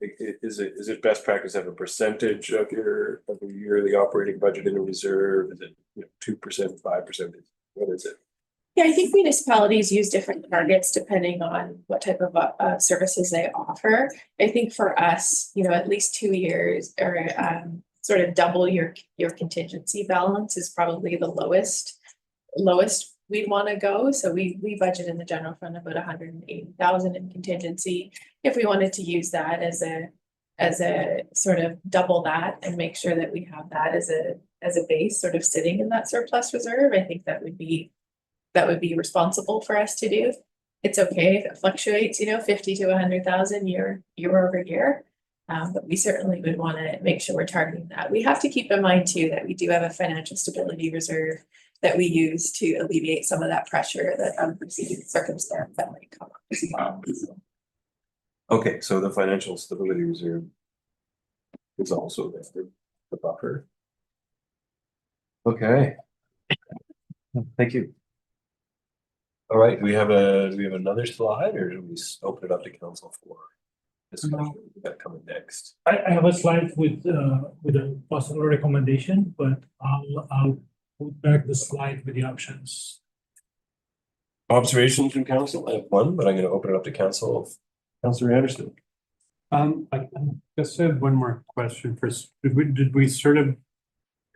Is it best practice to have a percentage of your yearly operating budget in a reserve? Is it 2%, 5%? What is it? Yeah, I think municipalities use different targets depending on what type of services they offer. I think for us, you know, at least 2 years or sort of double your contingency balance is probably the lowest we'd want to go. So we budget in the general fund about 180,000 in contingency. If we wanted to use that as a sort of double that and make sure that we have that as a base sort of sitting in that surplus reserve, I think that would be responsible for us to do. It's okay if it fluctuates, you know, 50 to 100,000 year over year. But we certainly would want to make sure we're targeting that. We have to keep in mind too that we do have a financial stability reserve that we use to alleviate some of that pressure, that unforeseen circumstance that might come up as well. Okay, so the financial stability reserve is also there, the buffer. Okay. Thank you. All right, do we have another slide, or do we open it up to council for discussion? That coming next. I have a slide with a possible recommendation, but I'll put back the slide with the options. Observations from council? I have one, but I'm going to open it up to council. Councilor Anderson. I guess I have one more question first. Did we sort of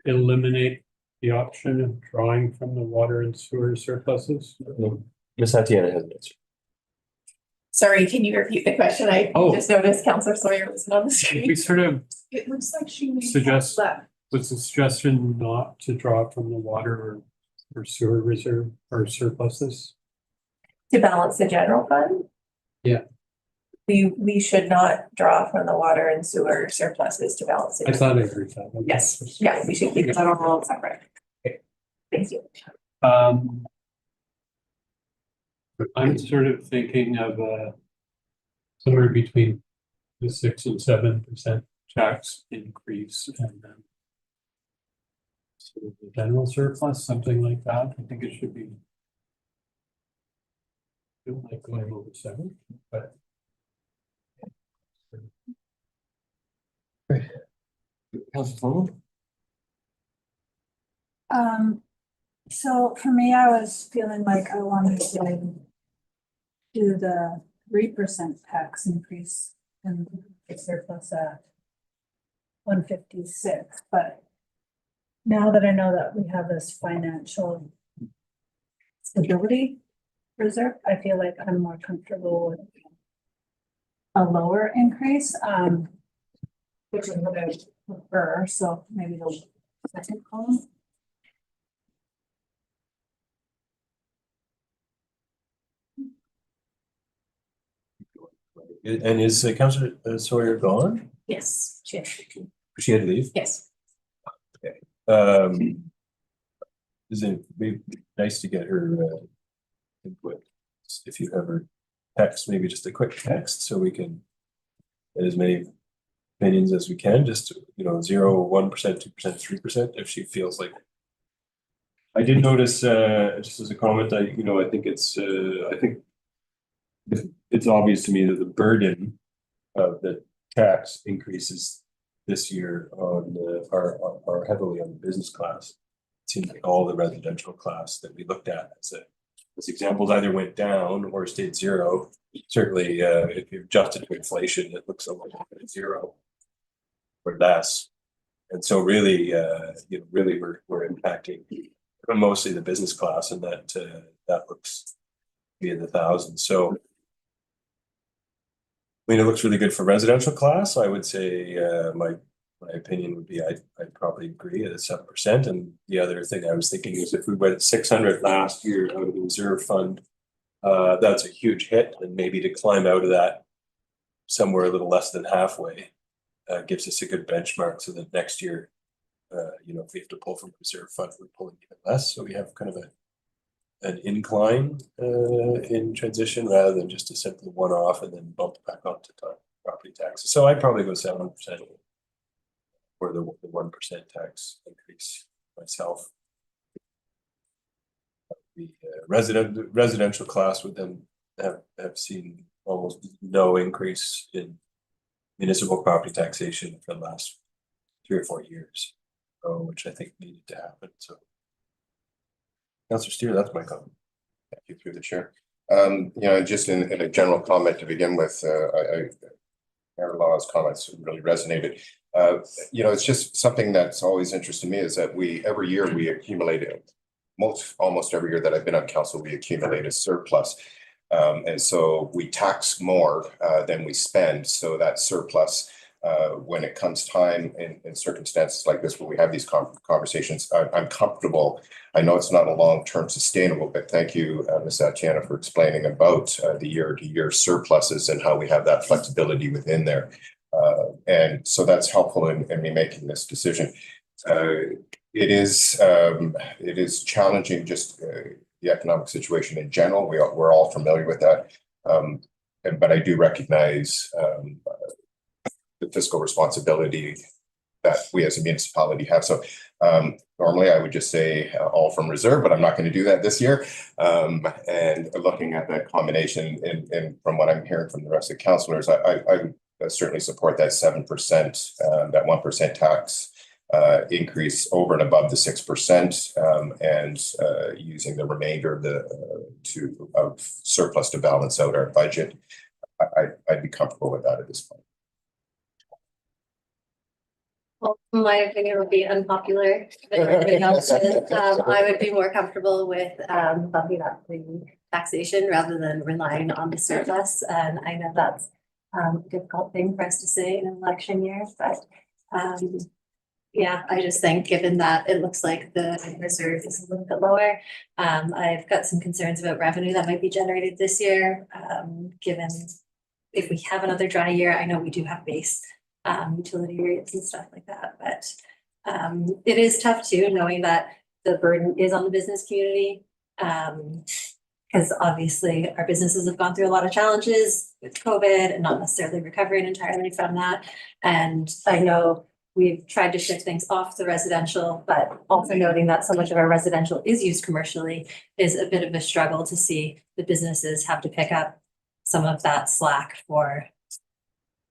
eliminate the option of drawing from the water and sewer surpluses? Ms. Tatiana has an answer. Sorry, can you repeat the question? I just noticed Councillor Sawyer wasn't on the screen. We sort of It looks like she may have suggest left. was the suggestion not to draw from the water or sewer reserve or surpluses. To balance the general fund? Yeah. We should not draw from the water and sewer surpluses to balance it. I thought I heard that. Yes, yeah, we should keep that all separate. Okay. Thank you. I'm sort of thinking of somewhere between the 6 and 7% tax increase, and then sort of the general surplus, something like that. I think it should be. I don't like going over 7, but. Councilor So for me, I was feeling like I wanted to do the 3% tax increase and the surplus at 156, but now that I know that we have this financial stability, reserve, I feel like I'm more comfortable with a lower increase, which is what I would prefer, so maybe the second column. And is Councillor Sawyer gone? Yes, sure. She had to leave. Yes. Is it be nice to get her input? If you have her text, maybe just a quick text, so we can get as many opinions as we can, just, you know, 0, 1%, 2%, 3%, if she feels like. I did notice, just as a comment, I think it's, I think it's obvious to me that the burden of the tax increases this year on are heavily on the business class. It seems like all the residential class that we looked at as examples either went down or stayed zero. Certainly, if you adjust it to inflation, it looks a little bit zero or less. And so really, really we're impacting mostly the business class, and that looks to be in the thousands. So I mean, it looks really good for residential class. I would say my opinion would be I'd probably agree at 7%. And the other thing I was thinking is if we went 600 last year out of the reserve fund, that's a huge hit, and maybe to climb out of that somewhere a little less than halfway gives us a good benchmark, so that next year, if we have to pull from reserve fund, we're pulling even less. So we have kind of an incline in transition rather than just a simple one-off and then bump back up to property taxes. So I'd probably go 7% for the 1% tax increase myself. The residential class would then have seen almost no increase in municipal property taxation for the last 3 or 4 years, which I think needed to happen. So Councillor Steer, that's my comment. Thank you, through the chair. Just in a general comment to begin with, Mayor Law's comments really resonated. It's just something that's always interested me is that every year we accumulate almost every year that I've been on council, we accumulate a surplus. And so we tax more than we spend. So that surplus, when it comes time in circumstances like this, where we have these conversations, I'm comfortable. I know it's not a long-term sustainable, but thank you, Ms. Atiana, for explaining about the year-to-year surpluses and how we have that flexibility within there. And so that's helpful in me making this decision. It is challenging, just the economic situation in general. We're all familiar with that. But I do recognize the fiscal responsibility that we as a municipality have. So normally I would just say all from reserve, but I'm not going to do that this year. And looking at that combination and from what I'm hearing from the rest of the councillors, I certainly support that 7%, that 1% tax increase over and above the 6%, and using the remainder of surplus to balance out our budget. I'd be comfortable with that at this point. Well, my opinion would be unpopular. I would be more comfortable with bumping up the taxation rather than relying on the surplus. And I know that's a difficult thing for us to say in an election year, but yeah, I just think given that it looks like the reserve is a little bit lower, I've got some concerns about revenue that might be generated this year. Given if we have another dry year, I know we do have base utility rates and stuff like that, but it is tough too, knowing that the burden is on the business community. Because obviously our businesses have gone through a lot of challenges with COVID and not necessarily recovering entirely from that. And I know we've tried to shift things off the residential, but also noting that so much of our residential is used commercially is a bit of a struggle to see the businesses have to pick up some of that slack for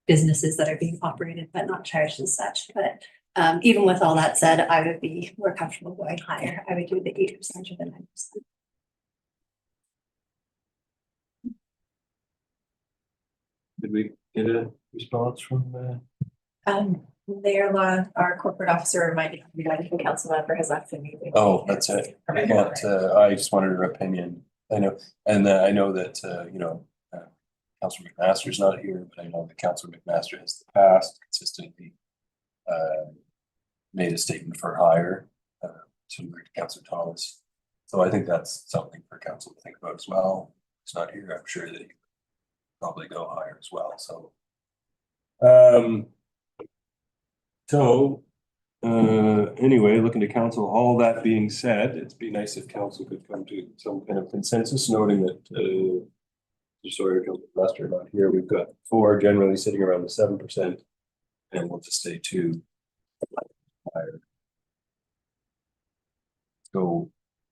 businesses that are being operated but not charged as such. But even with all that said, I would be more comfortable going higher. I would do the 8% or the 9%. Did we get a response from Mayor Law, our corporate officer, reminded me that I think council member has left the meeting. Oh, that's it. But I just wanted her opinion I know, and I know that, Councilor McMaster's not here, but I know that Councilor McMaster has in the past consistently made a statement for hire to Councilor Thomas. So I think that's something for council to think about as well. He's not here. I'm sure that he would probably go higher as well. So, anyway, looking to council, all that being said, it'd be nice if council could come to some kind of consensus, noting that sorry, Councilor not here. We've got 4 generally sitting around the 7%, and we'll just stay 2 higher. Go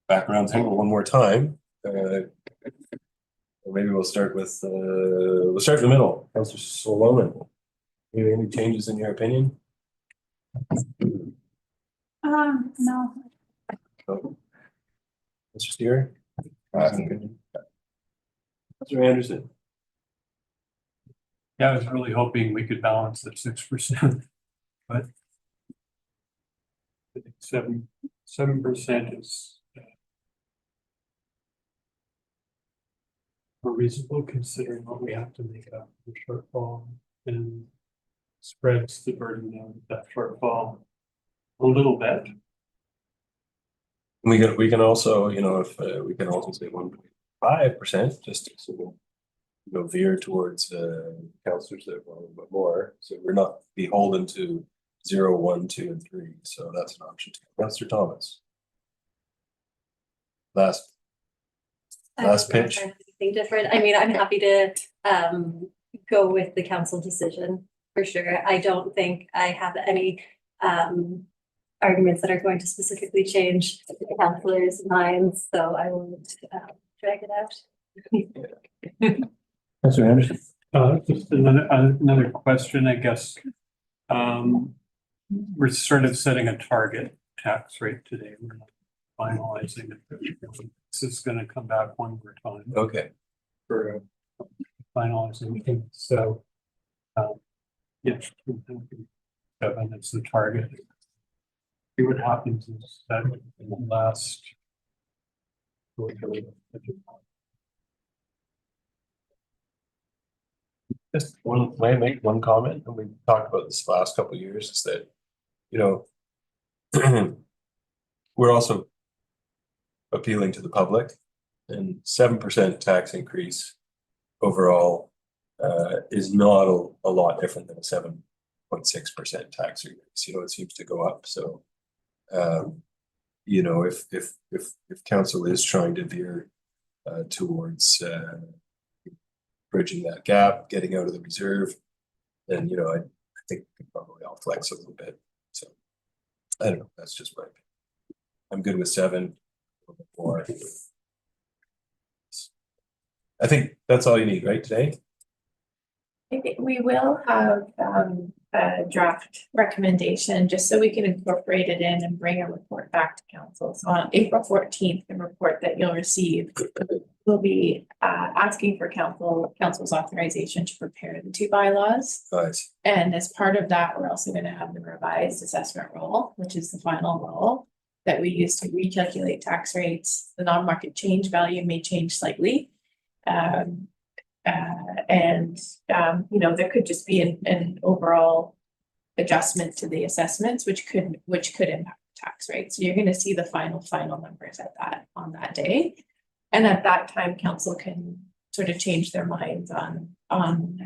back around the table one more time. Maybe we'll start with in the middle. Councilor Solomon. Any changes in your opinion? No. Mr. Steer? Councilor Anderson? Yeah, I was really hoping we could balance the 6%, but I think 7% is reasonable considering what we have to make up the shortfall and spreads the burden of that shortfall a little bit. We can also, if we can also say 1.5%, just to veer towards councillors that want a little bit more, so we're not beholden to 0, 1, 2, and 3. So that's an option too. Councillor Thomas. Last pitch. Anything different. I mean, I'm happy to go with the council decision for sure. I don't think I have any arguments that are going to specifically change the councillors' minds, so I won't drag it out. Councillor Anderson. Just another question, I guess. We're sort of setting a target tax rate today. We're not finalizing it. This is going to come back one more time. Okay. For finalizing things. So, yes, 7 is the target. See what happens is that in the last. Just may I make one comment, and we talked about this the last couple of years, is that, we're also appealing to the public, and 7% tax increase overall is not a lot different than a 7.6% tax increase. It seems to go up. So, if council is trying to veer towards bridging that gap, getting out of the reserve, then I think we can probably all flex a little bit. So I don't know. That's just my opinion. I'm good with 7 or 4. I think that's all you need, right, today? I think we will have a draft recommendation just so we can incorporate it in and bring a report back to council. So on April 14th, the report that you'll receive will be asking for council's authorization to prepare the 2 bylaws. Nice. And as part of that, we're also going to have the revised assessment roll, which is the final roll that we use to recalculate tax rates. The non-market change value may change slightly. There could just be an overall adjustment to the assessments, which could impact tax rate. So you're going to see the final numbers on that day. And at that time, council can sort of change their minds on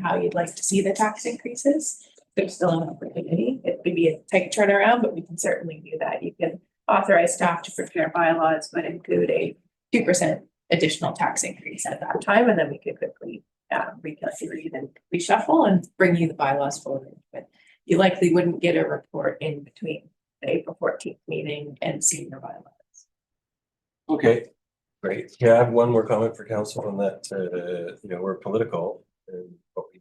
how you'd like to see the tax increases. There's still an opportunity. It would be a tight turnaround, but we can certainly do that. You can authorize staff to prepare bylaws, but include a 2% additional tax increase at that time, and then we could quickly recalculate and reshuffle and bring you the bylaws forward. But you likely wouldn't get a report in between the April 14th meeting and seeing your bylaws. Okay, great. Yeah, I have one more comment for council on that. We're political, and what we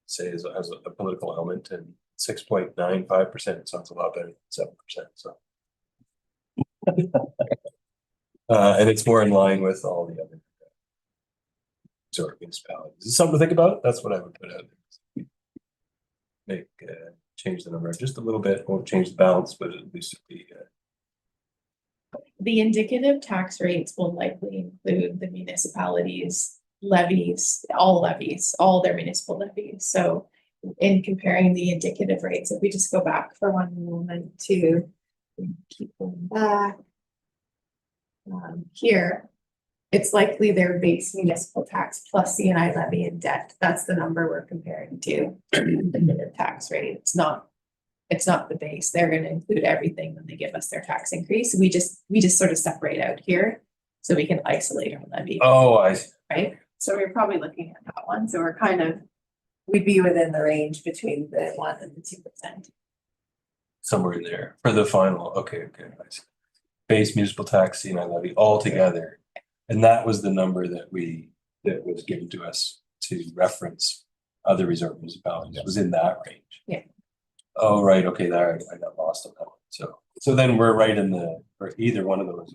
say is as a political element, and 6.95% sounds a lot better than 7%. So. And it's more in line with all the other resort municipalities. Is something to think about? That's what I would put out there. Change the number just a little bit. Won't change the balance, but at least it'll be the indicative tax rates will likely include the municipalities' levies, all their municipal levies. So in comparing the indicative rates, if we just go back for one moment to keep going back. Here, it's likely their base municipal tax plus CNI levy and debt. That's the number we're comparing to. Indicative tax rate. It's not the base. They're going to include everything when they give us their tax increase. We just sort of separate out here so we can isolate our levy. Oh, I see. Right? So we're probably looking at that one. So we'd be within the range between the 1% and the 2%. Somewhere in there for the final. Okay, I see. Base municipal tax, CNI levy all together. And that was the number that was given to us to reference other resort municipalities. It was in that range. Yeah. Oh, right. Okay, there I got lost on that one. So then we're right in or either one of those.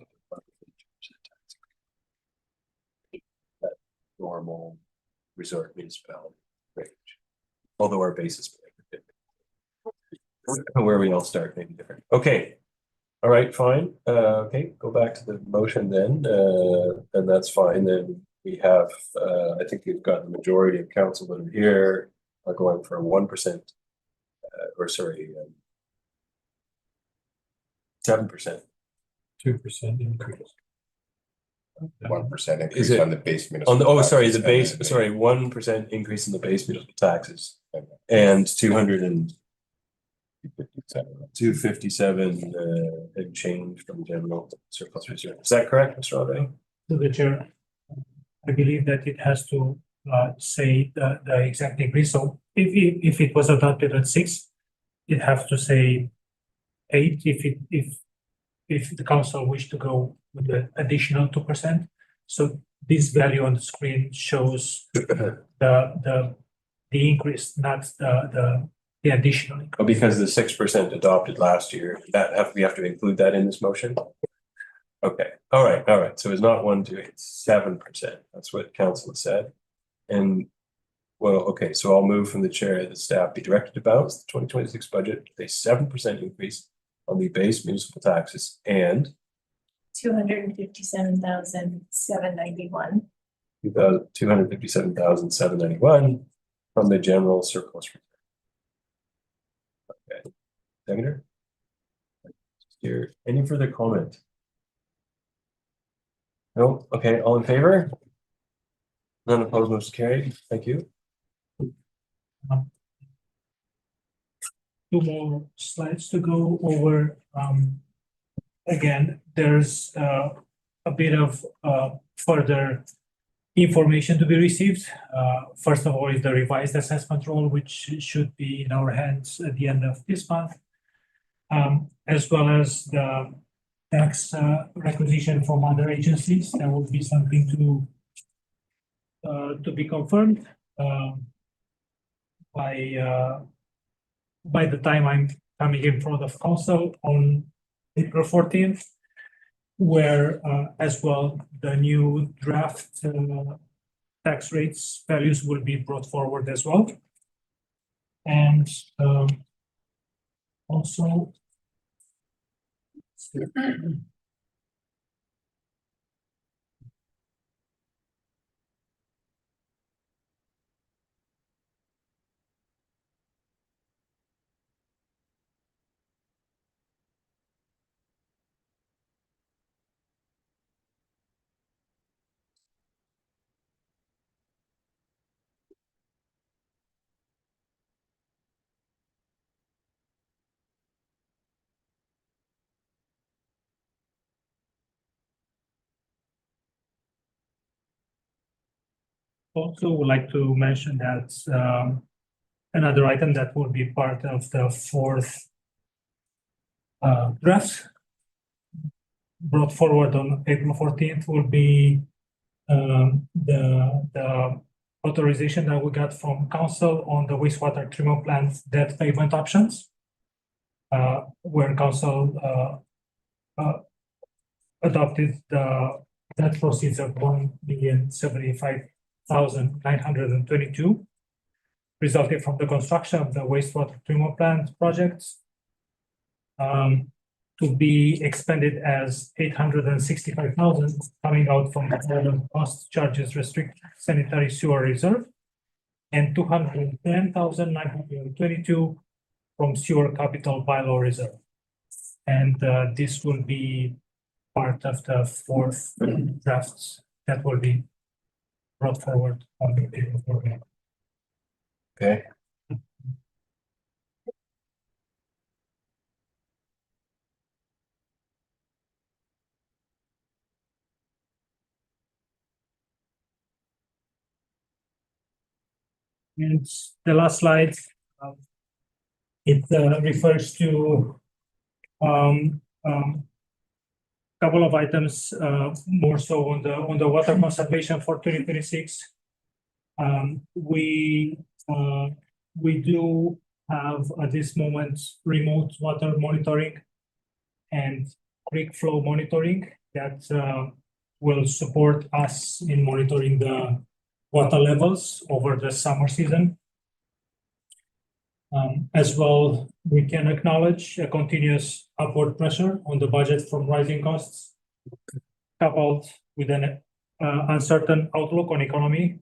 That normal resort municipality range. Although our basis where we all start maybe different. Okay. All right, fine. Okay, go back to the motion then, and that's fine. Then we have, I think we've got the majority of council that are here are going for a 1%, or sorry, 7%. 2% increase. 1% Is increase it on the base municipal. On the, oh, sorry, taxes the and base, then sorry, 1% increase in the base municipal taxes and 257 and change from general surplus reserve. Is that correct, Mr. Andrei? To the chair, I believe that it has to say the exact increase. So if it was adopted at 6, it has to say 8 if the council wish to go with the additional 2%. So this value on the screen shows the increase, not the additional increase. Oh, because the 6% adopted last year, we have to include that in this motion? Okay, all right. So it's not 1, 2, it's 7%. That's what council said. And well, okay, so I'll move from the chair that staff be directed to balance the 2026 budget with a 7% increase on the base municipal taxes and 257,791. 257,791 from the general surplus reserve. Okay, Seconder? Here, any further comment? No, okay, all in favor? None opposed, motion carried. Thank you. 2 more slides to go over. Again, there's a bit of further information to be received. First of all is the revised assessment roll, which should be in our hands at the end of this month, as well as the tax requisition from other agencies. There will be something to be confirmed by the time I'm coming in front of council on April 14th, where as well the new draft tax rates values will be brought forward as well. And also would like to mention that another item that will be part of the 4th draft brought forward on April 14th will be the authorization that we got from council on the wastewater treatment plant debt payment options, where council adopted the debt proceeds of 1,075,922, resulting from the construction of the wastewater treatment plant projects. to be expended as 865,000 coming out from the total cost charges restrict sanitary sewer reserve and 210,922 from sewer capital bylaw reserve. And this will be part of the fourth drafts that will be brought forward on the table for me. Okay. And the last slide, it refers to couple of items, more so on the water conservation for 2026. We do have at this moment remote water monitoring and creek flow monitoring that will support us in monitoring the water levels over the summer season. As well, we can acknowledge a continuous upward pressure on the budget from rising costs, coupled with an uncertain outlook on economy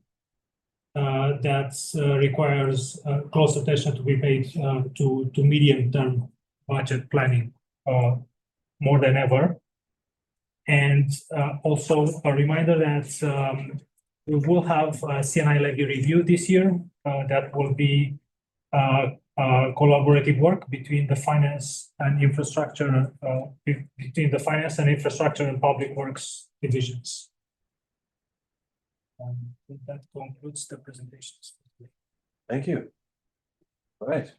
that requires close attention to be paid to medium-term budget planning more than ever. And also a reminder that we will have a CNI levy review this year that will be collaborative work between the finance and infrastructure, and public works divisions. That concludes the presentations. Thank you. All right.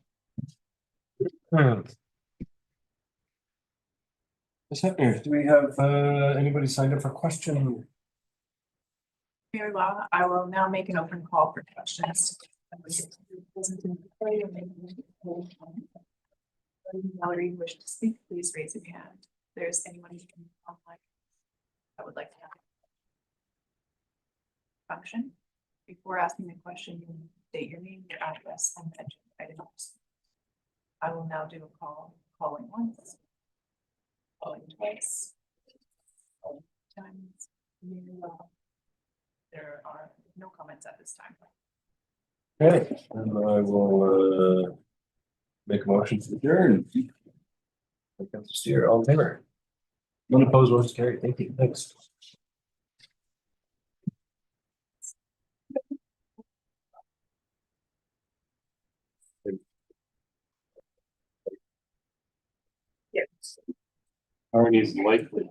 Ms. Hefner, do we have anybody signed up for question? Mayor Law, I will now make an open call for questions. Valerie, you wish to speak, please raise your hand. If there's anyone who can online that would like to have a function. Before asking the question, you state your name, your address, and the agenda items. I will now do a calling once, calling twice, calling times. There are no comments at this time. Okay, and I will make a motion to adjourn. Councilor Steer, all in favor? None opposed, votes carried. Thank you. Thanks. Yes. Already is likely.